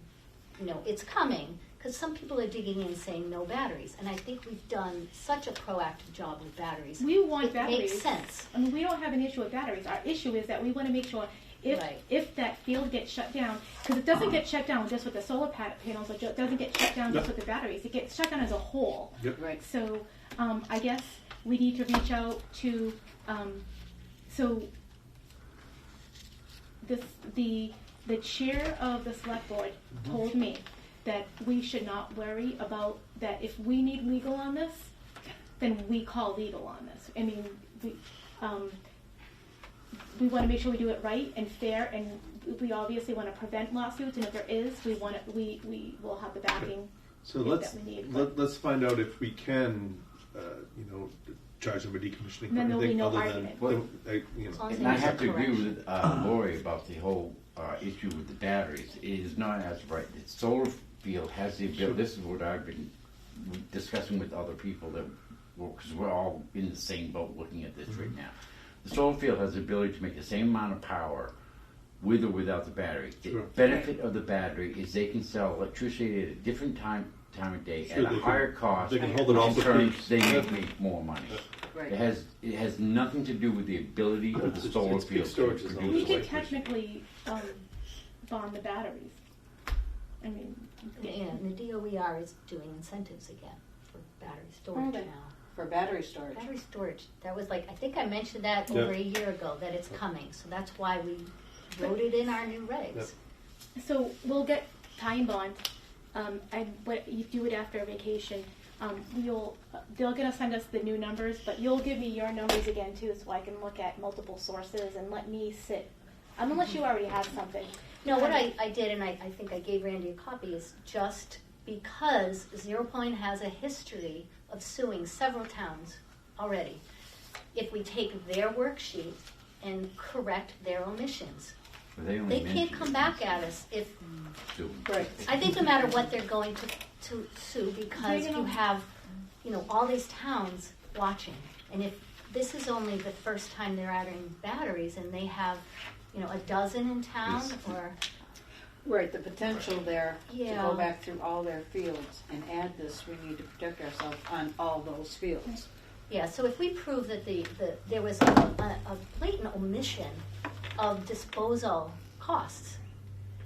Speaker 11: you know, it's coming, because some people are digging in saying no batteries, and I think we've done such a proactive job with batteries.
Speaker 1: We want
Speaker 11: It
Speaker 1: batteries.
Speaker 11: makes sense.
Speaker 1: I mean, we don't have an issue with batteries. Our issue is that we want to make sure
Speaker 11: Right.
Speaker 1: if that field gets shut down, because it doesn't get shut down just with the solar panels, it doesn't get shut down just
Speaker 3: No.
Speaker 1: with the batteries. It gets shut down as a whole.
Speaker 3: Yep.
Speaker 4: Right.
Speaker 1: So I guess we need to reach out to, so the chair of the select board told me that we should not worry about that. If we need legal on this, then we call legal on this. I mean, we want to make sure we do it right and fair, and we obviously want to prevent lawsuits, and if there is, we will have the backing
Speaker 3: So
Speaker 1: that we need.
Speaker 3: let's find out if we can, charge them a decommissioning for
Speaker 1: Then there'll be
Speaker 3: anything
Speaker 1: no
Speaker 3: other
Speaker 1: argument.
Speaker 3: than,
Speaker 11: As long as
Speaker 6: And I
Speaker 11: there's a
Speaker 6: have to agree
Speaker 11: correction.
Speaker 6: with Lori about the whole issue with the batteries. It is not as right. The solar field has the ability, this is what I've been discussing with other people, that because we're all in the same boat looking at this right now. The solar field has the ability to make the same amount of power with or without the battery. The
Speaker 3: Sure.
Speaker 6: benefit of the battery is they can sell electricity at a different time of day
Speaker 3: Sure,
Speaker 6: at a
Speaker 3: they can-
Speaker 6: higher cost.
Speaker 3: they can hold it off
Speaker 6: in
Speaker 3: for
Speaker 6: turn,
Speaker 3: peaks.
Speaker 6: they
Speaker 3: Yeah.
Speaker 6: make more money.
Speaker 4: Right.
Speaker 6: It has nothing to do with the ability of the
Speaker 3: It's-
Speaker 6: solar
Speaker 3: it's peak
Speaker 6: field to
Speaker 3: storage is
Speaker 6: produce
Speaker 1: We
Speaker 3: the
Speaker 1: could
Speaker 3: light version.
Speaker 1: technically bond the batteries. I mean,
Speaker 11: Yeah, and the DOER is doing incentives again for battery storage
Speaker 4: Okay.
Speaker 11: now.
Speaker 4: For battery storage.
Speaker 11: Battery storage, that was like, I think I mentioned that
Speaker 3: Yeah.
Speaker 11: over a year ago, that it's coming, so that's why we wrote it in our new regs.
Speaker 3: Yep.
Speaker 1: so we'll get time bond, and what you do it after vacation. They're gonna send us the new numbers, but you'll give me your numbers again too, so I can look at multiple sources and let me sit. Unless you already have something.
Speaker 11: No, what I did, and I think I gave Randy a copy, is just because Zero Point has a history of suing several towns already, if we take their worksheet and correct their omissions,
Speaker 6: They only
Speaker 11: they can't
Speaker 6: mention
Speaker 11: come
Speaker 6: it
Speaker 11: back at us if,
Speaker 4: Right.
Speaker 11: I think no matter what they're going to sue, because you have, all these towns watching. And if this is only the first time they're adding batteries and they have, a dozen in town, or,
Speaker 4: Right, the potential there to
Speaker 11: Yeah.
Speaker 4: go back through all their fields and add this, we need to protect ourselves on all those fields.
Speaker 11: yeah, so if we prove that there was a blatant omission of disposal costs,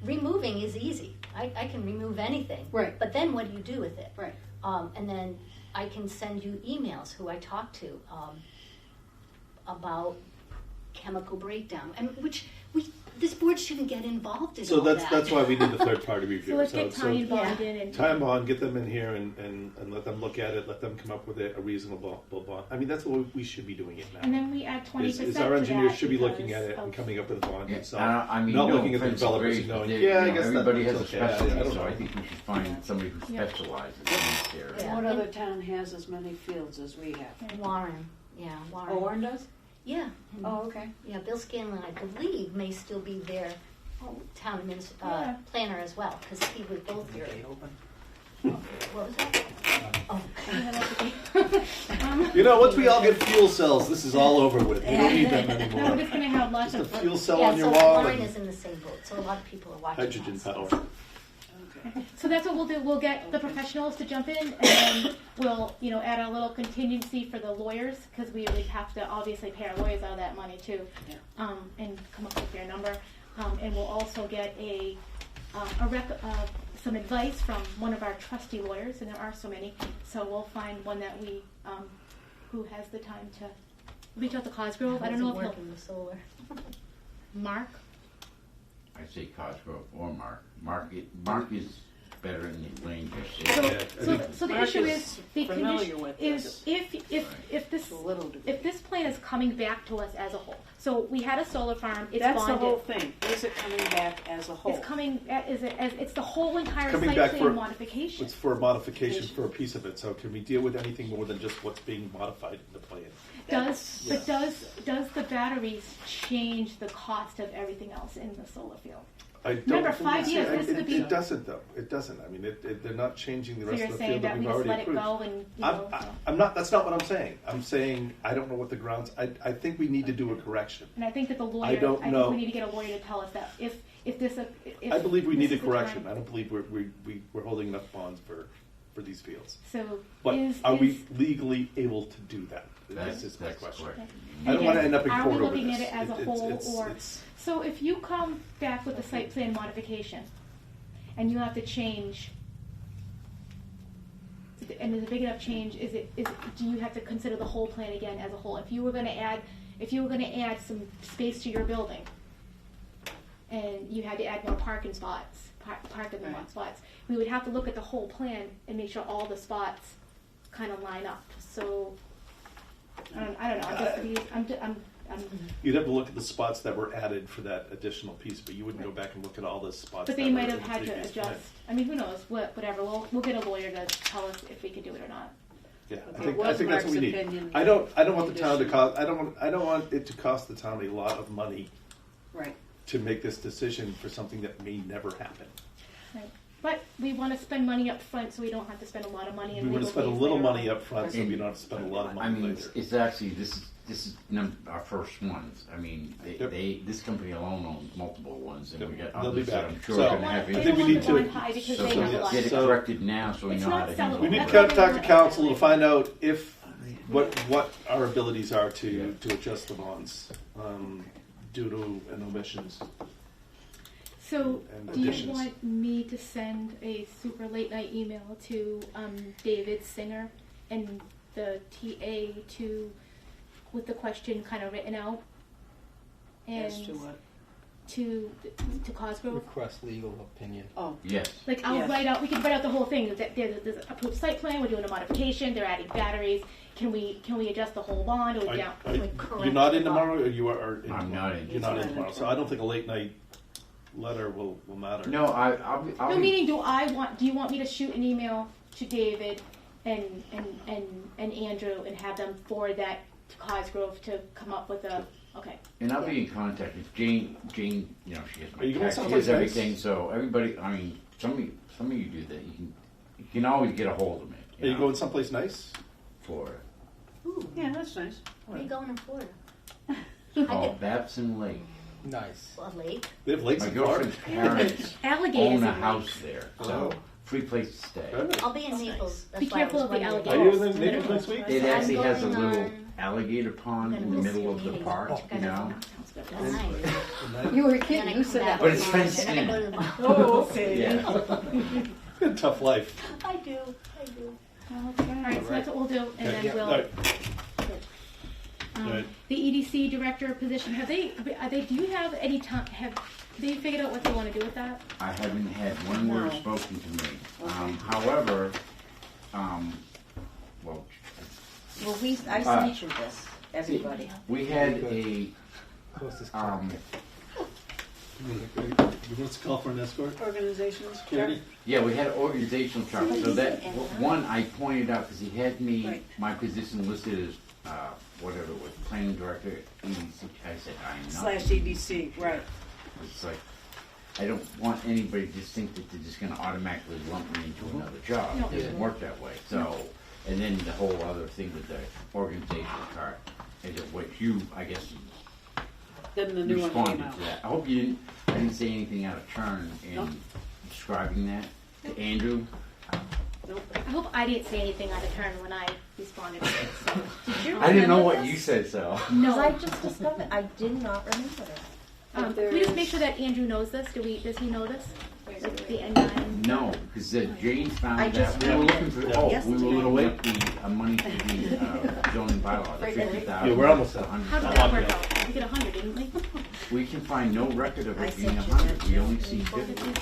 Speaker 11: removing is easy. I can remove anything.
Speaker 4: Right.
Speaker 11: But then what do you do with it?
Speaker 4: Right.
Speaker 11: And then I can send you emails who I talk to about chemical breakdown, and this board shouldn't get involved in
Speaker 3: So
Speaker 11: all that.
Speaker 3: that's why we need the third party review.
Speaker 1: So let's get time bond in and.
Speaker 3: Time bond, get them in here and let them look at it, let them come up with a reasonable bond. I mean, that's what we should be doing it now.
Speaker 1: And then we add 20%
Speaker 3: Is
Speaker 1: to
Speaker 3: our engineers
Speaker 1: that
Speaker 3: should be looking
Speaker 1: because
Speaker 3: at it and
Speaker 1: of-
Speaker 3: coming up with a bond
Speaker 6: Yeah,
Speaker 3: themselves.
Speaker 6: I mean,
Speaker 3: Not
Speaker 6: no
Speaker 3: looking at the
Speaker 6: offense to
Speaker 3: developers
Speaker 6: Grace,
Speaker 3: and going,
Speaker 6: but
Speaker 3: yeah, I
Speaker 6: you know,
Speaker 3: guess
Speaker 6: everybody
Speaker 3: that's
Speaker 6: has a
Speaker 3: okay. I
Speaker 6: specialty,
Speaker 3: don't
Speaker 6: so
Speaker 3: know.
Speaker 6: I think we should find somebody who
Speaker 1: Yeah.
Speaker 6: specializes in this area.
Speaker 11: Yeah.
Speaker 4: What other town has as many fields as we have?
Speaker 11: Warren, yeah, Warren.
Speaker 4: Oh, Warren does?
Speaker 11: Yeah. and-
Speaker 4: Oh, okay.
Speaker 11: Yeah, Bill Scanlon, I believe, may still be their town
Speaker 1: Yeah.
Speaker 11: planner as well, because he was both your.
Speaker 15: open.
Speaker 11: What was that? Oh.
Speaker 3: You know, once we all get fuel cells, this is all over with. We don't need them
Speaker 1: No, we're
Speaker 3: anymore.
Speaker 1: just gonna have lots
Speaker 3: Just a
Speaker 1: of.
Speaker 3: fuel cell
Speaker 11: Yeah,
Speaker 3: on your
Speaker 11: so
Speaker 3: wall
Speaker 11: Lauren
Speaker 3: and
Speaker 11: is in the same boat, so a lot of people are watching.
Speaker 3: hydrogen
Speaker 11: that.
Speaker 3: power.
Speaker 1: So that's what we'll do. We'll get the professionals to jump in, and then we'll, add a little contingency for the lawyers, because we would have to obviously pay our lawyers out of that money too, and come up with their number. And we'll also get some advice from one of our trusty lawyers, and there are so many. So we'll find one that who has the time to reach out to Cosgrove. I don't know if
Speaker 11: Work
Speaker 1: he'll.
Speaker 11: in the solar.
Speaker 1: Mark.
Speaker 6: I say Cosgrove or Mark. Mark is better in the land use.
Speaker 1: So the
Speaker 4: Mark
Speaker 1: issue
Speaker 4: is
Speaker 1: is the
Speaker 4: familiar
Speaker 1: condition
Speaker 4: with
Speaker 1: is if this plan is coming back to us as a whole. So we had a solar farm. It's
Speaker 4: That's
Speaker 1: bonded.
Speaker 4: the whole thing. Is it coming back as a whole?
Speaker 1: It's coming. It's the whole entire
Speaker 3: Coming
Speaker 1: site
Speaker 3: back
Speaker 1: plan
Speaker 3: for
Speaker 1: modification.
Speaker 3: It's for a modification for a piece of it. So can we deal with anything more than just what's being modified in the plan?
Speaker 1: Does the batteries change the cost of everything else in the solar field?
Speaker 3: I don't
Speaker 1: Remember,
Speaker 3: think
Speaker 1: 5 years. This could be.
Speaker 3: It doesn't though. It doesn't. I mean, they're not changing the
Speaker 1: So
Speaker 3: rest
Speaker 1: you're
Speaker 3: of the
Speaker 1: saying
Speaker 3: field that
Speaker 1: that we
Speaker 3: we've
Speaker 1: just
Speaker 3: already
Speaker 1: let it
Speaker 3: approved.
Speaker 1: go and
Speaker 3: I'm not. That's not what I'm saying. I'm saying I don't know what the grounds. I think we need to do a correction.
Speaker 1: And I think that the lawyer.
Speaker 3: I don't know.
Speaker 1: think we need to get a lawyer to tell us that if this. If
Speaker 3: I believe we
Speaker 1: this
Speaker 3: need a
Speaker 1: is the
Speaker 3: correction.
Speaker 1: time-
Speaker 3: I don't believe we're holding enough bonds for these fields.
Speaker 1: So
Speaker 3: But are
Speaker 1: is,
Speaker 3: we legally able to do that? This is my
Speaker 6: That's
Speaker 3: question.
Speaker 6: correct.
Speaker 3: I don't want to end up in
Speaker 1: Are
Speaker 3: court
Speaker 1: we
Speaker 3: over
Speaker 1: looking
Speaker 3: this.
Speaker 1: at it as a whole, or so? If you come back with a site plan modification, and you have to change, and there's a big enough change, do you have to consider the whole plan again as a whole? If you were going to add some space to your building, and you had to add more parking spots, spots, we would have to look at the whole plan and make sure all the spots kind of line up. So I don't know.
Speaker 3: You'd have to look at the spots that were added for that additional piece, but you wouldn't go back and look at all the spots.
Speaker 1: But
Speaker 3: that
Speaker 1: they
Speaker 3: were
Speaker 1: might
Speaker 3: in
Speaker 1: have
Speaker 3: the
Speaker 1: had to
Speaker 3: previous
Speaker 1: adjust.
Speaker 3: plan.
Speaker 1: I mean, who knows? Whatever. We'll get a lawyer to tell us if we can do it or not.
Speaker 3: Yeah,
Speaker 4: But
Speaker 3: I
Speaker 4: there
Speaker 3: think
Speaker 4: was
Speaker 3: that's what we
Speaker 4: Mark's
Speaker 3: need.
Speaker 4: opinion
Speaker 3: I don't want the town to
Speaker 4: condition.
Speaker 3: cost. I don't want it to cost the town a lot of money
Speaker 4: Right.
Speaker 3: to make this decision for something that may never happen.
Speaker 1: Right. But we want to spend money up front, so we don't have to spend a lot of money.
Speaker 3: We want to spend a little money up front, so we don't have to spend a lot of
Speaker 6: I
Speaker 3: money
Speaker 6: mean,
Speaker 3: later.
Speaker 6: it's actually, this is our first ones. I mean, this company alone owns multiple ones, and we got
Speaker 3: They'll be
Speaker 6: others that
Speaker 3: back.
Speaker 6: I'm sure
Speaker 3: So,
Speaker 6: are gonna have.
Speaker 3: I think we need to.
Speaker 1: because
Speaker 6: So
Speaker 1: they have a lot.
Speaker 6: get it
Speaker 3: So-
Speaker 6: corrected now, so we
Speaker 1: It's
Speaker 6: know how
Speaker 1: not
Speaker 6: to
Speaker 1: sellable.
Speaker 6: handle
Speaker 3: We
Speaker 6: it.
Speaker 3: need to talk to council to find out if what our abilities are to adjust the bonds due to an omissions.
Speaker 1: So,
Speaker 3: and
Speaker 1: do you
Speaker 3: additions.
Speaker 1: want me to send a super late night email to David Singer and the TA with the question kind of written out? And
Speaker 4: As to what?
Speaker 1: to Cosgrove?
Speaker 2: Request legal opinion.
Speaker 4: Oh.
Speaker 6: Yes.
Speaker 1: Like I'll
Speaker 4: Yes.
Speaker 1: write out. We can write out the whole thing. That there's an approved site plan. We're doing a modification. They're adding batteries. Can we adjust the whole bond? Or
Speaker 3: You're not in tomorrow, or you are in?
Speaker 6: I'm not in.
Speaker 3: You're not in tomorrow, so I don't think a late night letter will matter.
Speaker 6: No, I'll
Speaker 1: No,
Speaker 6: be.
Speaker 1: meaning do you want me to shoot an email to David and Andrew and have them forward that to Cosgrove to come up with a okay.
Speaker 6: And I'll be in contact with Jane, she has
Speaker 3: Are you
Speaker 6: my
Speaker 3: going
Speaker 6: text, she
Speaker 3: someplace
Speaker 6: has everything,
Speaker 3: nice?
Speaker 6: so everybody, I mean, some of you do that, you can always get a hold of me.
Speaker 3: Are you going someplace nice?
Speaker 6: Florida.
Speaker 4: Ooh, yeah, that's nice.
Speaker 11: Where are you going in Florida?
Speaker 6: It's called Babson Lake.
Speaker 2: Nice.
Speaker 11: A lake?
Speaker 3: They have lakes
Speaker 6: My
Speaker 3: in Florida.
Speaker 6: girlfriend's parents
Speaker 1: Alligators
Speaker 6: own a
Speaker 1: in
Speaker 6: house
Speaker 1: lakes.
Speaker 6: there, so
Speaker 3: Oh.
Speaker 6: free place to stay.
Speaker 3: Good.
Speaker 11: I'll be in Naples. That's
Speaker 1: Be
Speaker 11: why I
Speaker 1: careful
Speaker 11: was
Speaker 1: of the
Speaker 11: wondering.
Speaker 3: Are
Speaker 1: alligators.
Speaker 3: you in Naples next week?
Speaker 6: It
Speaker 11: I'm
Speaker 6: actually has a
Speaker 11: going
Speaker 6: little
Speaker 11: on-
Speaker 6: alligator pond in the
Speaker 11: go
Speaker 6: middle
Speaker 11: see
Speaker 6: of
Speaker 11: a
Speaker 6: the
Speaker 11: meeting.
Speaker 6: park,
Speaker 11: You
Speaker 6: you know?
Speaker 11: That's nice.
Speaker 4: You were
Speaker 11: Then I
Speaker 4: kidding. You
Speaker 11: come
Speaker 4: said
Speaker 11: back
Speaker 4: that.
Speaker 6: But it's
Speaker 11: tomorrow,
Speaker 6: fenced
Speaker 11: and then I
Speaker 6: in.
Speaker 11: go to the mall.
Speaker 4: Oh, okay.
Speaker 6: Yeah.
Speaker 3: Tough life.
Speaker 11: I do.
Speaker 1: All right, so that's what we'll do, and then
Speaker 3: Yeah.
Speaker 1: we'll.
Speaker 3: All right.
Speaker 1: Um, the EDC director position. Have they? Do you have any time? Have they figured out what they want to do with that?
Speaker 6: I haven't had one word
Speaker 4: No.
Speaker 6: spoken to me. However, well,
Speaker 5: Well, I sent you this, everybody.
Speaker 6: we had a,
Speaker 2: Closest
Speaker 3: You want us to call for an escort?
Speaker 4: Organizations.
Speaker 3: Security?
Speaker 6: yeah, we had an organizational chart. So that, one I pointed out because he had me,
Speaker 4: Right.
Speaker 6: my position listed as, whatever it was, planning director, EDC. I said, I'm not.
Speaker 4: /EDC, right.
Speaker 6: It's like, I don't want anybody to just think that they're just gonna automatically lump me into another job.
Speaker 1: No.
Speaker 6: It doesn't work that way, so, and then the whole other thing with the organizational chart, is it what you, I guess,
Speaker 4: Then the new one
Speaker 6: responded
Speaker 4: came out.
Speaker 6: to that. I hope you didn't say anything out of turn in
Speaker 4: No.
Speaker 6: describing that to Andrew.
Speaker 1: I hope I didn't say anything out of turn when I responded to it, so.
Speaker 5: Did you
Speaker 6: I didn't know
Speaker 5: remember
Speaker 6: what
Speaker 5: this?
Speaker 6: you said, so.
Speaker 5: Because I just discovered, I did not remember it.
Speaker 1: Can we just make sure that Andrew knows this? Does he know this? The N9?
Speaker 6: No, because James
Speaker 5: I
Speaker 6: found
Speaker 5: just
Speaker 6: that, we were
Speaker 5: read
Speaker 6: looking
Speaker 5: it
Speaker 6: for, we were
Speaker 5: yesterday.
Speaker 6: looking at the money for the zoning bylaw, the
Speaker 5: Right there.
Speaker 6: 50,000.
Speaker 3: Yeah, we're almost done.
Speaker 1: How did that work out? We did 100, didn't we?
Speaker 6: We can find no record of
Speaker 5: I
Speaker 6: it being
Speaker 5: sent you
Speaker 6: 100,
Speaker 5: that
Speaker 6: we
Speaker 5: too.
Speaker 6: only see 50.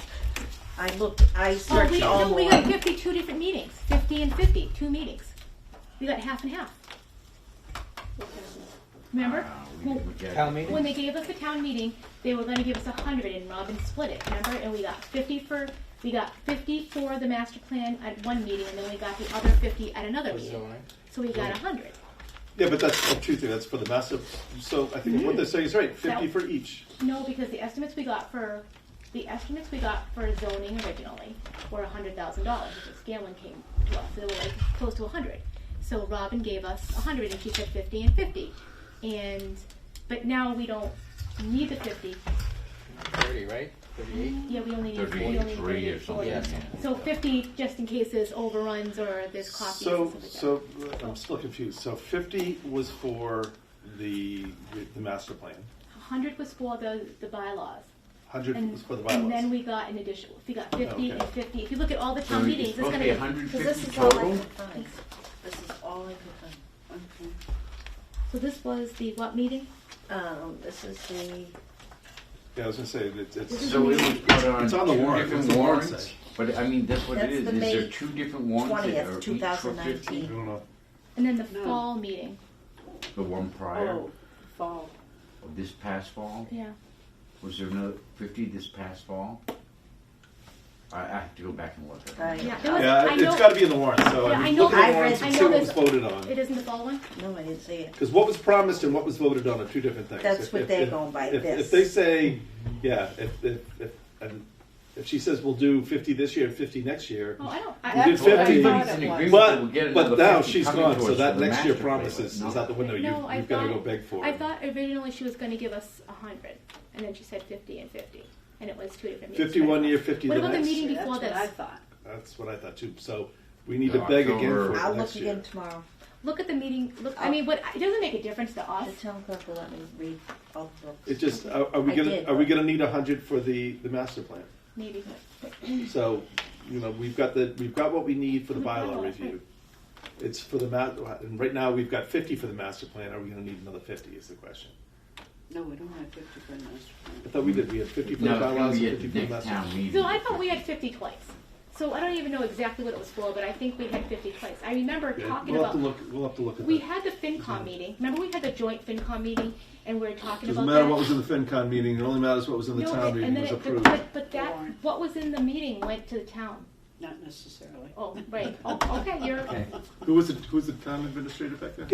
Speaker 5: I looked, I searched all
Speaker 1: No, we
Speaker 5: morning.
Speaker 1: got 52 different meetings, 50 and 50, 2 meetings. We got half and half. Remember?
Speaker 2: Town meeting?
Speaker 1: When they gave us the town meeting, they were gonna give us 100 and Robin split it, remember? And we got 50 for the master plan at one meeting, and then we got the other 50 at another
Speaker 2: For
Speaker 1: meeting.
Speaker 2: zoning.
Speaker 1: So we got 100.
Speaker 3: Yeah, but that's a true thing, that's for the master, so I think what they're saying is right, 50 for each.
Speaker 1: No, because the estimates we got for zoning originally were $100,000, which is Scanlon came to us, so they were like close to 100. So Robin gave us 100, and she said 50 and 50, but now we don't need the 50.
Speaker 2: 30, right? 38?
Speaker 1: Yeah, we only need
Speaker 6: 33 or
Speaker 1: 40.
Speaker 6: something.
Speaker 2: Yeah.
Speaker 1: So 50 just in case there's overruns or there's copies and stuff like that.
Speaker 3: So I'm still confused. So 50 was for the master plan.
Speaker 1: 100 was for the bylaws.
Speaker 3: 100 was for the
Speaker 1: And
Speaker 3: bylaws.
Speaker 1: then we got an additional. We got 50
Speaker 3: Okay.
Speaker 1: and 50. If you look at all the
Speaker 6: So
Speaker 1: town
Speaker 6: it's
Speaker 1: meetings, it's
Speaker 6: supposed
Speaker 1: gonna
Speaker 6: to be
Speaker 1: be.
Speaker 6: 150
Speaker 5: This is all I
Speaker 6: total?
Speaker 5: could find. This is all I could find.
Speaker 4: Okay.
Speaker 1: So this was the what meeting?
Speaker 5: This is the,
Speaker 3: Yeah, I was gonna say that it's
Speaker 6: So it was put on
Speaker 3: It's on the
Speaker 6: two
Speaker 3: warrant.
Speaker 6: different
Speaker 3: What's the warrant
Speaker 6: warrants?
Speaker 3: say?
Speaker 6: But I mean, that's what it
Speaker 5: That's
Speaker 6: is,
Speaker 5: the
Speaker 6: is there
Speaker 5: May
Speaker 6: 2 different warrants that
Speaker 5: 20th,
Speaker 6: are each for
Speaker 5: 2019.
Speaker 6: 50?
Speaker 3: I don't know.
Speaker 1: And then the
Speaker 4: No.
Speaker 1: fall meeting.
Speaker 6: The one prior,
Speaker 4: Oh, fall.
Speaker 6: of this past fall?
Speaker 1: Yeah.
Speaker 6: Was there another 50 this past fall? I have to go back and look at it.
Speaker 1: Yeah, there was,
Speaker 3: Yeah,
Speaker 1: I know,
Speaker 3: it's got to be in the warrant. So
Speaker 1: Yeah,
Speaker 3: I
Speaker 1: I
Speaker 3: mean,
Speaker 1: know-
Speaker 3: look at
Speaker 5: I
Speaker 3: the warrants
Speaker 5: read-
Speaker 3: and
Speaker 1: I
Speaker 3: see
Speaker 1: know
Speaker 3: what was
Speaker 1: this-
Speaker 3: voted on.
Speaker 1: it isn't the fall one?
Speaker 5: no, I didn't see it.
Speaker 3: Because what was promised and what was voted on are two different things.
Speaker 5: That's what they're going by,
Speaker 3: If
Speaker 5: this.
Speaker 3: they say, yeah, if she says we'll do 50 this year and 50 next year,
Speaker 1: Oh, I don't.
Speaker 3: we did
Speaker 4: That's what I
Speaker 3: 50,
Speaker 4: thought
Speaker 6: Everybody's in
Speaker 4: it was.
Speaker 6: agreement that we'll get
Speaker 3: but
Speaker 6: another
Speaker 3: now
Speaker 6: 50
Speaker 3: she's
Speaker 6: coming
Speaker 3: gone,
Speaker 6: to
Speaker 3: so
Speaker 6: us
Speaker 3: that
Speaker 6: for the
Speaker 3: next year
Speaker 6: master plan,
Speaker 3: promises
Speaker 6: but
Speaker 3: is out the window.
Speaker 1: No, I
Speaker 3: You've got to
Speaker 1: thought-
Speaker 3: go beg for
Speaker 1: I
Speaker 3: it.
Speaker 1: thought originally she was going to give us 100, and then she said 50 and 50, and it was 2 different meetings.
Speaker 3: 50 one year, 50
Speaker 1: What
Speaker 3: the
Speaker 1: about the
Speaker 3: next.
Speaker 1: meeting
Speaker 4: That's
Speaker 1: before
Speaker 4: what I
Speaker 1: this?
Speaker 4: thought.
Speaker 3: That's what I thought too. So we need to
Speaker 6: No,
Speaker 3: beg again
Speaker 6: October.
Speaker 3: for it
Speaker 5: I'll look
Speaker 3: next year.
Speaker 5: again tomorrow.
Speaker 1: Look at the meeting. Look, I mean, but it doesn't make a difference to
Speaker 5: The
Speaker 1: us.
Speaker 5: town clerk will let me read all the books.
Speaker 3: It just are we
Speaker 5: I
Speaker 3: gonna
Speaker 5: did,
Speaker 3: are we
Speaker 5: but-
Speaker 3: gonna need 100 for the master plan?
Speaker 1: Maybe.
Speaker 3: So we've got what we need for the bylaw
Speaker 1: Bylaw,
Speaker 3: review. It's for the and right now we've got 50 for the master plan. Are we gonna need another 50? Is the question.
Speaker 4: No, we don't have 50 for the master
Speaker 3: I
Speaker 4: plan.
Speaker 3: thought we did. We had 50 for
Speaker 6: No,
Speaker 3: the
Speaker 6: it's
Speaker 3: bylaws
Speaker 6: gonna
Speaker 3: and
Speaker 6: be
Speaker 3: 50
Speaker 6: at
Speaker 3: for
Speaker 6: the
Speaker 3: the
Speaker 6: next
Speaker 3: master
Speaker 6: town
Speaker 3: plan.
Speaker 6: meeting.
Speaker 1: So I thought we had 50 twice. So I don't even know exactly what it was for, but I think we had 50 twice. I remember
Speaker 3: Yeah,
Speaker 1: talking
Speaker 3: we'll
Speaker 1: about.
Speaker 3: have to look. We'll have to look at
Speaker 1: We
Speaker 3: that.
Speaker 1: had the FinCom meeting. Remember we had the joint FinCom meeting, and we were talking
Speaker 3: Doesn't
Speaker 1: about
Speaker 3: matter
Speaker 1: that.
Speaker 3: what was in the FinCon meeting. It only matters what was in the
Speaker 1: No,
Speaker 3: town meeting
Speaker 1: and then
Speaker 3: was
Speaker 1: it,
Speaker 3: approved.
Speaker 1: but that what was in the meeting went to the town.
Speaker 4: Not necessarily.
Speaker 1: Oh, right. Oh, okay, you're.
Speaker 2: Okay.
Speaker 3: Who was the town administrator back then?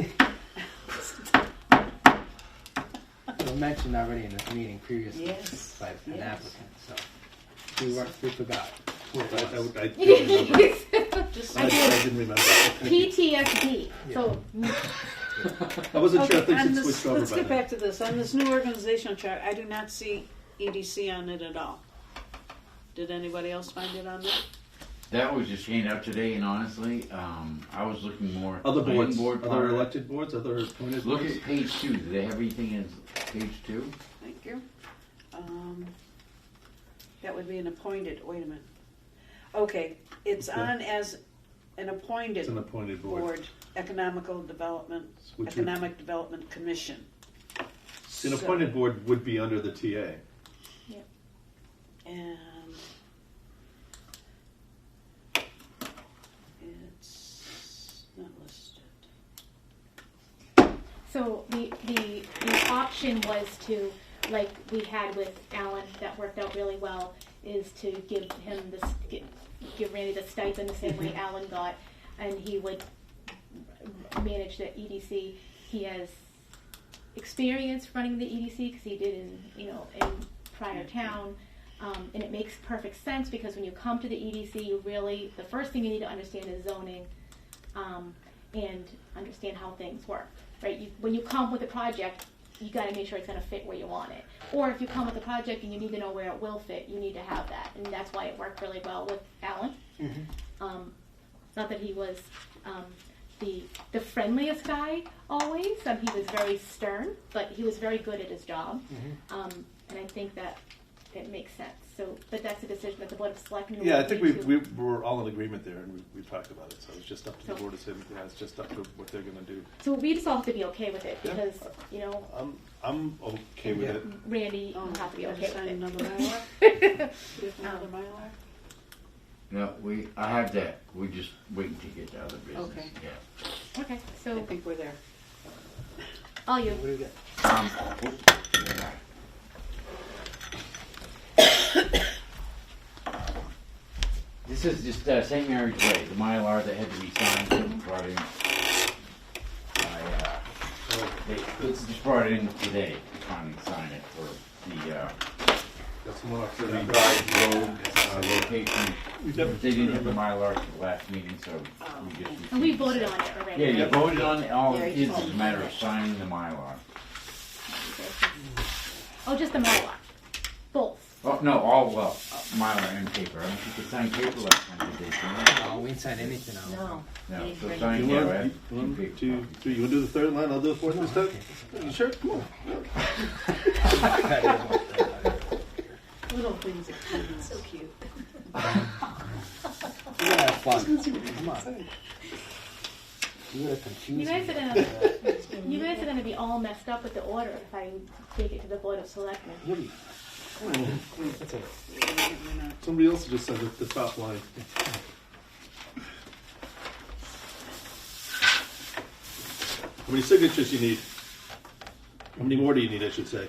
Speaker 2: It was mentioned already in this meeting previously
Speaker 4: Yes.
Speaker 2: by an
Speaker 4: Yes.
Speaker 2: applicant, so we forgot. who it was.
Speaker 3: I didn't remember.
Speaker 4: Just
Speaker 3: I didn't remember.
Speaker 1: PTSD. So
Speaker 3: I wasn't sure if things
Speaker 4: on
Speaker 3: had
Speaker 4: this-
Speaker 3: switched over
Speaker 4: let's
Speaker 3: by
Speaker 4: get
Speaker 3: then.
Speaker 4: back to this. On this new organizational chart, I do not see EDC on it at all. Did anybody else find it on there?
Speaker 6: That was just handed out today, and honestly, I was looking more.
Speaker 3: Other
Speaker 6: planning
Speaker 3: boards,
Speaker 6: board
Speaker 3: other
Speaker 6: part.
Speaker 3: elected boards, other appointed
Speaker 6: Look
Speaker 3: boards.
Speaker 6: at page 2. Do they have everything as page 2?
Speaker 4: Thank you. That would be an appointed, wait a minute. Okay, it's
Speaker 3: Okay.
Speaker 4: on as an appointed
Speaker 3: It's an appointed board.
Speaker 4: board, Economical Development,
Speaker 3: Which would-
Speaker 4: Economic Development Commission.
Speaker 3: An appointed board would be under the TA.
Speaker 4: And it's not listed.
Speaker 1: So the option was to, like we had with Alan, that worked out really well, is to give him this, give Randy the stipend the same way Alan got, and he would manage the EDC. He has experience running the EDC because he did in prior town. And it makes perfect sense because when you come to the EDC, the first thing you need to understand is zoning, and understand how things work, right? When you come with a project, you gotta make sure it's gonna fit where you want it. Or if you come with a project and you need to know where it will fit, you need to have that. And that's why it worked really well with Alan. Not that he was the friendliest guy always. He was very stern, but he was very good at his job. And I think that it makes sense. So, but that's a decision that the Board of Selectmen.
Speaker 3: Yeah, I
Speaker 1: will
Speaker 3: think
Speaker 1: need
Speaker 3: we
Speaker 1: to-
Speaker 3: were all in agreement there, and we talked about it. So it's just up to the
Speaker 1: So-
Speaker 3: board to say, yeah, it's just up to what they're going to do.
Speaker 1: So we just all have to be okay with it because, you know,
Speaker 3: I'm okay with it.
Speaker 1: Randy will have to be okay
Speaker 4: Sign
Speaker 1: with
Speaker 4: another
Speaker 1: it.
Speaker 4: Mylar? Do you have another Mylar?
Speaker 6: No, I have that, we're just waiting to get the other business.
Speaker 4: Okay.
Speaker 6: Yeah.
Speaker 1: Okay,
Speaker 4: I
Speaker 1: so
Speaker 4: think we're there.
Speaker 1: all you.
Speaker 2: What do we got?
Speaker 6: This is just St. Mary's Way, the Mylar that had to be signed and brought in. They just brought it in today to finally sign it for the
Speaker 3: That's the one off
Speaker 6: the
Speaker 3: 30.
Speaker 6: Drive Road location.
Speaker 3: We've never-
Speaker 6: They didn't have the Mylar for the last meeting, so we just.
Speaker 1: And we voted on it already.
Speaker 6: Yeah, you
Speaker 1: right?
Speaker 6: voted on it, all
Speaker 1: Yeah,
Speaker 6: it
Speaker 1: you
Speaker 6: is
Speaker 1: voted.
Speaker 6: a matter of signing the Mylar.
Speaker 1: Oh, just the Mylar. Both.
Speaker 6: Oh, no, all, Mylar and paper. I don't think they signed paper last time, did they?
Speaker 2: No, we didn't sign anything out.
Speaker 5: No.
Speaker 6: No,
Speaker 5: They
Speaker 6: so
Speaker 5: ready.
Speaker 6: sign
Speaker 3: You
Speaker 6: here,
Speaker 3: want,
Speaker 6: right?
Speaker 3: one, two, three. You want to do the third line? I'll do the fourth this time. You sure? Come on.
Speaker 4: Little things are cute. So cute.
Speaker 2: We gotta have fun. Come on. You gotta confuse
Speaker 1: You guys
Speaker 2: me.
Speaker 1: are gonna be all messed up with the order if I take it to the Board of Selectmen.
Speaker 2: What are you? That's it.
Speaker 3: Somebody else just said the top line. How many signatures you need? How many more do you need, I should say?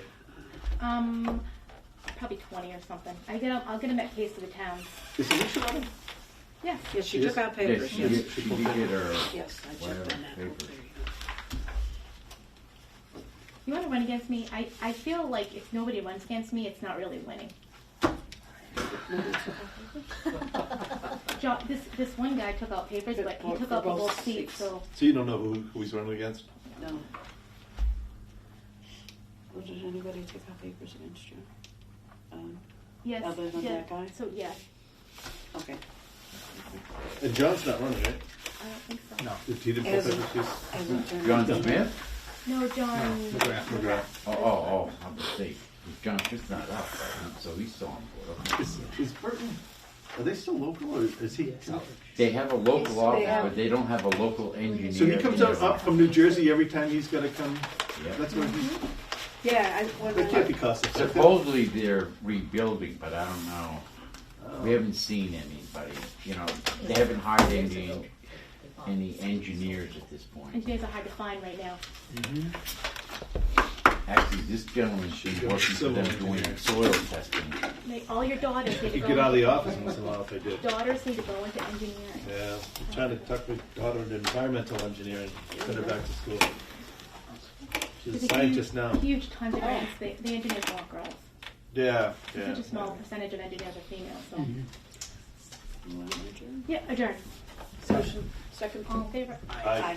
Speaker 1: Probably 20 or something. I'll get them at Case of the Towns.
Speaker 3: Is Alicia on it?
Speaker 1: Yes.
Speaker 4: Yes, she
Speaker 3: Yes.
Speaker 4: took out papers,
Speaker 6: She
Speaker 4: yes.
Speaker 6: did get her,
Speaker 4: Yes, I
Speaker 6: whatever,
Speaker 4: checked on that.
Speaker 6: paper.
Speaker 4: There you
Speaker 1: You want to run against me? I feel like if nobody runs against me, it's not really winning. John, this one guy took out papers, but he took out the whole seat, so.
Speaker 3: So you don't know who he's running against?
Speaker 4: go. No. Or did anybody take out papers against you?
Speaker 1: Yes.
Speaker 4: Other than
Speaker 1: yeah,
Speaker 4: that guy?
Speaker 1: So, yeah.
Speaker 4: Okay.
Speaker 3: And John's not running, right?
Speaker 1: I don't think so.
Speaker 2: No.
Speaker 3: He didn't put
Speaker 4: Hasn't-
Speaker 3: papers.
Speaker 4: hasn't turned
Speaker 6: John
Speaker 4: out.
Speaker 6: Smith?
Speaker 1: No, John.
Speaker 3: McGrath.
Speaker 6: Oh, I'm mistake. John Smith's not up, so he's still on board.
Speaker 3: Is Burton? Are they still local, or is he?
Speaker 6: They have a local
Speaker 4: They
Speaker 6: office,
Speaker 4: have-
Speaker 6: but they don't have a local engineer.
Speaker 3: So he comes up from New Jersey every time he's got to come.
Speaker 6: Yeah.
Speaker 3: That's where he's.
Speaker 4: Yeah,
Speaker 3: That can't be cost effective.
Speaker 6: Supposedly they're rebuilding, but I don't know. We haven't seen anybody, they haven't hired any engineers at this point.
Speaker 1: Engineers are hard to find right now.
Speaker 6: Actually, this gentleman's been working for them doing soil testing.
Speaker 1: All your daughters need to
Speaker 3: You
Speaker 1: go.
Speaker 3: get out of the office once in a while if I did.
Speaker 1: Daughters need to go into engineering.
Speaker 3: Yeah, I'm trying to tuck my daughter into environmental engineering, send her back to school. She's a
Speaker 1: There's
Speaker 3: scientist now.
Speaker 1: Huge time difference. The engineers want girls.
Speaker 3: Yeah,
Speaker 1: Such
Speaker 3: yeah.
Speaker 1: a small percentage of engineers are female, so.
Speaker 4: You want to adjourn?
Speaker 1: Yeah, adjourn.
Speaker 4: Motion, second.
Speaker 1: All in favor?
Speaker 3: Aye.
Speaker 4: Aye.